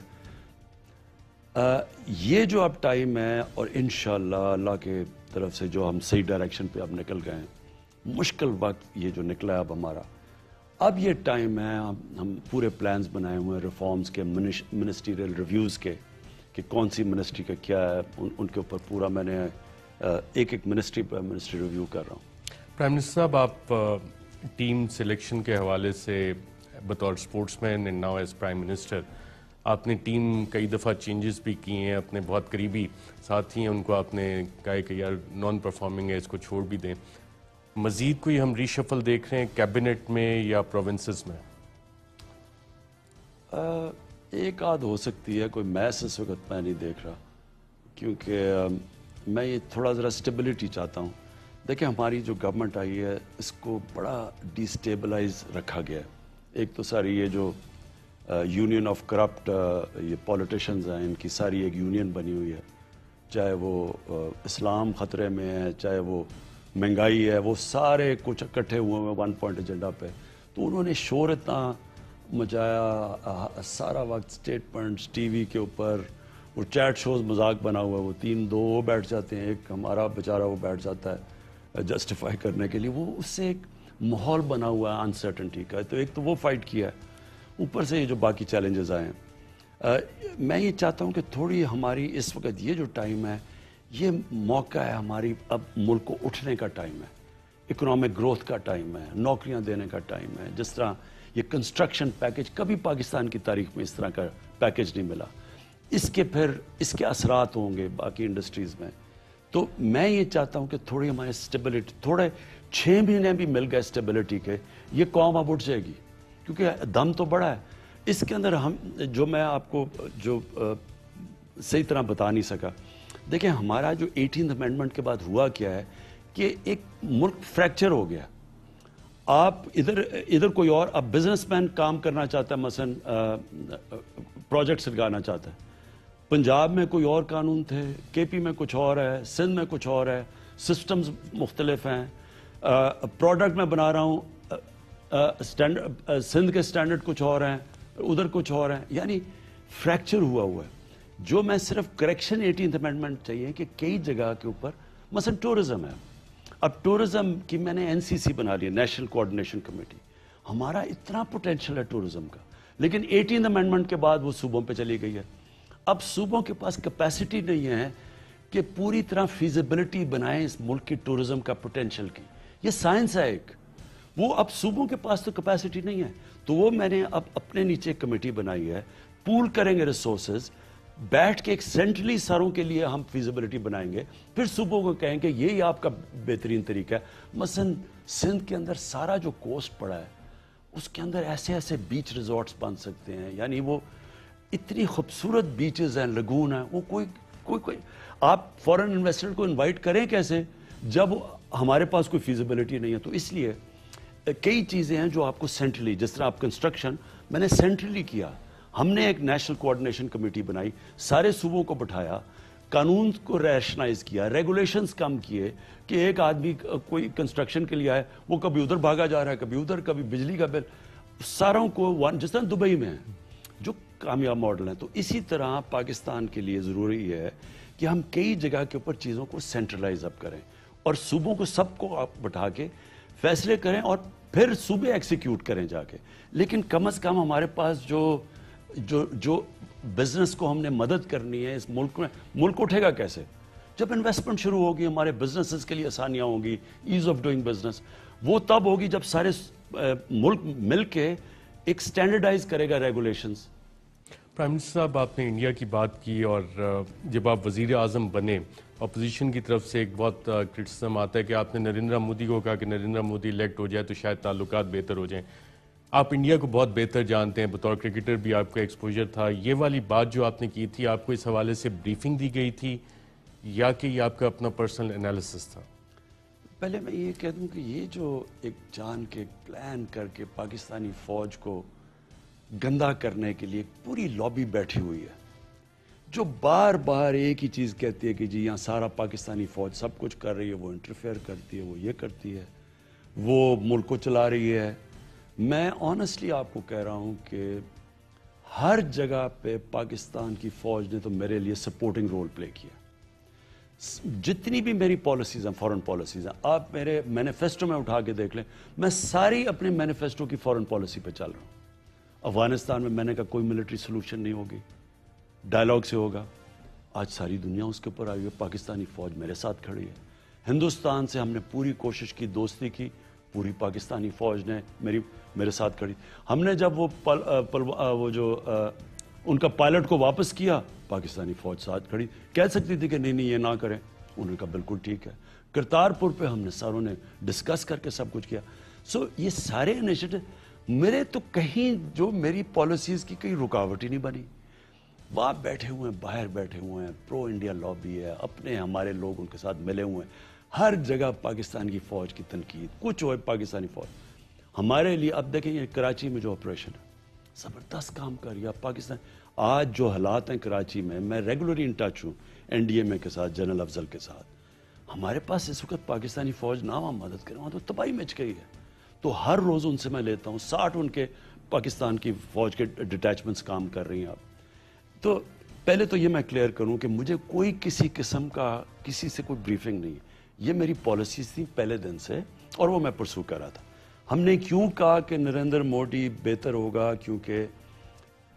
یہ جو اب ٹائم ہے, اور انشاءاللہ اللہ کے طرف سے جو ہم صحیح ڈائریکشن پہ اب نکل گئے ہیں, مشکل وقت یہ جو نکلا ہے اب ہمارا, اب یہ ٹائم ہے, ہم پورے پلانز بنائے ہوئے ہیں ریفارمز کے, منسٹریل ریویوز کے, کہ کون سی منسٹری کا کیا ہے, ان کے اوپر پورا میں نے ایک منسٹری پر منسٹری ریویو کر رہا ہوں. پرائم منسٹر صاحب, آپ ٹیم سلیکشن کے حوالے سے بطور sportsman and now as prime minister, آپ نے ٹیم کئی دفعہ چینجز بھی کیے ہیں. اپنے بہت قریبی ساتھی ہیں, ان کو آپ نے کہا کہ یار نان پرفارمنگ ہے, اس کو چھوڑ بھی دیں. مزید کوئی ہم ری شفل دیکھ رہے ہیں کیبنٹ میں یا پروونسز میں؟ ایک آدھ ہو سکتی ہے, کوئی میس اس وقت میں نہیں دیکھ رہا, کیونکہ میں یہ تھوڑا ذرا اسٹیبلٹی چاہتا ہوں. دیکھیں, ہماری جو گورنمنٹ آئی ہے اس کو بڑا ڈی اسٹیبلائز رکھا گیا ہے. ایک تو ساری یہ جو یونین آف کرپٹ یہ پولیٹیشنز ہیں, ان کی ساری ایک یونین بنی ہوئی ہے, چاہے وہ اسلام خطرے میں ہے, چاہے وہ مہنگائی ہے, وہ سارے کچھ اکٹھے ہوئے ہیں 1 پوائنٹ ایجنڈا پہ. تو انہوں نے شور اتنا مچایا, سارا وقت اسٹیٹمنٹس ٹی وی کے اوپر, وہ چیٹ شوز مذاق بنا ہوا ہے, وہ 2 بیٹھ جاتے ہیں, ایک ہمارا بیچارہ وہ بیٹھ جاتا ہے جسٹیفائی کرنے کے لیے. وہ اس سے ایک ماحول بنا ہوا ہے انسرٹنٹی کا. تو ایک تو وہ فائٹ کیا ہے, اوپر سے یہ جو باقی چیلنجز آئے ہیں. میں یہ چاہتا ہوں کہ تھوڑی ہماری اس وقت یہ جو ٹائم ہے, یہ موقع ہے ہماری, اب ملک کو اٹھنے کا ٹائم ہے, اکنامک گروتھ کا ٹائم ہے, نوکریاں دینے کا ٹائم ہے. جس طرح یہ کنسٹرکشن پیکج, کبھی پاکستان کی تاریخ میں اس طرح کا پیکج نہیں ملا. اس کے اثرات ہوں گے باقی انڈسٹریز میں. تو میں یہ چاہتا ہوں کہ تھوڑی ہمارے اسٹیبلٹی, تھوڑے 6 مہینے بھی مل گئے اسٹیبلٹی کے, یہ قوم اب اٹھ جائے گی, کیونکہ دم تو بڑا ہے اس کے اندر. جو میں آپ کو جو صحیح طرح بتا نہیں سکا, دیکھیں ہمارا جو 18th امینڈمنٹ کے بعد ہوا کیا ہے کہ ایک ملک فریکچر ہو گیا. آپ ادھر کوئی اور, اب بزنس مین کام کرنا چاہتا ہے, مثلا پروجیکٹس لگانا چاہتا ہے, پنجاب میں کوئی اور قانون تھے, کے پی میں کچھ اور ہے, سندھ میں کچھ اور ہے, سسٹمز مختلف ہیں. پروڈکٹ میں بنا رہا ہوں, سندھ کے سٹینڈرڈ کچھ اور ہیں, ادھر کچھ اور ہیں, یعنی فریکچر ہوا ہے. جو میں صرف کریکشن 18th امینڈمنٹ چاہیے کہ کئی جگہ کے اوپر, مثلا ٹورزم ہے, اب ٹورزم کی میں نے NCC بنا لی, نیشنل کوآرڈینیشن کمیٹی. ہمارا اتنا پوٹینشیل ہے ٹورزم کا, لیکن 18th امینڈمنٹ کے بعد وہ صوبوں پہ چلی گئی ہے. اب صوبوں کے پاس کیپیسٹی نہیں ہے کہ پوری طرح فیزیبلٹی بنائیں اس ملک کی ٹورزم کا پوٹینشیل کی. یہ سائنس ہے ایک, وہ اب صوبوں کے پاس تو کیپیسٹی نہیں ہے. تو وہ میں نے اب اپنے نیچے ایک کمیٹی بنائی ہے, پول کریں گے ریسورسز, بیٹھ کے ایک سینٹرلی سروں کے لیے ہم فیزیبلٹی بنائیں گے, پھر صوبوں کو کہیں کہ یہ آپ کا بہترین طریقہ ہے. مثلا سندھ کے اندر سارا جو کوسٹ پڑا ہے, اس کے اندر ایسے بیچ ریزورٹس بن سکتے ہیں, یعنی وہ اتنی خوبصورت بیچز ہیں, لگون ہیں, وہ کوئی آپ فورن انویسٹر کو انوائٹ کریں کیسے جب ہمارے پاس کوئی فیزیبلٹی نہیں ہے. تو اس لیے کئی چیزیں ہیں جو آپ کو سینٹرلی, جس طرح آپ کنسٹرکشن میں نے سینٹرلی کیا, ہم نے ایک نیشنل کوآرڈینیشن کمیٹی بنائی, سارے صوبوں کو بٹھایا, قانون کو ریشنائز کیا, ریگولیشنز کم کیے کہ ایک آدمی کوئی کنسٹرکشن کے لیے آئے, وہ کبھی ادھر بھاگا جا رہا ہے, کبھی ادھر, کبھی بجلی کا بل, ساروں کو جس طرح دبئی میں ہے, جو کامیاب ماڈل ہیں. تو اسی طرح پاکستان کے لیے ضروری ہے کہ ہم کئی جگہ کے اوپر چیزوں کو سینٹرلائز اپ کریں اور صوبوں کو سب کو آپ بٹھا کے فیصلے کریں اور پھر صوبے ایکسیکیوٹ کریں جا کے. لیکن کم از کم ہمارے پاس جو بزنس کو ہم نے مدد کرنی ہے اس ملک میں, ملک اٹھے گا کیسے؟ جب انویسٹمنٹ شروع ہوگی, ہمارے بزنسز کے لیے آسانیاں ہوں گی, ایز آف ڈوئنگ بزنس وہ تب ہوگی جب سارے ملک مل کے ایک سٹینڈرڈائز کرے گا ریگولیشنز. پرائم منسٹر صاحب, آپ نے انڈیا کی بات کی اور جب آپ وزیر اعظم بنے, اپوزیشن کی طرف سے ایک بہت کرٹیسزم آتا ہے کہ آپ نے نریندر مودی کو کہا کہ نریندر مودی الیکٹ ہو جائے تو شاید تعلقات بہتر ہو جائیں. آپ انڈیا کو بہت بہتر جانتے ہیں, بطور کرکٹر بھی آپ کا ایکسپوجر تھا. یہ والی بات جو آپ نے کی تھی, آپ کو اس حوالے سے بریفنگ دی گئی تھی یا کہ یہ آپ کا اپنا پرسنل انالیسس تھا؟ پہلے میں یہ کہہ دوں کہ یہ جو ایک جان کے پلان کر کے پاکستانی فوج کو گندا کرنے کے لیے پوری لابی بیٹھی ہوئی ہے, جو بار بار ایک ہی چیز کہتی ہے کہ جی یہاں سارا پاکستانی فوج سب کچھ کر رہی ہے, وہ انٹرفیئر کرتی ہے, وہ یہ کرتی ہے, وہ ملک کو چلا رہی ہے. میں آنیسٹلی آپ کو کہہ رہا ہوں کہ ہر جگہ پہ پاکستان کی فوج نے تو میرے لیے سپورٹنگ رول پلے کیا. جتنی بھی میری پالیسیز ہیں, فورن پالیسیز ہیں, آپ میرے مینیفیسٹو میں اٹھا کے دیکھ لیں, میں ساری اپنے مینیفیسٹو کی فورن پالیسی پہ چل رہا ہوں. افغانستان میں نے کہا کوئی ملٹری سلوشن نہیں ہوگی, ڈائلاگ سے ہوگا. آج ساری دنیا اس کے اوپر آئی ہے, پاکستانی فوج میرے ساتھ کھڑی ہے. ہندوستان سے ہم نے پوری کوشش کی, دوستی کی, پوری پاکستانی فوج نے میرے ساتھ کھڑی. ہم نے جب وہ جو ان کا پائلٹ کو واپس کیا, پاکستانی فوج ساتھ کھڑی. کہہ سکتی تھی کہ نہیں یہ نہ کریں, انہوں نے کہا بالکل ٹھیک ہے. کرتارپور پہ ہم نے ساروں نے ڈسکس کر کے سب کچھ کیا. سو یہ سارے انیشیٹو میرے تو کہیں جو میری پالیسیز کی کہیں رکاوٹ ہی نہیں بنی. وہاں بیٹھے ہوئے ہیں, باہر بیٹھے ہوئے ہیں, پرو انڈیا لابی ہے, اپنے ہمارے لوگ ان کے ساتھ ملے ہوئے ہیں. ہر جگہ پاکستان کی فوج کی تنقید, کچھ ہوئے پاکستانی فوج ہمارے لیے. اب دیکھیں یہ کراچی میں جو آپریشن ہے, زبردست کام کر رہی ہے پاکستان. آج جو حالات ہیں کراچی میں ریگولرلی ان ٹچ ہوں این ڈی ایم اے کے ساتھ, جنرل افضل کے ساتھ. ہمارے پاس اس وقت پاکستانی فوج نہ وہاں مدد کرے, وہاں تو تباہی مچ گئی ہے. تو ہر روز ان سے میں لیتا ہوں, 60 ان کے پاکستان کی فوج کے ڈٹیچمنٹس کام کر رہی ہیں. آپ تو پہلے تو یہ میں کلیئر کروں کہ مجھے کوئی کسی قسم کا کسی سے کوئی بریفنگ نہیں ہے. یہ میری پالیسیز تھی پہلے دن سے اور وہ میں پرسو کر رہا تھا. ہم نے کیوں کہا کہ نریندر مودی بہتر ہوگا, کیونکہ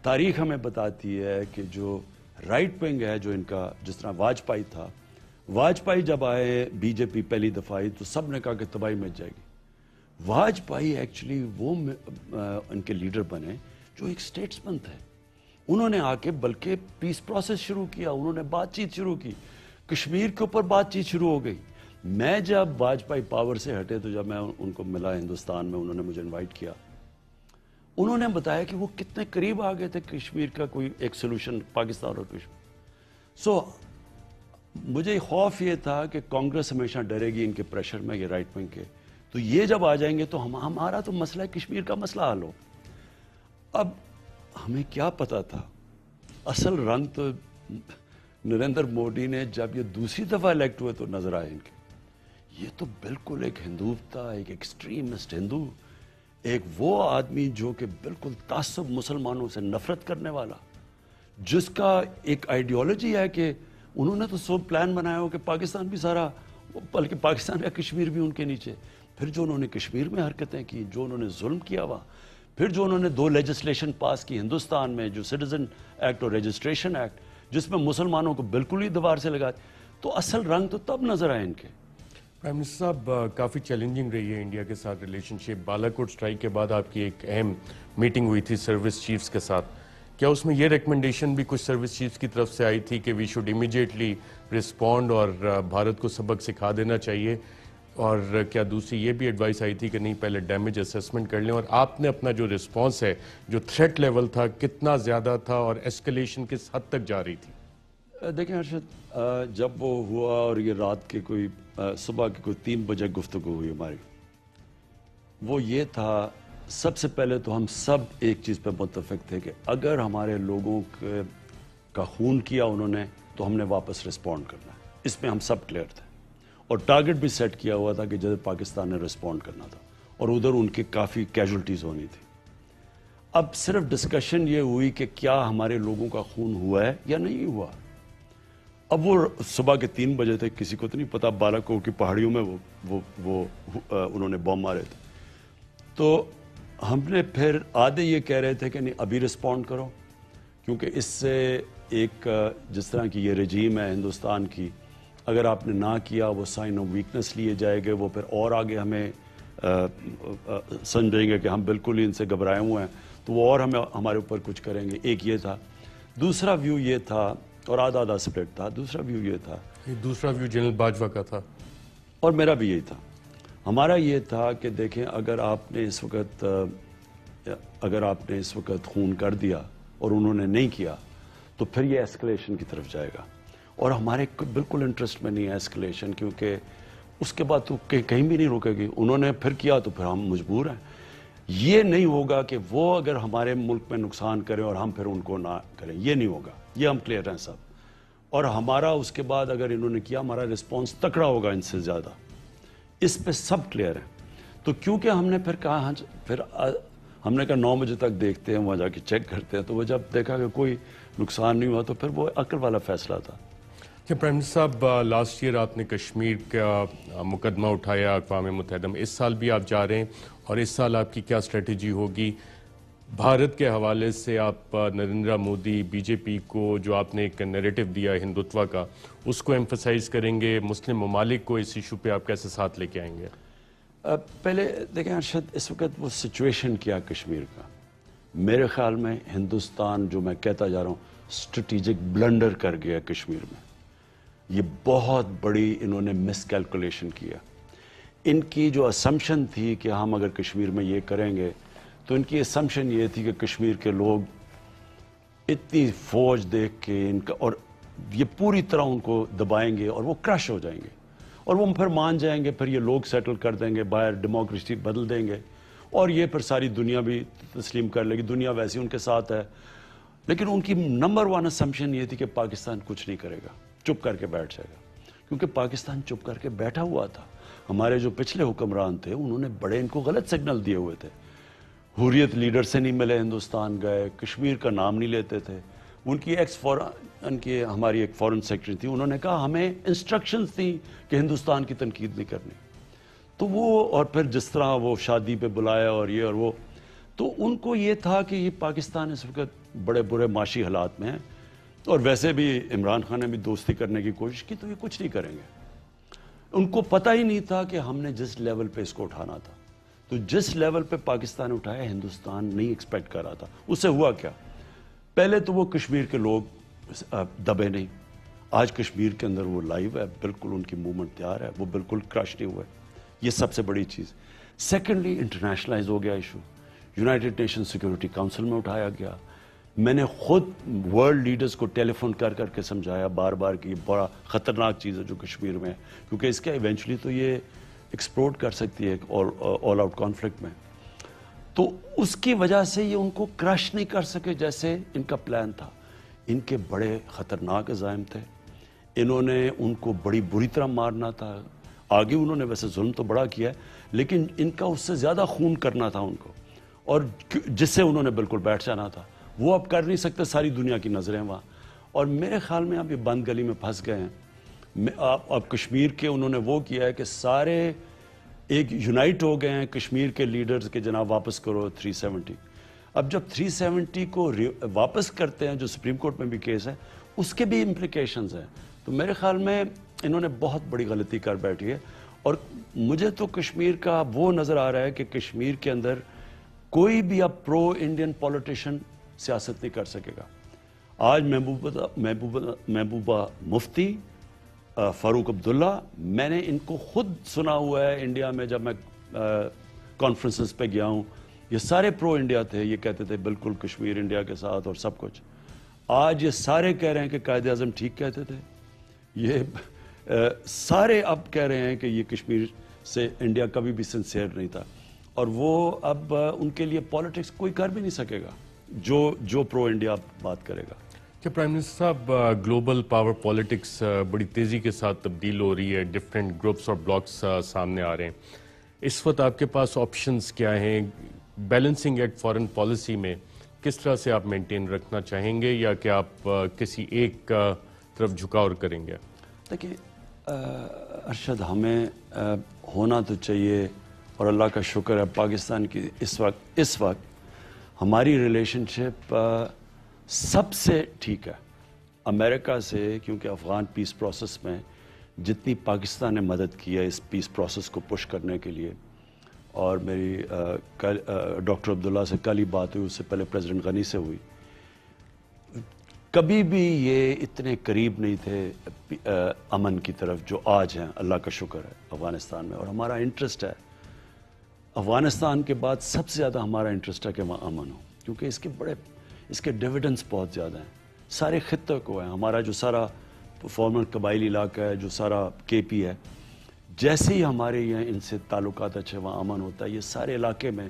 تاریخ ہمیں بتاتی ہے کہ جو رائٹ ونگ ہے, جو ان کا جس طرح واجپائی تھا, واجپائی جب آئے بی جے پی پہلی دفعہ آئی تو سب نے کہا کہ تباہی مچ جائے گی. واجپائی ایکچولی وہ ان کے لیڈر بنے جو ایک سٹیٹسمن تھے. انہوں نے آ کے بلکہ پیس پروسیس شروع کیا, انہوں نے بات چیت شروع کی, کشمیر کے اوپر بات چیت شروع ہو گئی. میں جب واجپائی پاور سے ہٹے تو جب میں ان کو ملا ہندوستان میں, انہوں نے مجھے انوائٹ کیا, انہوں نے بتایا کہ وہ کتنے قریب آ گئے تھے کشمیر کا کوئی ایک سلوشن پاکستان اور کشمیر. سو مجھے خوف یہ تھا کہ کانگریس ہمیشہ ڈرے گی ان کے پریشر میں, یہ رائٹ ونگ کے, تو یہ جب آ جائیں گے تو ہمارا تو مسئلہ کشمیر کا مسئلہ حل ہو. اب ہمیں کیا پتا تھا, اصل رنگ تو نریندر مودی نے جب یہ دوسری دفعہ الیکٹ ہوئے تو نظر آئے ان کے. یہ تو بالکل ایک ہندو تھا, ایک ایکسٹریمسٹ ہندو, ایک وہ آدمی جو کہ بالکل تعصب مسلمانوں سے نفرت کرنے والا, جس کا ایک آئیڈیالوجی ہے کہ انہوں نے تو سب پلان بنایا ہو کہ پاکستان بھی سارا, بلکہ پاکستان کا کشمیر بھی ان کے نیچے. پھر جو انہوں نے کشمیر میں حرکتیں کی, جو انہوں نے ظلم کیا ہوا, پھر جو انہوں نے 2 لیجسلیشن پاس کی ہندوستان میں, جو سٹیزن ایکٹ اور رجسٹریشن ایکٹ, جس میں مسلمانوں کو بالکل ہی دیوار سے لگا, تو اصل رنگ تو تب نظر آئے ان کے. پرائم منسٹر صاحب, کافی چیلنجنگ رہی ہے انڈیا کے ساتھ ریلیشن شپ. بالا کوٹ اسٹرائک کے بعد آپ کی ایک اہم میٹنگ ہوئی تھی سروس چیفز کے ساتھ. کیا اس میں یہ ریکمنڈیشن بھی کچھ سروس چیفز کی طرف سے آئی تھی کہ وی شوڈ امیڈیٹلی رسپونڈ اور بھارت کو سبق سکھا دینا چاہیے, اور کیا دوسری یہ بھی ایڈوائس آئی تھی کہ نہیں پہلے ڈیمیج اسیسمنٹ کر لیں, اور آپ نے اپنا جو رسپانس ہے, جو تھریٹ لیول تھا کتنا زیادہ تھا اور ایسکلیشن کس حد تک جا رہی تھی؟ دیکھیں ارشد, جب وہ ہوا اور یہ رات کے کوئی صبح کے کوئی 3 بجے گفتگو ہوئی ہماری, وہ یہ تھا, سب سے پہلے تو ہم سب ایک چیز پہ متفق تھے کہ اگر ہمارے لوگوں کا خون کیا انہوں نے تو ہم نے واپس رسپونڈ کرنا ہے. اس میں ہم سب کلیئر تھے, اور ٹارگٹ بھی سیٹ کیا ہوا تھا کہ جب پاکستان نے رسپونڈ کرنا تھا, اور ادھر ان کی کافی کیجولٹیز ہونی تھی. اب صرف ڈسکشن یہ ہوئی کہ کیا ہمارے لوگوں کا خون ہوا ہے یا نہیں ہوا. اب وہ صبح کے 3 بجے تھے, کسی کو تو نہیں پتا, بالاکوٹ کی پہاڑیوں میں وہ انہوں نے بم مارے تھے. تو ہم نے پھر آدھے یہ کہہ رہے تھے کہ نہیں ابھی رسپونڈ کرو, کیونکہ اس سے ایک جس طرح کی یہ رجیم ہے ہندوستان کی, اگر آپ نے نہ کیا وہ سائن آف ویکنس لیے جائے گے, وہ پھر اور آگے ہمیں سمجھیں گے کہ ہم بالکل ہی ان سے گھبرائے ہوئے ہیں, تو وہ اور ہمارے اوپر کچھ کریں گے. ایک یہ تھا. دوسرا ویو یہ تھا, اور آدھا سپلٹ تھا. دوسرا ویو یہ تھا, دوسرا ویو جنرل باجوہ کا تھا, اور میرا بھی یہی تھا. ہمارا یہ تھا کہ دیکھیں اگر آپ نے اس وقت خون کر دیا اور انہوں نے نہیں کیا تو پھر یہ ایسکلیشن کی طرف جائے گا, اور ہمارے بالکل انٹرسٹ میں نہیں ہے ایسکلیشن, کیونکہ اس کے بعد تو کہیں بھی نہیں رکے گی. انہوں نے پھر کیا تو پھر ہم مجبور ہیں. یہ نہیں ہوگا کہ وہ اگر ہمارے ملک میں نقصان کریں اور ہم پھر ان کو نہ کریں, یہ نہیں ہوگا. یہ ہم کلیئر ہیں سب. اور ہمارا اس کے بعد اگر انہوں نے کیا, ہمارا رسپانس تکڑا ہوگا ان سے زیادہ. اس پہ سب کلیئر ہیں. تو کیونکہ ہم نے پھر کہا, پھر ہم نے کہا 9 بجے تک دیکھتے ہیں, وہاں جا کے چیک کرتے ہیں. تو وہ جب دیکھا کہ کوئی نقصان نہیں ہوا تو پھر وہ عقل والا فیصلہ تھا. کہ پرائم منسٹر صاحب لاسٹ ایئر آپ نے کشمیر کا مقدمہ اٹھایا اقوام متحدہ میں, اس سال بھی آپ جا رہے ہیں, اور اس سال آپ کی کیا اسٹریٹجی ہوگی بھارت کے حوالے سے؟ آپ نریندر مودی بی جے پی کو جو آپ نے ایک نیریٹو دیا ہندوتوا کا, اس کو ایمفسائز کریں گے؟ مسلم ممالک کو اس ایشو پہ آپ کیسے ساتھ لے کے آئیں گے؟ پہلے دیکھیں ارشد, اس وقت وہ سچویشن کیا کشمیر کا, میرے خیال میں ہندوستان, جو میں کہتا جا رہا ہوں, اسٹریٹجک بلنڈر کر گیا کشمیر میں. یہ بہت بڑی انہوں نے مس کیلکولیشن کیا. ان کی جو اسمپشن تھی کہ ہم اگر کشمیر میں یہ کریں گے, تو ان کی اسمپشن یہ تھی کہ کشمیر کے لوگ اتنی فوج دیکھ کے ان کا, اور یہ پوری طرح ان کو دبائیں گے اور وہ کرش ہو جائیں گے, اور وہ پھر مان جائیں گے, پھر یہ لوگ سیٹل کر دیں گے, باہر ڈیموکریسی بدل دیں گے, اور یہ پھر ساری دنیا بھی تسلیم کر لے گی. دنیا ویسی ان کے ساتھ ہے. لیکن ان کی نمبر 1 اسمپشن یہ تھی کہ پاکستان کچھ نہیں کرے گا, چپ کر کے بیٹھ جائے گا. کیونکہ پاکستان چپ کر کے بیٹھا ہوا تھا. ہمارے جو پچھلے حکمران تھے انہوں نے بڑے ان کو غلط سگنل دیے ہوئے تھے. حریت لیڈر سے نہیں ملے, ہندوستان گئے, کشمیر کا نام نہیں لیتے تھے. ان کی ہماری ایک فورن سیکرٹری تھی, انہوں نے کہا ہمیں انسٹرکشنز تھیں کہ ہندوستان کی تنقید نہیں کرنی. تو وہ, اور پھر جس طرح وہ شادی پہ بلایا اور یہ اور وہ, تو ان کو یہ تھا کہ یہ پاکستان اس وقت بڑے برے معاشی حالات میں ہے, اور ویسے بھی عمران خان نے بھی دوستی کرنے کی کوشش کی, تو یہ کچھ نہیں کریں گے. ان کو پتہ ہی نہیں تھا کہ ہم نے جس لیول پہ اس کو اٹھانا تھا, تو جس لیول پہ پاکستان اٹھایا ہندوستان نہیں ایکسپیکٹ کر رہا تھا. اس سے ہوا کیا, پہلے تو وہ کشمیر کے لوگ دبے نہیں. آج کشمیر کے اندر وہ لائیو ہے, بالکل ان کی موومنٹ تیار ہے, وہ بالکل کرش نہیں ہوئے. یہ سب سے بڑی چیز. سیکنڈلی انٹرنیشنلائز ہو گیا issue, United nation security council میں اٹھایا گیا. میں نے خود ورلڈ لیڈرز کو ٹیلی فون کر کے سمجھایا بار بار کہ یہ بڑا خطرناک چیز ہے جو کشمیر میں ہے, کیونکہ اس کا ایونچولی تو یہ ایکسپلوڈ کر سکتی ہے آل آؤٹ کانفلکٹ میں. تو اس کی وجہ سے یہ ان کو کرش نہیں کر سکے جیسے ان کا پلان تھا. ان کے بڑے خطرناک عزائم تھے, انہوں نے ان کو بڑی بری طرح مارنا تھا. آگے انہوں نے ویسے ظلم تو بڑا کیا ہے, لیکن ان کا اس سے زیادہ خون کرنا تھا ان کو, اور جس سے انہوں نے بالکل بیٹھ جانا تھا. وہ اب کر نہیں سکتے, ساری دنیا کی نظریں وہاں. اور میرے خیال میں اب یہ بند گلی میں پھنس گئے ہیں. اب کشمیر کے انہوں نے وہ کیا ہے کہ سارے ایک یونائٹ ہو گئے ہیں کشمیر کے لیڈرز کے, جناب واپس کرو 370. اب جب 370 کو واپس کرتے ہیں, جو سپریم کورٹ میں بھی کیس ہے, اس کے بھی امپلیکیشنز ہیں. تو میرے خیال میں انہوں نے بہت بڑی غلطی کر بیٹھی ہے. اور مجھے تو کشمیر کا وہ نظر آ رہا ہے کہ کشمیر کے اندر کوئی بھی اب پرو انڈین پولیٹیشن سیاست نہیں کر سکے گا. آج محبوبہ مفتی, فاروق عبداللہ, میں نے ان کو خود سنا ہوا ہے انڈیا میں جب میں کانفرنسز پہ گیا ہوں. یہ سارے پرو انڈیا تھے, یہ کہتے تھے بالکل کشمیر انڈیا کے ساتھ اور سب کچھ. آج یہ سارے کہہ رہے ہیں کہ قائد اعظم ٹھیک کہتے تھے. یہ سارے اب کہہ رہے ہیں کہ یہ کشمیر سے انڈیا کبھی بھی سنسیئر نہیں تھا, اور وہ اب ان کے لیے پالیٹکس کوئی کر بھی نہیں سکے گا جو پرو انڈیا بات کرے گا. کہ پرائم منسٹر صاحب گلوبل پاور پالیٹکس بڑی تیزی کے ساتھ تبدیل ہو رہی ہے, ڈفرینٹ گروپس اور بلاکس سامنے آ رہے ہیں. اس وقت آپ کے پاس آپشنز کیا ہیں؟ بیلنسنگ ایکٹ فارن پالیسی میں کس طرح سے آپ مینٹین رکھنا چاہیں گے یا کہ آپ کسی ایک طرف جھکاؤ کریں گے؟ دیکھیں ارشد، ہمیں ہونا تو چاہیے، اور اللہ کا شکر ہے پاکستان کی اس وقت ہماری ریلیشن شپ سب سے ٹھیک ہے امریکہ سے، کیونکہ افغان پیس پروسیس میں جتنی پاکستان نے مدد کی ہے اس پیس پروسیس کو پش کرنے کے لیے، اور میری ڈاکٹر عبداللہ سے کل ہی بات ہوئی، اس سے پہلے پریزیڈنٹ غنی سے ہوئی، کبھی بھی یہ اتنے قریب نہیں تھے امن کی طرف جو آج ہیں، اللہ کا شکر ہے افغانستان میں۔ اور ہمارا انٹرسٹ ہے افغانستان کے بعد سب سے زیادہ ہمارا انٹرسٹ ہے کہ وہاں امن ہو، کیونکہ اس کے ڈیویڈنس بہت زیادہ ہیں سارے خطے کو ہیں۔ ہمارا جو سارا فارمر قبائلی علاقہ ہے، جو سارا کے پی ہے، جیسے ہی ہمارے یہاں ان سے تعلقات اچھے وہاں امن ہوتا ہے، یہ سارے علاقے میں،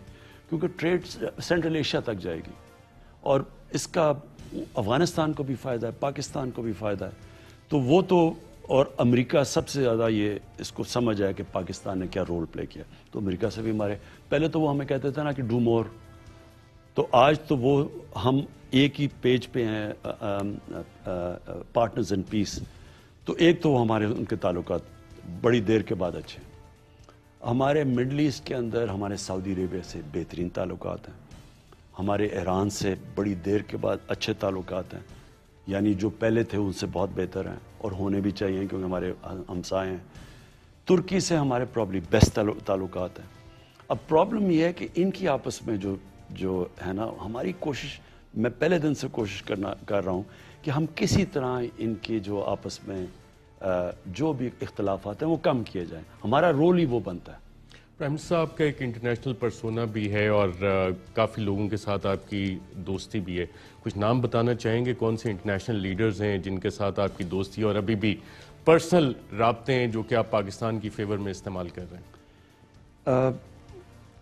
کیونکہ ٹریڈ سینٹرل ایشیا تک جائے گی اور اس کا افغانستان کو بھی فائدہ ہے، پاکستان کو بھی فائدہ ہے، تو وہ تو، اور امریکہ سب سے زیادہ یہ اس کو سمجھ آیا کہ پاکستان نے کیا رول پلے کیا، تو امریکہ سے بھی ہمارے پہلے تو وہ ہمیں کہتے تھے نا کہ ڈو مور، تو آج تو وہ ہم ایک ہی پیج پہ ہیں، پارٹنرز ان پیس، تو ایک تو وہ ہمارے ان کے تعلقات بڑی دیر کے بعد اچھے ہیں۔ ہمارے مڈل ایسٹ کے اندر ہمارے سعودی عربیہ سے بہترین تعلقات ہیں، ہمارے ایران سے بڑی دیر کے بعد اچھے تعلقات ہیں، یعنی جو پہلے تھے ان سے بہت بہتر ہیں اور ہونے بھی چاہیے کیونکہ ہمارے ہمسائے ہیں۔ ترکی سے ہمارے پرابلی بیسٹ تعلقات ہیں۔ اب پرابلم یہ ہے کہ ان کی آپس میں جو ہے نا، ہماری کوشش، میں پہلے دن سے کوشش کر رہا ہوں کہ ہم کسی طرح ان کے جو آپس میں جو بھی اختلافات ہیں وہ کم کیے جائیں، ہمارا رول ہی وہ بنتا ہے۔ پرائم منسٹر صاحب کا ایک انٹرنیشنل پرسونا بھی ہے اور کافی لوگوں کے ساتھ آپ کی دوستی بھی ہے، کچھ نام بتانا چاہیں گے کون سے انٹرنیشنل لیڈرز ہیں جن کے ساتھ آپ کی دوستی اور ابھی بھی پرسنل رابطے ہیں جو کہ آپ پاکستان کی فیور میں استعمال کر رہے ہیں؟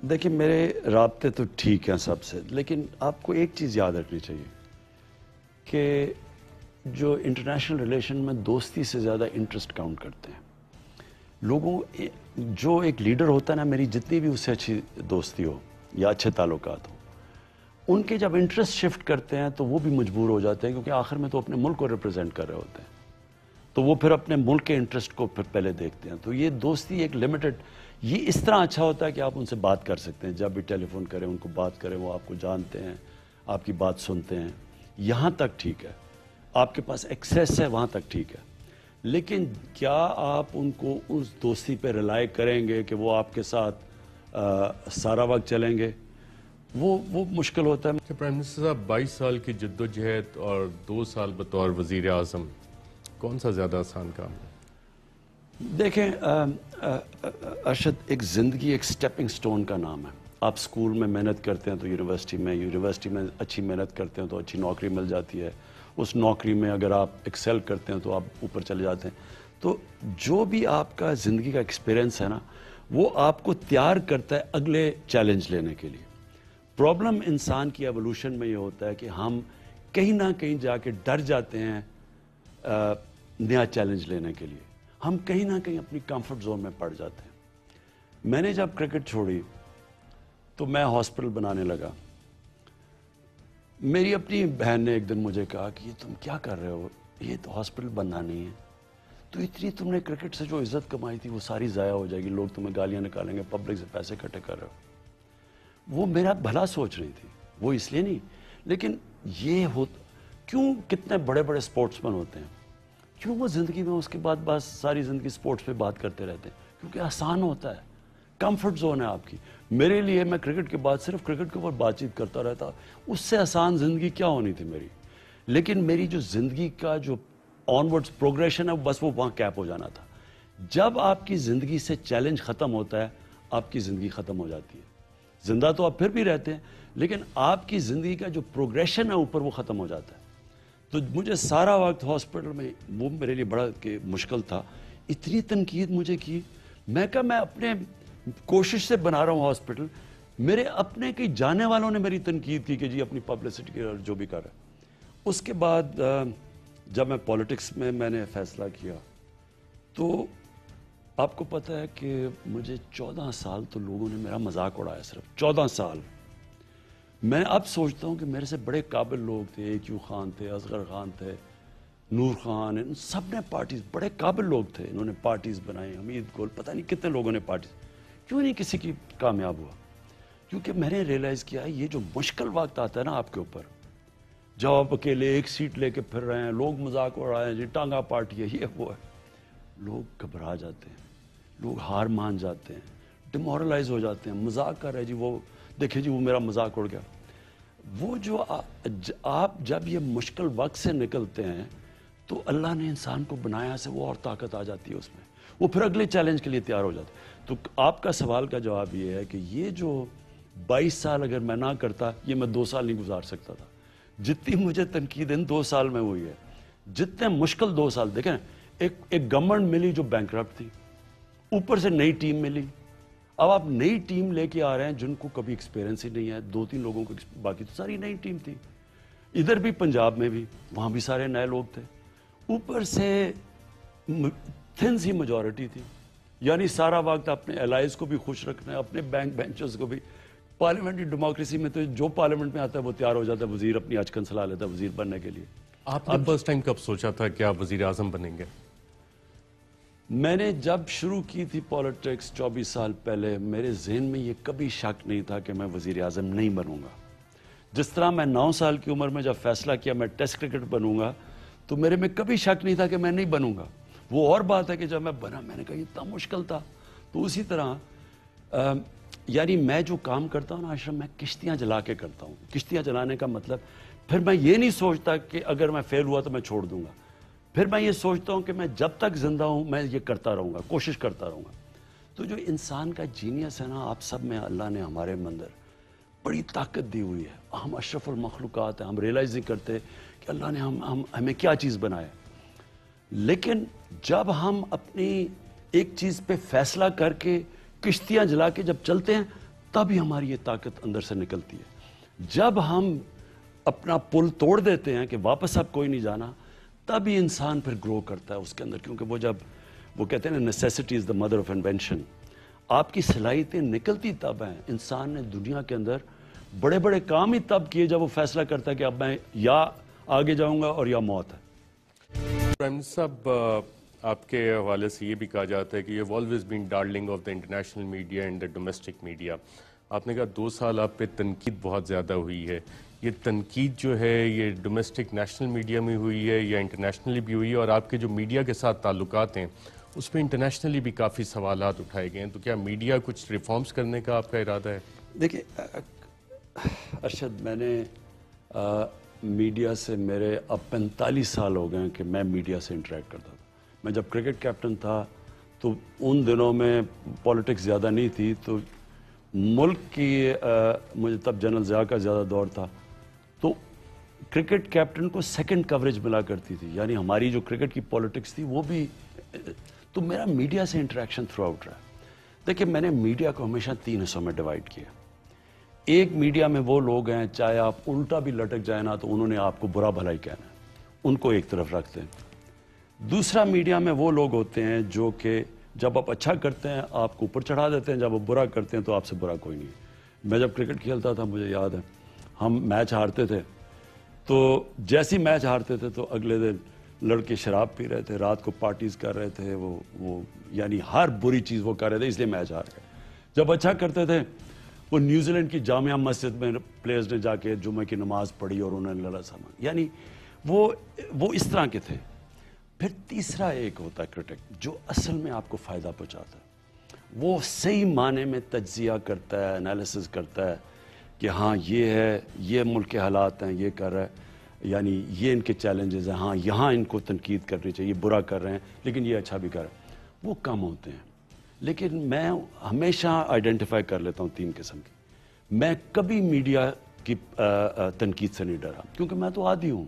دیکھیں میرے رابطے تو ٹھیک ہیں سب سے، لیکن آپ کو ایک چیز یاد رکھنی چاہیے کہ جو انٹرنیشنل ریلیشن میں دوستی سے زیادہ انٹرسٹ کاؤنٹ کرتے ہیں لوگوں، جو ایک لیڈر ہوتا ہے نا، میری جتنی بھی اس سے اچھی دوستی ہو یا اچھے تعلقات ہو، ان کے جب انٹرسٹ شفٹ کرتے ہیں تو وہ بھی مجبور ہو جاتے ہیں، کیونکہ آخر میں تو اپنے ملک کو ریپرزینٹ کر رہے ہوتے ہیں، تو وہ پھر اپنے ملک کے انٹرسٹ کو پھر پہلے دیکھتے ہیں۔ تو یہ دوستی ایک لمیٹڈ، یہ اس طرح اچھا ہوتا ہے کہ آپ ان سے بات کر سکتے ہیں، جب بھی ٹیلی فون کریں ان کو بات کریں، وہ آپ کو جانتے ہیں، آپ کی بات سنتے ہیں، یہاں تک ٹھیک ہے، آپ کے پاس ایکسیس ہے وہاں تک ٹھیک ہے، لیکن کیا آپ ان کو اس دوستی پہ ریلائی کریں گے کہ وہ آپ کے ساتھ سارا وقت چلیں گے؟ وہ مشکل ہوتا ہے۔ پرائم منسٹر صاحب، 22 سال کی جد و جہد اور 2 سال بطور وزیر اعظم، کون سا زیادہ آسان کام ہے؟ دیکھیں ارشد، ایک زندگی ایک سٹیپنگ سٹون کا نام ہے۔ آپ سکول میں محنت کرتے ہیں تو یونیورسٹی میں اچھی محنت کرتے ہیں تو اچھی نوکری مل جاتی ہے، اس نوکری میں اگر آپ ایکسل کرتے ہیں تو آپ اوپر چلے جاتے ہیں، تو جو بھی آپ کا زندگی کا ایکسپیرینس ہے نا، وہ آپ کو تیار کرتا ہے اگلے چیلنج لینے کے لیے۔ پرابلم انسان کی ایوولوشن میں یہ ہوتا ہے کہ ہم کہیں نہ کہیں جا کے ڈر جاتے ہیں نیا چیلنج لینے کے لیے، ہم کہیں نہ کہیں اپنی کمفرٹ زون میں پڑ جاتے ہیں۔ میں نے جب کرکٹ چھوڑی تو میں ہاسپٹل بنانے لگا۔ میری اپنی بہن نے ایک دن مجھے کہا کہ یہ تم کیا کر رہے ہو، یہ تو ہاسپٹل بننا نہیں ہے، تو اتنی تم نے کرکٹ سے جو عزت کمائی تھی وہ ساری ضائع ہو جائے گی، لوگ تمہیں گالیاں نکالیں گے، پبلک سے پیسے اکٹھے کر رہے ہو۔ وہ میرا بھلا سوچ رہی تھی، وہ اس لیے نہیں، لیکن یہ کیوں کتنے بڑے بڑے سپورٹس مین ہوتے ہیں، کیوں وہ زندگی میں اس کے بعد بس ساری زندگی سپورٹس پہ بات کرتے رہتے ہیں؟ کیونکہ آسان ہوتا ہے، کمفرٹ زون ہے آپ کی۔ میرے لیے میں کرکٹ کے بعد صرف کرکٹ کے اوپر بات چیت کرتا رہتا، اس سے آسان زندگی کیا ہونی تھی میری، لیکن میری جو زندگی کا جو آنورڈز پروگریشن ہے بس وہ وہاں کیپ ہو جانا تھا۔ جب آپ کی زندگی سے چیلنج ختم ہوتا ہے، آپ کی زندگی ختم ہو جاتی ہے۔ زندہ تو آپ پھر بھی رہتے ہیں، لیکن آپ کی زندگی کا جو پروگریشن ہے اوپر وہ ختم ہو جاتا ہے۔ تو مجھے سارا وقت ہاسپٹل میں، وہ میرے لیے بڑا مشکل تھا، اتنی تنقید مجھے کی، میں کہا میں اپنے کوشش سے بنا رہا ہوں ہاسپٹل، میرے اپنے کئی جانے والوں نے میری تنقید کی کہ جی اپنی پبلسٹی کے جو بھی کر رہا ہے۔ اس کے بعد جب میں پولیٹکس میں نے فیصلہ کیا تو آپ کو پتہ ہے کہ مجھے 14 سال تو لوگوں نے میرا مذاق اڑایا، صرف 14 سال میں اب سوچتا ہوں کہ میرے سے بڑے قابل لوگ تھے، ایکیو خان تھے، اصغر خان تھے، نور خان، ان سب نے پارٹیز، بڑے قابل لوگ تھے، انہوں نے پارٹیز بنائی، حمید گل، پتہ نہیں کتنے لوگوں نے پارٹیز، کیوں نہیں کسی کی کامیاب ہوا؟ کیونکہ میں نے ریلائز کیا ہے یہ جو مشکل وقت آتا ہے نا آپ کے اوپر، جب آپ اکیلے ایک سیٹ لے کے پھر رہے ہیں، لوگ مذاق اڑائے ہیں، جی ٹانگا پارٹی ہے، یہ وہ ہے، لوگ گھبرا جاتے ہیں، لوگ ہار مان جاتے ہیں، ڈیمورلائز ہو جاتے ہیں، مذاق کر رہے جی وہ دیکھیں جی وہ میرا مذاق اڑ گیا۔ وہ جو آپ جب یہ مشکل وقت سے نکلتے ہیں تو اللہ نے انسان کو بنایا سے وہ اور طاقت آ جاتی ہے اس میں، وہ پھر اگلے چیلنج کے لیے تیار ہو جاتے ہیں۔ تو آپ کا سوال کا جواب یہ ہے کہ یہ جو 22 سال اگر میں نہ کرتا، یہ میں 2 سال نہیں گزار سکتا تھا۔ جتنی مجھے تنقید ان 2 سال میں ہوئی ہے، جتنے مشکل 2 سال دیکھیں، ایک گورنمنٹ ملی جو بینکرپٹ تھی، اوپر سے نئی ٹیم ملی، اب آپ نئی ٹیم لے کے آ رہے ہیں جن کو کبھی ایکسپیرینس ہی نہیں ہے، 2-3 لوگوں کو، باقی تو ساری نئی ٹیم تھی، ادھر بھی پنجاب میں بھی، وہاں بھی سارے نئے لوگ تھے، اوپر سے تھن سی میجورٹی تھی، یعنی سارا وقت اپنے الائز کو بھی خوش رکھنا ہے، اپنے بینک بینچرز کو بھی۔ پارلیمنٹری ڈیموکریسی میں تو جو پارلیمنٹ میں آتا ہے وہ تیار ہو جاتا ہے، وزیر اپنی اچکن سلا لیتا ہے وزیر بننے کے لیے۔ آپ نے فرسٹ ٹائم کب سوچا تھا کہ آپ وزیر اعظم بنیں گے؟ میں نے جب شروع کی تھی پالیٹکس 24 سال پہلے، میرے ذہن میں یہ کبھی شک نہیں تھا کہ میں وزیر اعظم نہیں بنوں گا۔ جس طرح میں 9 سال کی عمر میں جب فیصلہ کیا میں ٹیسٹ کرکٹ بنوں گا، تو میرے میں کبھی شک نہیں تھا کہ میں نہیں بنوں گا۔ وہ اور بات ہے کہ جب میں بنا، میں نے کہا یہ اتنا مشکل تھا۔ تو اسی طرح یعنی میں جو کام کرتا ہوں نا اشرف، میں کشتیاں جلا کے کرتا ہوں۔ کشتیاں جلانے کا مطلب پھر میں یہ نہیں سوچتا کہ اگر میں فیل ہوا تو میں چھوڑ دوں گا، پھر میں یہ سوچتا ہوں کہ میں جب تک زندہ ہوں میں یہ کرتا رہوں گا، کوشش کرتا رہوں گا۔ تو جو انسان کا جینیس ہے نا آپ سب میں، اللہ نے ہمارے اندر بڑی طاقت دی ہوئی ہے، ہم اشرف المخلوقات ہیں، ہم ریلائز نہیں کرتے کہ اللہ نے ہمیں کیا چیز بنایا۔ لیکن جب ہم اپنی ایک چیز پہ فیصلہ کر کے کشتیاں جلا کے جب چلتے ہیں تب ہی ہماری یہ طاقت اندر سے نکلتی ہے۔ جب ہم اپنا پل توڑ دیتے ہیں کہ واپس اب کوئی نہیں جانا، تب ہی انسان پھر گرو کرتا ہے اس کے اندر، کیونکہ وہ جب وہ کہتے ہیں نا necessity is the mother of invention, آپ کی صلاحیتیں نکلتی تب ہیں۔ انسان نے دنیا کے اندر بڑے بڑے کام ہی تب کیے جب وہ فیصلہ کرتا ہے کہ اب میں یا آگے جاؤں گا اور یا موت ہے۔ پرائم منسٹر صاحب، آپ کے حوالے سے یہ بھی کہا جاتا ہے کہ you have always been darling of the international media and the domestic media. آپ نے کہا 2 سال آپ پہ تنقید بہت زیادہ ہوئی ہے، یہ تنقید جو ہے یہ ڈومیسٹک نیشنل میڈیا میں ہوئی ہے یا انٹرنیشنلی بھی ہوئی ہے؟ اور آپ کے جو میڈیا کے ساتھ تعلقات ہیں اس پہ انٹرنیشنلی بھی کافی سوالات اٹھائے گئے ہیں، تو کیا میڈیا کچھ ریفارمز کرنے کا آپ کا ارادہ ہے؟ دیکھیں ارشد، میں نے میڈیا سے میرے اب 45 سال ہو گئے ہیں کہ میں میڈیا سے انٹریکٹ کرتا تھا۔ میں جب کرکٹ کیپٹن تھا تو ان دنوں میں پولیٹکس زیادہ نہیں تھی، تو ملک کی مجھے تب جنرل ضیاء کا زیادہ دور تھا، تو کرکٹ کیپٹن کو سیکنڈ کوریج ملا کرتی تھی، یعنی ہماری جو کرکٹ کی پولیٹکس تھی وہ بھی، تو میرا میڈیا سے انٹریکشن تھرو آؤٹ رہا۔ دیکھیں میں نے میڈیا کو ہمیشہ 3 حصوں میں ڈیوائڈ کیا۔ ایک میڈیا میں وہ لوگ ہیں چاہے آپ الٹا بھی لٹک جائیں نا تو انہوں نے آپ کو برا بھلا ہی کہنا ہے، ان کو ایک طرف رکھتے ہیں۔ دوسرا میڈیا میں وہ لوگ ہوتے ہیں جو کہ جب آپ اچھا کرتے ہیں آپ کو اوپر چڑھا دیتے ہیں، جب آپ برا کرتے ہیں تو آپ سے برا کوئی نہیں ہے۔ میں جب کرکٹ کھیلتا تھا مجھے یاد ہے ہم میچ ہارتے تھے تو جیسے ہی میچ ہارتے تھے تو اگلے دن لڑکے شراب پی رہے تھے، رات کو پارٹیز کر رہے تھے، وہ یعنی ہر بری چیز وہ کر رہے تھے، اس لیے میچ ہار گئے۔ جب اچھا کرتے تھے وہ نیوزی لینڈ کی جامعہ مسجد میں پلیئرز نے جا کے جمعہ کی نماز پڑھی اور انہوں نے اللہ سامان، یعنی وہ اس طرح کے تھے۔ پھر تیسرا ایک ہوتا ہے کرٹک جو اصل میں آپ کو فائدہ پہنچاتا ہے، وہ صحیح معنی میں تجزیہ کرتا ہے، انالیسز کرتا ہے کہ ہاں یہ ہے، یہ ملک کے حالات ہیں، یہ کر رہا ہے، یعنی یہ ان کے چیلنجز ہیں، ہاں یہاں ان کو تنقید کرنی چاہیے، یہ برا کر رہے ہیں لیکن یہ اچھا بھی کر رہے ہیں، وہ کم ہوتے ہیں۔ لیکن میں ہمیشہ آئیڈینٹیفائی کر لیتا ہوں 3 قسم کی۔ میں کبھی میڈیا کی تنقید سے نہیں ڈرا، کیونکہ میں تو عادی ہوں،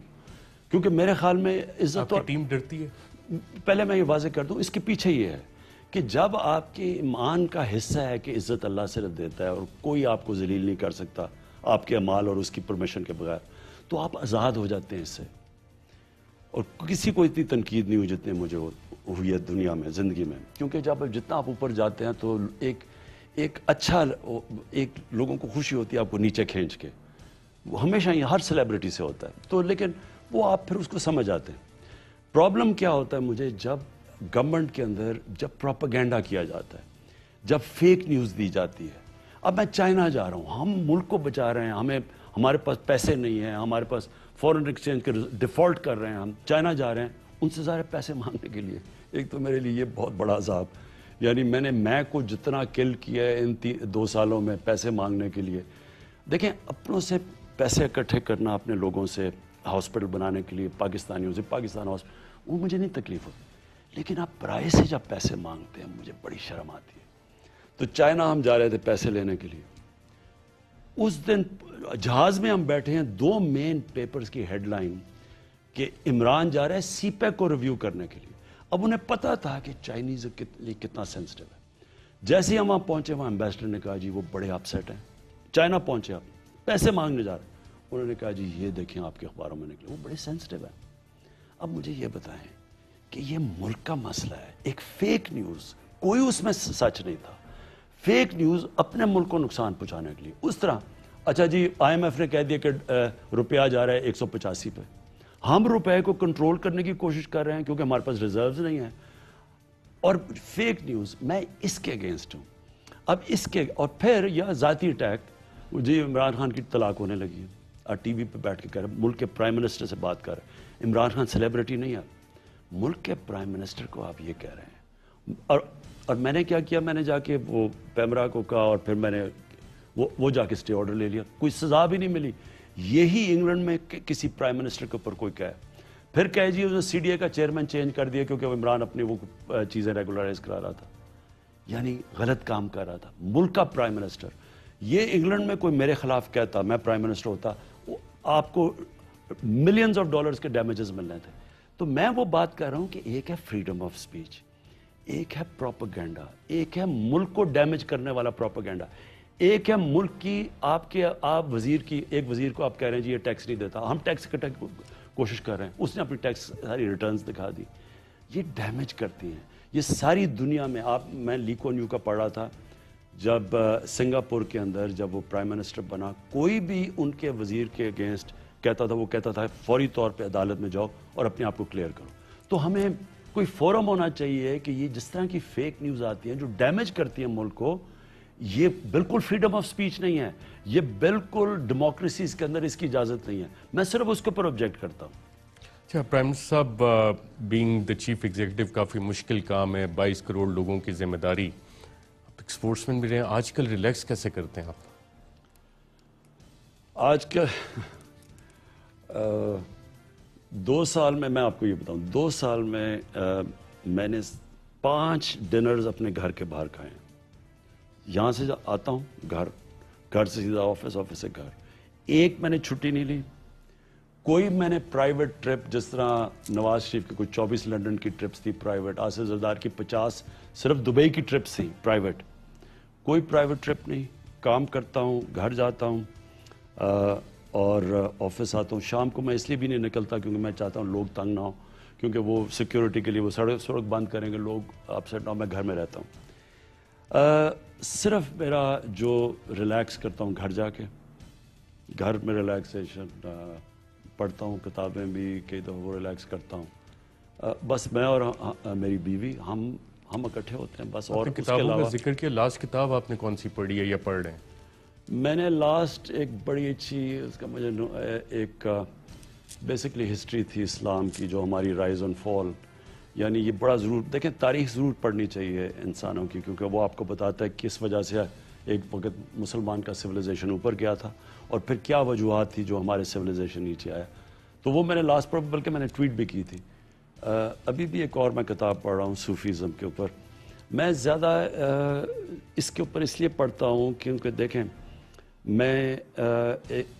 کیونکہ میرے خیال میں عزت اور ٹیم ڈرتی ہے۔ پہلے میں یہ واضح کر دوں، اس کے پیچھے یہ ہے کہ جب آپ کے ایمان کا حصہ ہے کہ عزت اللہ سے دیتا ہے اور کوئی آپ کو ذلیل نہیں کر سکتا آپ کے اعمال اور اس کی پرمیشن کے بغیر، تو آپ آزاد ہو جاتے ہیں اس سے، اور کسی کو اتنی تنقید نہیں ہوئی جتنے مجھے ہوئی ہے دنیا میں، زندگی میں، کیونکہ جب جتنا آپ اوپر جاتے ہیں تو ایک اچھا ایک لوگوں کو خوشی ہوتی ہے آپ کو نیچے کھینچ کے، وہ ہمیشہ یہ ہر سیلیبریٹی سے ہوتا ہے، تو لیکن وہ آپ پھر اس کو سمجھ آتے ہیں۔ پرابلم کیا ہوتا ہے مجھے، جب گورنمنٹ کے اندر جب پروپیگنڈا کیا جاتا ہے، جب فیک نیوز دی جاتی ہے۔ اب میں چائنا جا رہا ہوں، ہم ملک کو بچا رہے ہیں، ہمارے پاس پیسے نہیں ہیں، ہمارے پاس فورن ایکسچینج کے ڈیفالٹ کر رہے ہیں، ہم چائنا جا رہے ہیں ان سے سارے پیسے مانگنے کے لیے۔ ایک تو میرے لیے یہ بہت بڑا عذاب، یعنی میں نے کو جتنا کل کیا ہے ان 2 سالوں میں پیسے مانگنے کے لیے۔ دیکھیں، اپنوں سے پیسے اکٹھے کرنا، اپنے لوگوں سے ہاسپٹل بنانے کے لیے، پاکستانیوں سے پاکستان ہاسپٹل، وہ مجھے نہیں تکلیف ہوتی، لیکن آپ پرائے سے جب پیسے مانگتے ہیں مجھے بڑی شرم آتی ہے۔ تو چائنا ہم جا رہے تھے پیسے لینے کے لیے، اس دن جہاز میں ہم بیٹھے ہیں، 2 مین پیپرز کی ہیڈ لائن کہ عمران جا رہا ہے سی پیک کو ریویو کرنے کے لیے۔ اب انہیں پتا تھا کہ چائنیز کے لیے کتنا سینسٹیو ہے۔ جیسے ہی ہم وہاں پہنچے، وہاں ایمبیسڈر نے کہا جی وہ بڑے اپسیٹ ہیں، چائنا پہنچے آپ پیسے مانگنے جا رہے ہیں۔ انہوں نے کہا جی یہ دیکھیں آپ کے اخباروں میں نکلے، وہ بڑے سینسٹیو ہیں۔ اب مجھے یہ بتائیں کہ یہ ملک کا مسئلہ ہے، ایک فیک نیوز، کوئی اس میں سچ نہیں تھا، فیک نیوز اپنے ملک کو نقصان پہنچانے کے لیے اس طرح۔ اچھا جی IMF نے کہہ دیا کہ روپیہ جا رہا ہے 185 پہ، ہم روپے کو کنٹرول کرنے کی کوشش کر رہے ہیں کیونکہ ہمارے پاس ریزروز نہیں ہیں، اور فیک نیوز، میں اس کے اگینسٹ ہوں۔ اب اس کے اور پھر یہ ذاتی اٹیک، جی عمران خان کی طلاق ہونے لگی ہے، ٹی وی پہ بیٹھ کے کہہ رہے، ملک کے پرائم منسٹر سے بات کر رہے ہیں، عمران خان سیلیبریٹی نہیں ہے، ملک کے پرائم منسٹر کو آپ یہ کہہ رہے ہیں۔ اور میں نے کیا کیا، میں نے جا کے وہ پیمرا کو کہا، اور پھر میں نے وہ جا کے اسٹے آرڈر لے لیا، کوئی سزا بھی نہیں ملی۔ یہی انگلینڈ میں کسی پرائم منسٹر کے اوپر کوئی کہے، پھر کہے جی اس نے CDA کا چیئرمین چینج کر دیا کیونکہ وہ عمران اپنی وہ چیزیں ریگولرائز کرا رہا تھا، یعنی غلط کام کر رہا تھا ملک کا پرائم منسٹر۔ یہ انگلینڈ میں کوئی میرے خلاف کہتا، میں پرائم منسٹر ہوتا، آپ کو ملینز آف ڈالرز کے ڈیمیجز ملنے تھے۔ تو میں وہ بات کر رہا ہوں کہ ایک ہے فریڈم آف سپیچ، ایک ہے پروپیگنڈا، ایک ہے ملک کو ڈیمیج کرنے والا پروپیگنڈا، ایک ہے ملک کی آپ وزیر کی، ایک وزیر کو آپ کہہ رہے ہیں جی یہ ٹیکس نہیں دیتا، ہم ٹیکس اکٹھے کوشش کر رہے ہیں، اس نے اپنی ٹیکس ساری ریٹرنز دکھا دی۔ یہ ڈیمیج کرتی ہیں یہ ساری دنیا میں۔ میں لی کوان یو کا پڑھ رہا تھا، جب سنگاپور کے اندر جب وہ پرائم منسٹر بنا، کوئی بھی ان کے وزیر کے اگینسٹ کہتا تھا، وہ کہتا تھا فوری طور پہ عدالت میں جاؤ اور اپنے آپ کو کلیئر کرو۔ تو ہمیں کوئی فورم ہونا چاہیے کہ یہ جس طرح کی فیک نیوز آتی ہیں جو ڈیمیج کرتی ہیں ملک کو، یہ بالکل فریڈم آف سپیچ نہیں ہے، یہ بالکل ڈیموکریسیز کے اندر اس کی اجازت نہیں ہے۔ میں صرف اس کے اوپر آبجیکٹ کرتا ہوں۔ اچھا پرائم منسٹر صاحب، بینگ دا چیف ایگزیکٹو کافی مشکل کام ہے، 22 کروڑ لوگوں کی ذمہ داری، آپ ایک اسپورٹس مین بھی رہے ہیں، آج کل ریلیکس کیسے کرتے ہیں آپ؟ آج کل 2 سال میں آپ کو یہ بتاؤں، 2 سال میں میں نے 5 ڈنرز اپنے گھر کے باہر کھائے ہیں۔ یہاں سے آتا ہوں گھر سے سیدھا آفس سے گھر، ایک میں نے چھٹی نہیں لی۔ کوئی میں نے پرائیویٹ ٹرپ، جس طرح نواز شریف کی کوئی 24 لنڈن کی ٹرپس تھی پرائیویٹ، آصف زردار کی 50 صرف دبئی کی ٹرپس تھیں پرائیویٹ، کوئی پرائیویٹ ٹرپ نہیں۔ کام کرتا ہوں، گھر جاتا ہوں اور آفس آتا ہوں۔ شام کو میں اس لیے بھی نہیں نکلتا کیونکہ میں چاہتا ہوں لوگ تنگ نہ ہو، کیونکہ وہ سیکیورٹی کے لیے وہ سڑک بند کریں گے، لوگ اپسیٹ نہ ہو، میں گھر میں رہتا ہوں۔ صرف میرا جو ریلیکس کرتا ہوں گھر جا کے، گھر میں ریلیکسیشن، پڑھتا ہوں کتابیں بھی کئی دفعہ، وہ ریلیکس کرتا ہوں۔ بس میں اور میری بیوی ہم اکٹھے ہوتے ہیں بس، اور اس کے علاوہ ذکر کیا، لاسٹ کتاب آپ نے کون سی پڑھی ہے یا پڑھ رہے ہیں؟ میں نے لاسٹ ایک بڑی اچھی، اس کا مجھے ایک بیسکلی ہسٹری تھی اسلام کی، جو ہماری رائز اینڈ فال، یعنی یہ بڑا ضرور دیکھیں، تاریخ ضرور پڑھنی چاہیے انسانوں کی، کیونکہ وہ آپ کو بتاتا ہے کس وجہ سے ایک وقت مسلمان کا سویلائزیشن اوپر گیا تھا اور پھر کیا وجوہات تھی جو ہمارے سویلائزیشن نیچے آیا۔ تو وہ میں نے لاسٹ پڑھ، بلکہ میں نے ٹویٹ بھی کی تھی۔ ابھی بھی ایک اور میں کتاب پڑھ رہا ہوں صوفیزم کے اوپر۔ میں زیادہ اس کے اوپر اس لیے پڑھتا ہوں کیونکہ دیکھیں، میں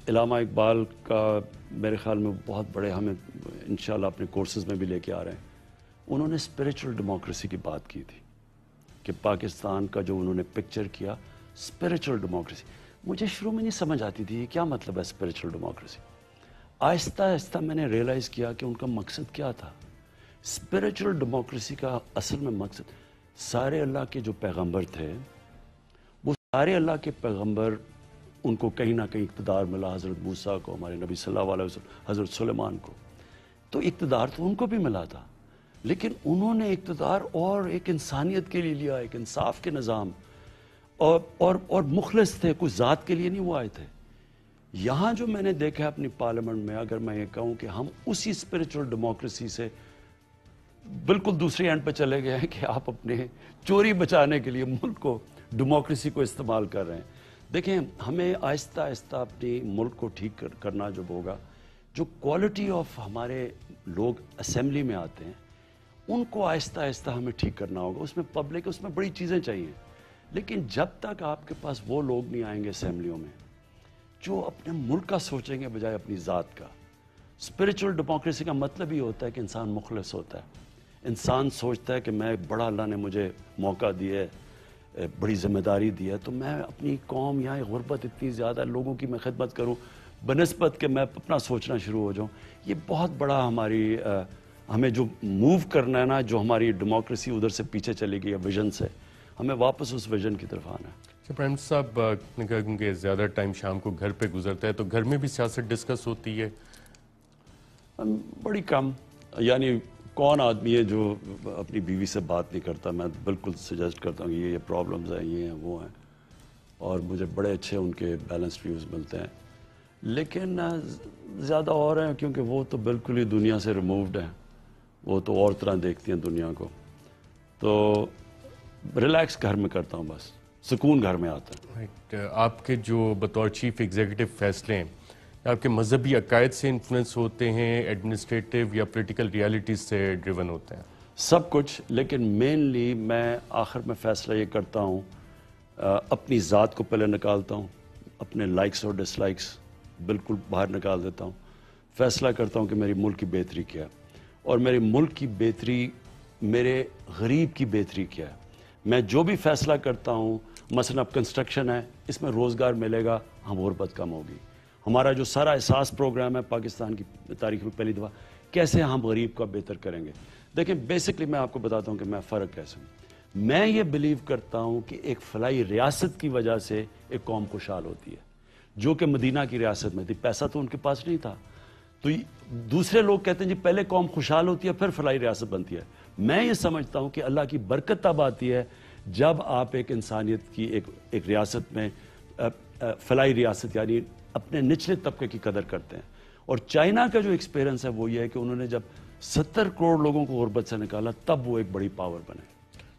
علامہ اقبال کا میرے خیال میں بہت بڑے، ہمیں انشاءاللہ اپنے کورسز میں بھی لے کے آ رہے ہیں، انہوں نے اسپریچول ڈیموکریسی کی بات کی تھی کہ پاکستان کا جو انہوں نے پکچر کیا اسپریچول ڈیموکریسی، مجھے شروع میں نہیں سمجھ آتی تھی کیا مطلب ہے اسپریچول ڈیموکریسی۔ آہستہ آہستہ میں نے ریئلائز کیا کہ ان کا مقصد کیا تھا۔ اسپریچول ڈیموکریسی کا اصل میں مقصد، سارے اللہ کے جو پیغمبر تھے، وہ سارے اللہ کے پیغمبر ان کو کہیں نہ کہیں اقتدار ملا، حضرت موسیٰ کو، ہمارے نبی صلی اللہ علیہ وسلم، حضرت سلیمان کو، تو اقتدار تو ان کو بھی ملا تھا، لیکن انہوں نے اقتدار اور ایک انسانیت کے لیے لیا، ایک انصاف کے نظام، اور مخلص تھے، کوئی ذات کے لیے نہیں وہ آئے تھے۔ یہاں جو میں نے دیکھا اپنی پارلیمنٹ میں، اگر میں یہ کہوں کہ ہم اسی اسپریچول ڈیموکریسی سے بالکل دوسری اینڈ پہ چلے گئے ہیں کہ آپ اپنے چوری بچانے کے لیے ملک کو، ڈیموکریسی کو استعمال کر رہے ہیں۔ دیکھیں، ہمیں آہستہ آہستہ اپنی ملک کو ٹھیک کرنا جو ہوگا، جو کوالٹی آف ہمارے لوگ اسمبلی میں آتے ہیں ان کو آہستہ آہستہ ہمیں ٹھیک کرنا ہوگا۔ اس میں پبلک، اس میں بڑی چیزیں چاہیے، لیکن جب تک آپ کے پاس وہ لوگ نہیں آئیں گے اسمبلیوں میں جو اپنے ملک کا سوچیں گے بجائے اپنی ذات کا۔ اسپریچول ڈیموکریسی کا مطلب یہ ہوتا ہے کہ انسان مخلص ہوتا ہے، انسان سوچتا ہے کہ میں بڑا اللہ نے مجھے موقع دیا ہے، بڑی ذمہ داری دی ہے، تو میں اپنی قوم، یہاں غربت اتنی زیادہ، لوگوں کی میں خدمت کروں بنسبت کہ میں اپنا سوچنا شروع ہو جاؤں۔ یہ بہت بڑا ہمیں جو موو کرنا ہے نا، جو ہماری ڈیموکریسی ادھر سے پیچھے چلی گئی ہے ویژن سے، ہمیں واپس اس ویژن کی طرف آنا ہے۔ پرائم منسٹر صاحب نے کہا کیونکہ زیادہ ٹائم شام کو گھر پہ گزرتا ہے، تو گھر میں بھی سیاست ڈسکس ہوتی ہے؟ بڑی کم، یعنی کون آدمی ہے جو اپنی بیوی سے بات نہیں کرتا؟ میں بالکل سجیسٹ کرتا ہوں کہ یہ پرابلمز ہیں، یہ ہیں، وہ ہیں، اور مجھے بڑے اچھے ان کے بیلنسڈ ویوز ملتے ہیں، لیکن زیادہ اور ہیں کیونکہ وہ تو بالکل ہی دنیا سے ریمووڈ ہیں، وہ تو اور طرح دیکھتی ہیں دنیا کو، تو ریلیکس گھر میں کرتا ہوں، بس سکون گھر میں آتا ہے۔ آپ کے جو بطور چیف ایگزیکٹو فیصلے ہیں، آپ کے مذہبی عقائد سے انفلوئنس ہوتے ہیں، ایڈمنسٹریٹو یا پولیٹیکل ریالٹیز سے ڈریون ہوتے ہیں؟ سب کچھ، لیکن مینلی میں آخر میں فیصلہ یہ کرتا ہوں، اپنی ذات کو پہلے نکالتا ہوں، اپنے لائکس اور ڈس لائکس بالکل باہر نکال دیتا ہوں، فیصلہ کرتا ہوں کہ میری ملک کی بہتری کیا ہے، اور میرے ملک کی بہتری، میرے غریب کی بہتری کیا ہے۔ میں جو بھی فیصلہ کرتا ہوں، مثلا اب کنسٹرکشن ہے، اس میں روزگار ملے گا، ہم غربت کم ہوگی۔ ہمارا جو سارا احساس پروگرام ہے پاکستان کی تاریخ میں پہلی دفعہ، کیسے ہم غریب کا بہتر کریں گے۔ دیکھیں، بیسکلی میں آپ کو بتاتا ہوں کہ میں فرق کیسے ہوں۔ میں یہ بلیو کرتا ہوں کہ ایک فلاحی ریاست کی وجہ سے ایک قوم خوشحال ہوتی ہے، جو کہ مدینہ کی ریاست میں تھی، پیسہ تو ان کے پاس نہیں تھا، تو دوسرے لوگ کہتے ہیں جی پہلے قوم خوشحال ہوتی ہے پھر فلاحی ریاست بنتی ہے۔ میں یہ سمجھتا ہوں کہ اللہ کی برکت تب آتی ہے جب آپ ایک انسانیت کی ایک ریاست میں، فلاحی ریاست یعنی اپنے نچلے طبقے کی قدر کرتے ہیں۔ اور چائنا کا جو ایکسپیرنس ہے وہ یہ ہے کہ انہوں نے جب 70 کروڑ لوگوں کو غربت سے نکالا، تب وہ ایک بڑی پاور بنے۔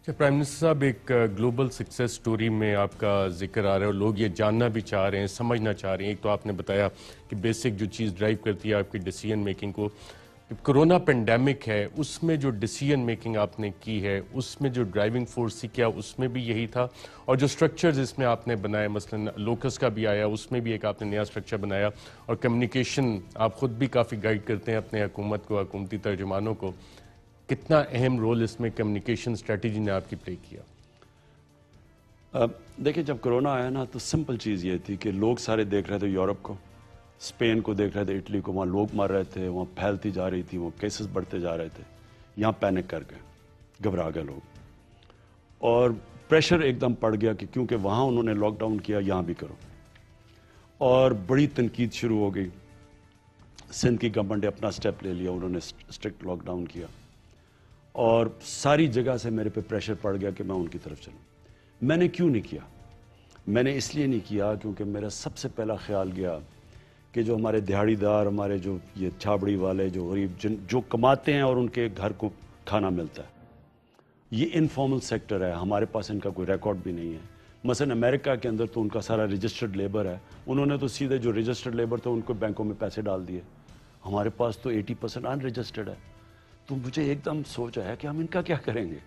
پرائم منسٹر صاحب، ایک گلوبل سکسیس سٹوری میں آپ کا ذکر آ رہا ہے اور لوگ یہ جاننا بھی چاہ رہے ہیں، سمجھنا چاہ رہے ہیں۔ ایک تو آپ نے بتایا کہ بیسک جو چیز ڈرائیو کرتی ہے آپ کی ڈیسیژن میکنگ کو، کرونا پینڈیمک ہے، اس میں جو ڈیسیژن میکنگ آپ نے کی ہے، اس میں جو ڈرائیونگ فورس تھی، کیا اس میں بھی یہی تھا؟ اور جو سٹرکچرز اس میں آپ نے بنائے، مثلا لوکس کا بھی آیا، اس میں بھی ایک آپ نے نیا سٹرکچر بنایا، اور کمیونیکیشن آپ خود بھی کافی گائیڈ کرتے ہیں اپنے حکومت کو، حکومتی ترجمانوں کو، کتنا اہم رول اس میں کمیونیکیشن اسٹریٹجی نے آپ کی پلے کیا؟ دیکھیں، جب کرونا آیا نا تو سمپل چیز یہ تھی کہ لوگ سارے دیکھ رہے تھے یورپ کو، اسپین کو دیکھ رہے تھے، اٹلی کو، وہاں لوگ مر رہے تھے، وہاں پھیلتی جا رہی تھی، وہ کیسز بڑھتے جا رہے تھے، یہاں پینک کر گئے، گھبرا گئے لوگ، اور پریشر ایک دم پڑ گیا کہ کیونکہ وہاں انہوں نے لاک ڈاؤن کیا، یہاں بھی کرو، اور بڑی تنقید شروع ہو گئی۔ سندھ کی گورنمنٹ نے اپنا سٹیپ لے لیا، انہوں نے اسٹرکٹ لاک ڈاؤن کیا، اور ساری جگہ سے میرے پہ پریشر پڑ گیا کہ میں ان کی طرف چلوں۔ میں نے کیوں نہیں کیا؟ میں نے اس لیے نہیں کیا کیونکہ میرا سب سے پہلا خیال گیا کہ جو ہمارے دہاڑی دار، ہمارے جو یہ چھابڑی والے، جو غریب، جو کماتے ہیں اور ان کے گھر کو کھانا ملتا ہے، یہ انفارمل سیکٹر ہے، ہمارے پاس ان کا کوئی ریکارڈ بھی نہیں ہے۔ مثلا امریکہ کے اندر تو ان کا سارا رجسٹرڈ لیبر ہے، انہوں نے تو سیدھے جو رجسٹرڈ لیبر تھا ان کو بینکوں میں پیسے ڈال دیے، ہمارے پاس تو 80% ان رجسٹرڈ ہے۔ تو مجھے ایک دم سوچ آیا کہ ہم ان کا کیا کریں گے۔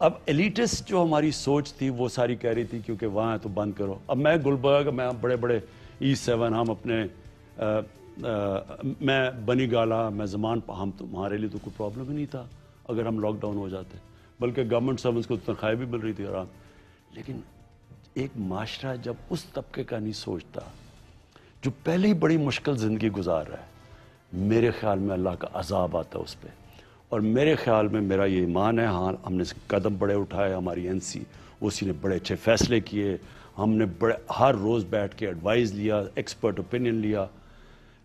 اب ایلیٹسٹ جو ہماری سوچ تھی وہ ساری کہہ رہی تھی کیونکہ وہاں ہے تو بند کرو۔ اب میں گلبرگ، میں بڑے بڑے E7، ہم اپنے میں بنی گالا، میں زمان، ہمارے لیے تو کوئی پرابلم ہی نہیں تھا اگر ہم لاک ڈاؤن ہو جاتے، بلکہ گورنمنٹ سرونٹس کو تنخواہیں بھی مل رہی تھی آرام۔ لیکن ایک معاشرہ جب اس طبقے کا نہیں سوچتا جو پہلے ہی بڑی مشکل زندگی گزار رہا ہے، میرے خیال میں اللہ کا عذاب آتا ہے اس پہ۔ اور میرے خیال میں، میرا یہ ایمان ہے، ہاں ہم نے قدم بڑے اٹھائے، ہماری NC نے بڑے اچھے فیصلے کیے، ہم نے ہر روز بیٹھ کے ایڈوائز لیا, ایکسپرٹ اوپینین لیا,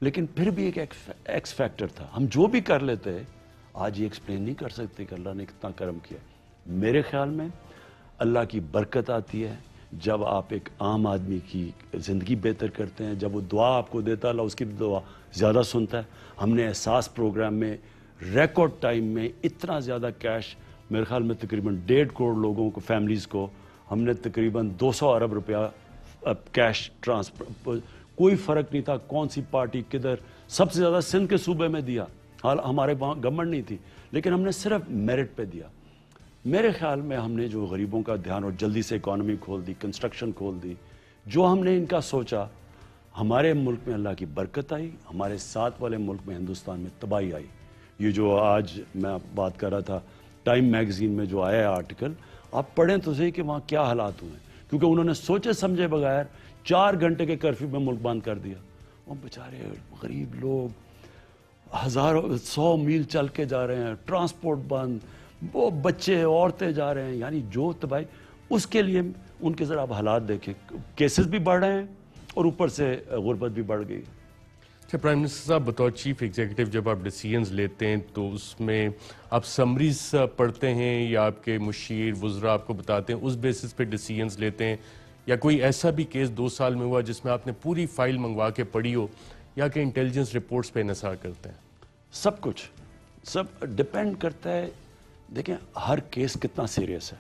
لیکن پھر بھی ایک ایکس فیکٹر تھا. ہم جو بھی کر لیتے آج یہ ایکسپلین نہیں کر سکتے کہ اللہ نے کتنا کرم کیا. میرے خیال میں اللہ کی برکت آتی ہے جب آپ ایک عام آدمی کی زندگی بہتر کرتے ہیں, جب وہ دعا آپ کو دیتا ہے اللہ اس کی دعا زیادہ سنتا ہے. ہم نے احساس پروگرام میں ریکارڈ ٹائم میں اتنا زیادہ کیش, میرے خیال میں تقریباً 1.5 کروڑ لوگوں کو, فیملیز کو ہم نے تقریباً 200 ارب روپیہ کیش ٹرانسفر, کوئی فرق نہیں تھا کون سی پارٹی کدھر. سب سے زیادہ سندھ کے صوبے میں دیا, حال ہمارے وہاں گورنمنٹ نہیں تھی, لیکن ہم نے صرف میرٹ پہ دیا. میرے خیال میں ہم نے جو غریبوں کا دھیان, اور جلدی سے اکانومی کھول دی, کنسٹرکشن کھول دی, جو ہم نے ان کا سوچا, ہمارے ملک میں اللہ کی برکت آئی, ہمارے ساتھ والے ملک میں ہندوستان میں تباہی آئی. یہ جو آج میں بات کر رہا تھا ٹائم میگزین میں جو آیا ہے آرٹیکل, آپ پڑھیں تو صحیح کہ وہاں کیا حالات ہوئے, کیونکہ انہوں نے سوچے سمجھے بغیر 4 گھنٹے کے کرفیو میں ملک بند کر دیا. وہ بیچارے غریب لوگ 100 میل چل کے جا رہے ہیں, ٹرانسپورٹ بند, وہ بچے عورتیں جا رہے ہیں, یعنی جو تباہی. اس کے لیے ان کے ذرا آپ حالات دیکھیں, کیسز بھی بڑھ رہے ہیں اور اوپر سے غربت بھی بڑھ گئی. اچھا پرائم منسٹر صاحب, بطور چیف ایگزیکٹو جب آپ ڈیسیژنز لیتے ہیں تو اس میں آپ سمریز پڑھتے ہیں یا آپ کے مشیر وزراء آپ کو بتاتے ہیں, اس بیسس پہ ڈیسیژنز لیتے ہیں, یا کوئی ایسا بھی کیس 2 سال میں ہوا جس میں آپ نے پوری فائل منگوا کے پڑھی ہو, یا کہ انٹیلیجنس رپورٹس پہ انحصار کرتے ہیں؟ سب کچھ, سب ڈپینڈ کرتا ہے. دیکھیں ہر کیس کتنا سیریس ہے.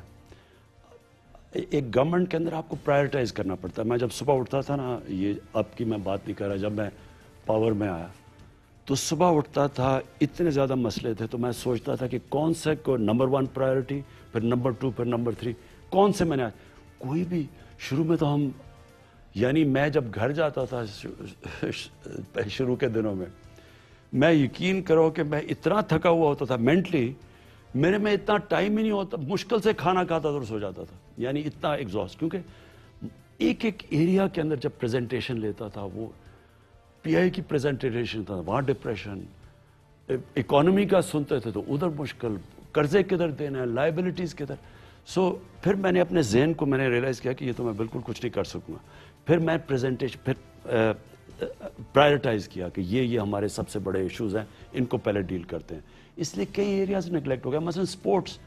ایک گورنمنٹ کے اندر آپ کو پرائرٹائز کرنا پڑتا ہے. میں جب صبح اٹھتا تھا نا, یہ اب کی میں بات نہیں کر رہا, جب میں پاور میں آیا تو صبح اٹھتا تھا, اتنے زیادہ مسئلے تھے, تو میں سوچتا تھا کہ کون سے کو نمبر 1 پرائرٹی, پھر نمبر 2, پھر نمبر 3, کون سے میں نے کوئی بھی. شروع میں تو ہم, یعنی میں جب گھر جاتا تھا شروع کے دنوں میں یقین کرو کہ میں اتنا تھکا ہوا ہوتا تھا مینٹلی, میرے میں اتنا ٹائم ہی نہیں ہوتا, مشکل سے کھانا کھاتا تھا اور سو جاتا تھا, یعنی اتنا ایگزاسٹ. کیونکہ ایک ایریا کے اندر جب پریزنٹیشن لیتا تھا, وہ پی آئی کی پریزنٹیشن تھا, وہاں ڈپریشن, اکانومی کا سنتے تھے تو ادھر مشکل, قرضے کدھر دینا ہے, لائبلٹیز کدھر. سو پھر میں نے اپنے ذہن کو میں نے ریئلائز کیا کہ یہ تو میں بالکل کچھ نہیں کر سکوں گا. پھر میں پریزنٹیشن, پھر پرائرٹائز کیا کہ یہ ہمارے سب سے بڑے ایشوز ہیں, ان کو پہلے ڈیل کرتے ہیں. اس لیے کئی ایریاز نیگلیکٹ ہو گیا. مثلا سپورٹس,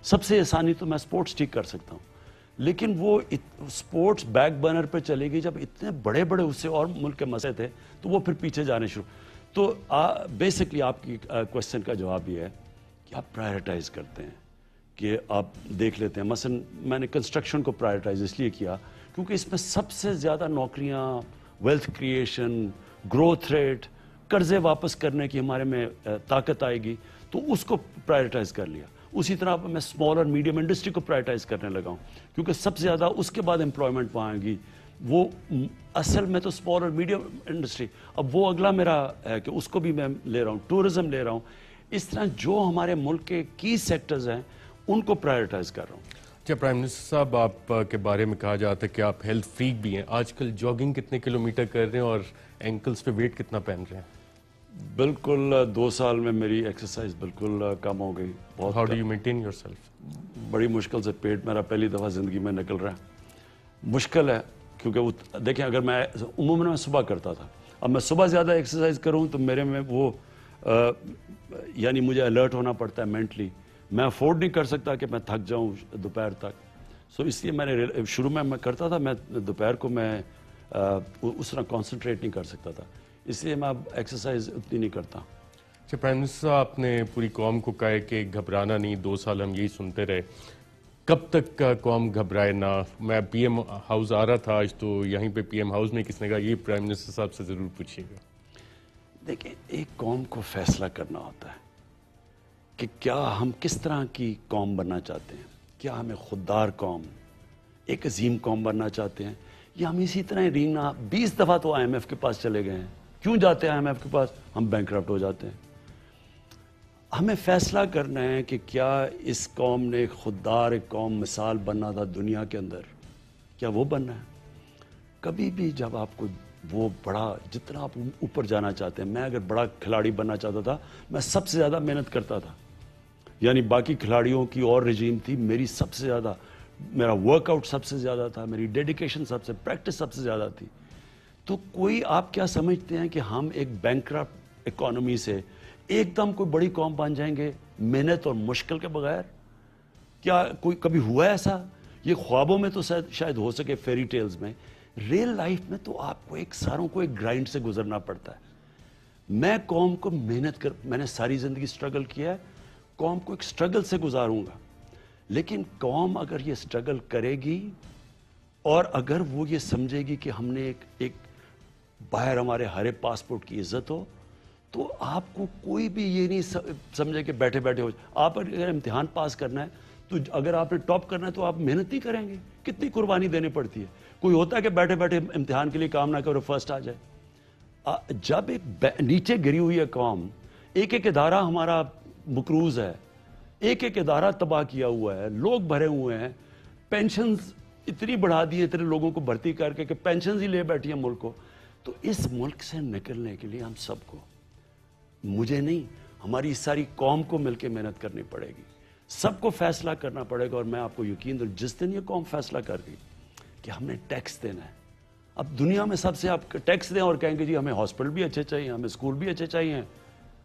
سب سے آسانی تو میں سپورٹس ٹھیک کر سکتا ہوں, لیکن وہ سپورٹس بیک برنر پہ چلے گی. جب اتنے بڑے بڑے اس سے اور ملک کے مسئلے تھے تو وہ پھر پیچھے جانے شروع. تو بیسکلی آپ کی کوشچن کا جواب یہ ہے کہ آپ پرائرٹائز کرتے ہیں, کہ آپ دیکھ لیتے ہیں. مثلا میں نے کنسٹرکشن کو پرائرٹائز اس لیے کیا کیونکہ اس میں سب سے زیادہ نوکریاں, ویلتھ کریشن, گروتھ ریٹ, قرضے واپس کرنے کی ہمارے میں طاقت آئے گی, تو اس کو پرائرٹائز کر لیا. اسی طرح میں اسمال اور میڈیم انڈسٹری کو پرائرٹائز کرنے لگا ہوں, کیونکہ سب سے زیادہ اس کے بعد امپلائمنٹ وہاں آئے گی. وہ اصل میں تو اسمال اور میڈیم انڈسٹری, اب وہ اگلا میرا ہے کہ اس کو بھی میں لے رہا ہوں, ٹورزم لے رہا ہوں. اس طرح جو ہمارے ملک کے کی سیکٹرز ہیں ان کو پرائرٹائز کر رہا ہوں. اچھا پرائم منسٹر صاحب, آپ کے بارے میں کہا جاتا ہے کہ آپ ہیلتھ فریک بھی ہیں. آج کل جاگنگ کتنے کلومیٹر کر رہے ہیں اور اینکلز پہ ویٹ کتنا پہن رہے ہیں؟ بالکل 2 سال میں میری ایکسرسائز بالکل کم ہو گئی. How do you maintain your self? بڑی مشکل سے, پیٹ میرا پہلی دفعہ زندگی میں نکل رہا ہے. مشکل ہے کیونکہ وہ دیکھیں, اگر میں عموماً میں صبح کرتا تھا, اب میں صبح زیادہ ایکسرسائز کروں تو میرے میں وہ یعنی مجھے الرٹ ہونا پڑتا ہے مینٹلی. میں افورڈ نہیں کر سکتا کہ میں تھک جاؤں دوپہر تک. سو اس لیے میں نے شروع میں کرتا تھا, میں دوپہر کو میں اس طرح کانسنٹریٹ نہیں کر سکتا تھا, اس لیے میں اب ایکسرسائز اتنی نہیں کرتا. اچھا پرائم منسٹر صاحب, آپ نے پوری قوم کو کہا ہے کہ گھبرانا نہیں. 2 سال ہم یہی سنتے رہے, کب تک قوم گھبرائے نہ؟ میں پی ایم ہاؤس آ رہا تھا آج, تو یہیں پہ پی ایم ہاؤس میں کس نے کہا یہ پرائم منسٹر صاحب سے ضرور پوچھیے گا. دیکھیں, ایک قوم کو فیصلہ کرنا ہوتا ہے کہ کیا ہم کس طرح کی قوم بننا چاہتے ہیں. کیا ہمیں خوددار قوم, ایک عظیم قوم بننا چاہتے ہیں, یا ہم اسی طرح رینا 20 دفعہ تو آئی ایم ایف کے پاس چلے گئے ہیں. کیوں جاتے ہیں آئی ایم ایف کے پاس؟ ہم بینکرپٹ ہو جاتے ہیں. ہمیں فیصلہ کرنا ہے کہ کیا اس قوم نے ایک خوددار, ایک قوم مثال بننا تھا دنیا کے اندر, کیا وہ بننا ہے؟ کبھی بھی جب آپ کو وہ بڑا, جتنا آپ اوپر جانا چاہتے ہیں, میں اگر بڑا کھلاڑی بننا چاہتا تھا, میں سب سے زیادہ محنت کرتا تھا. یعنی باقی کھلاڑیوں کی اور رجیم تھی, میری سب سے زیادہ میرا ورک آؤٹ سب سے زیادہ تھا, میری ڈیڈیکیشن پریکٹس سب سے زیادہ تھی. تو کوئی آپ کیا سمجھتے ہیں کہ ہم ایک بینکرپٹ اکانومی سے ایک دم کوئی بڑی قوم بن جائیں گے محنت اور مشکل کے بغیر؟ کیا کوئی کبھی ہوا ایسا؟ یہ خوابوں میں تو شاید ہو سکے, فیری ٹیلز میں. ریئل لائف میں تو آپ کو ساروں کو ایک گرائنڈ سے گزرنا پڑتا ہے. میں قوم کو میں نے ساری زندگی سٹرگل کیا ہے, قوم کو ایک سٹرگل سے گزاروں گا. لیکن قوم اگر یہ سٹرگل کرے گی اور اگر وہ یہ سمجھے گی کہ ہم نے ایک باہر ہمارے ہرے پاسپورٹ کی عزت ہو, تو آپ کو کوئی بھی یہ نہیں سمجھے کہ بیٹھے بیٹھے ہو. آپ اگر امتحان پاس کرنا ہے تو اگر آپ نے ٹاپ کرنا ہے تو آپ محنت نہیں کریں گے, کتنی قربانی دینی پڑتی ہے. کوئی ہوتا ہے کہ بیٹھے بیٹھے امتحان کے لیے کام نہ کرو فرسٹ آ جائے. جب ایک نیچے گری ہوئی ہے قوم, ایک ادارہ ہمارا مقروض ہے, ایک ادارہ تباہ کیا ہوا ہے, لوگ بھرے ہوئے ہیں, پینشنز اتنی بڑھا دی ہیں اتنے لوگوں کو بھرتی کر کے کہ پینشنز ہی لے بیٹھی ہیں ملک کو. تو اس ملک سے نکلنے کے لیے ہم سب کو, مجھے نہیں, ہماری ساری قوم کو مل کے محنت کرنی پڑے گی, سب کو فیصلہ کرنا پڑے گا. اور میں آپ کو یقین دوں, جس دن یہ قوم فیصلہ کر گئی کہ ہم نے ٹیکس دینا ہے, اب دنیا میں سب سے آپ ٹیکس دیں اور کہیں گے جی ہمیں ہاسپٹل بھی اچھے چاہیے, ہمیں اسکول بھی اچھے چاہیے,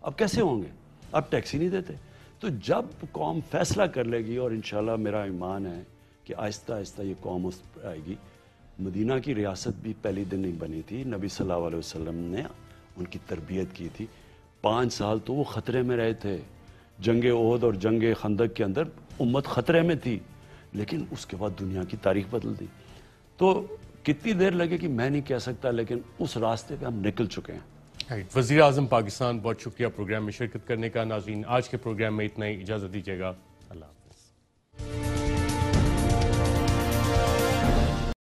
اب کیسے ہوں گے؟ اب ٹیکس ہی نہیں دیتے. تو جب قوم فیصلہ کر لے گی, اور انشاءاللہ میرا ایمان ہے کہ آہستہ آہستہ یہ قوم اس پر آئے گی. مدینہ کی ریاست بھی پہلی دن نہیں بنی تھی, نبی صلی اللہ علیہ وسلم نے ان کی تربیت کی تھی. 5 سال تو وہ خطرے میں رہے تھے, جنگ احد اور جنگ خندق کے اندر امت خطرے میں تھی, لیکن اس کے بعد دنیا کی تاریخ بدل دی. تو کتنی دیر لگے کہ میں نہیں کہہ سکتا, لیکن اس راستے پہ ہم نکل چکے ہیں. وزیر اعظم پاکستان, بہت شکریہ پروگرام میں شرکت کرنے کا. ناظرین, آج کے پروگرام میں اتنا ہی, اجازت دیجیے گا. اللہ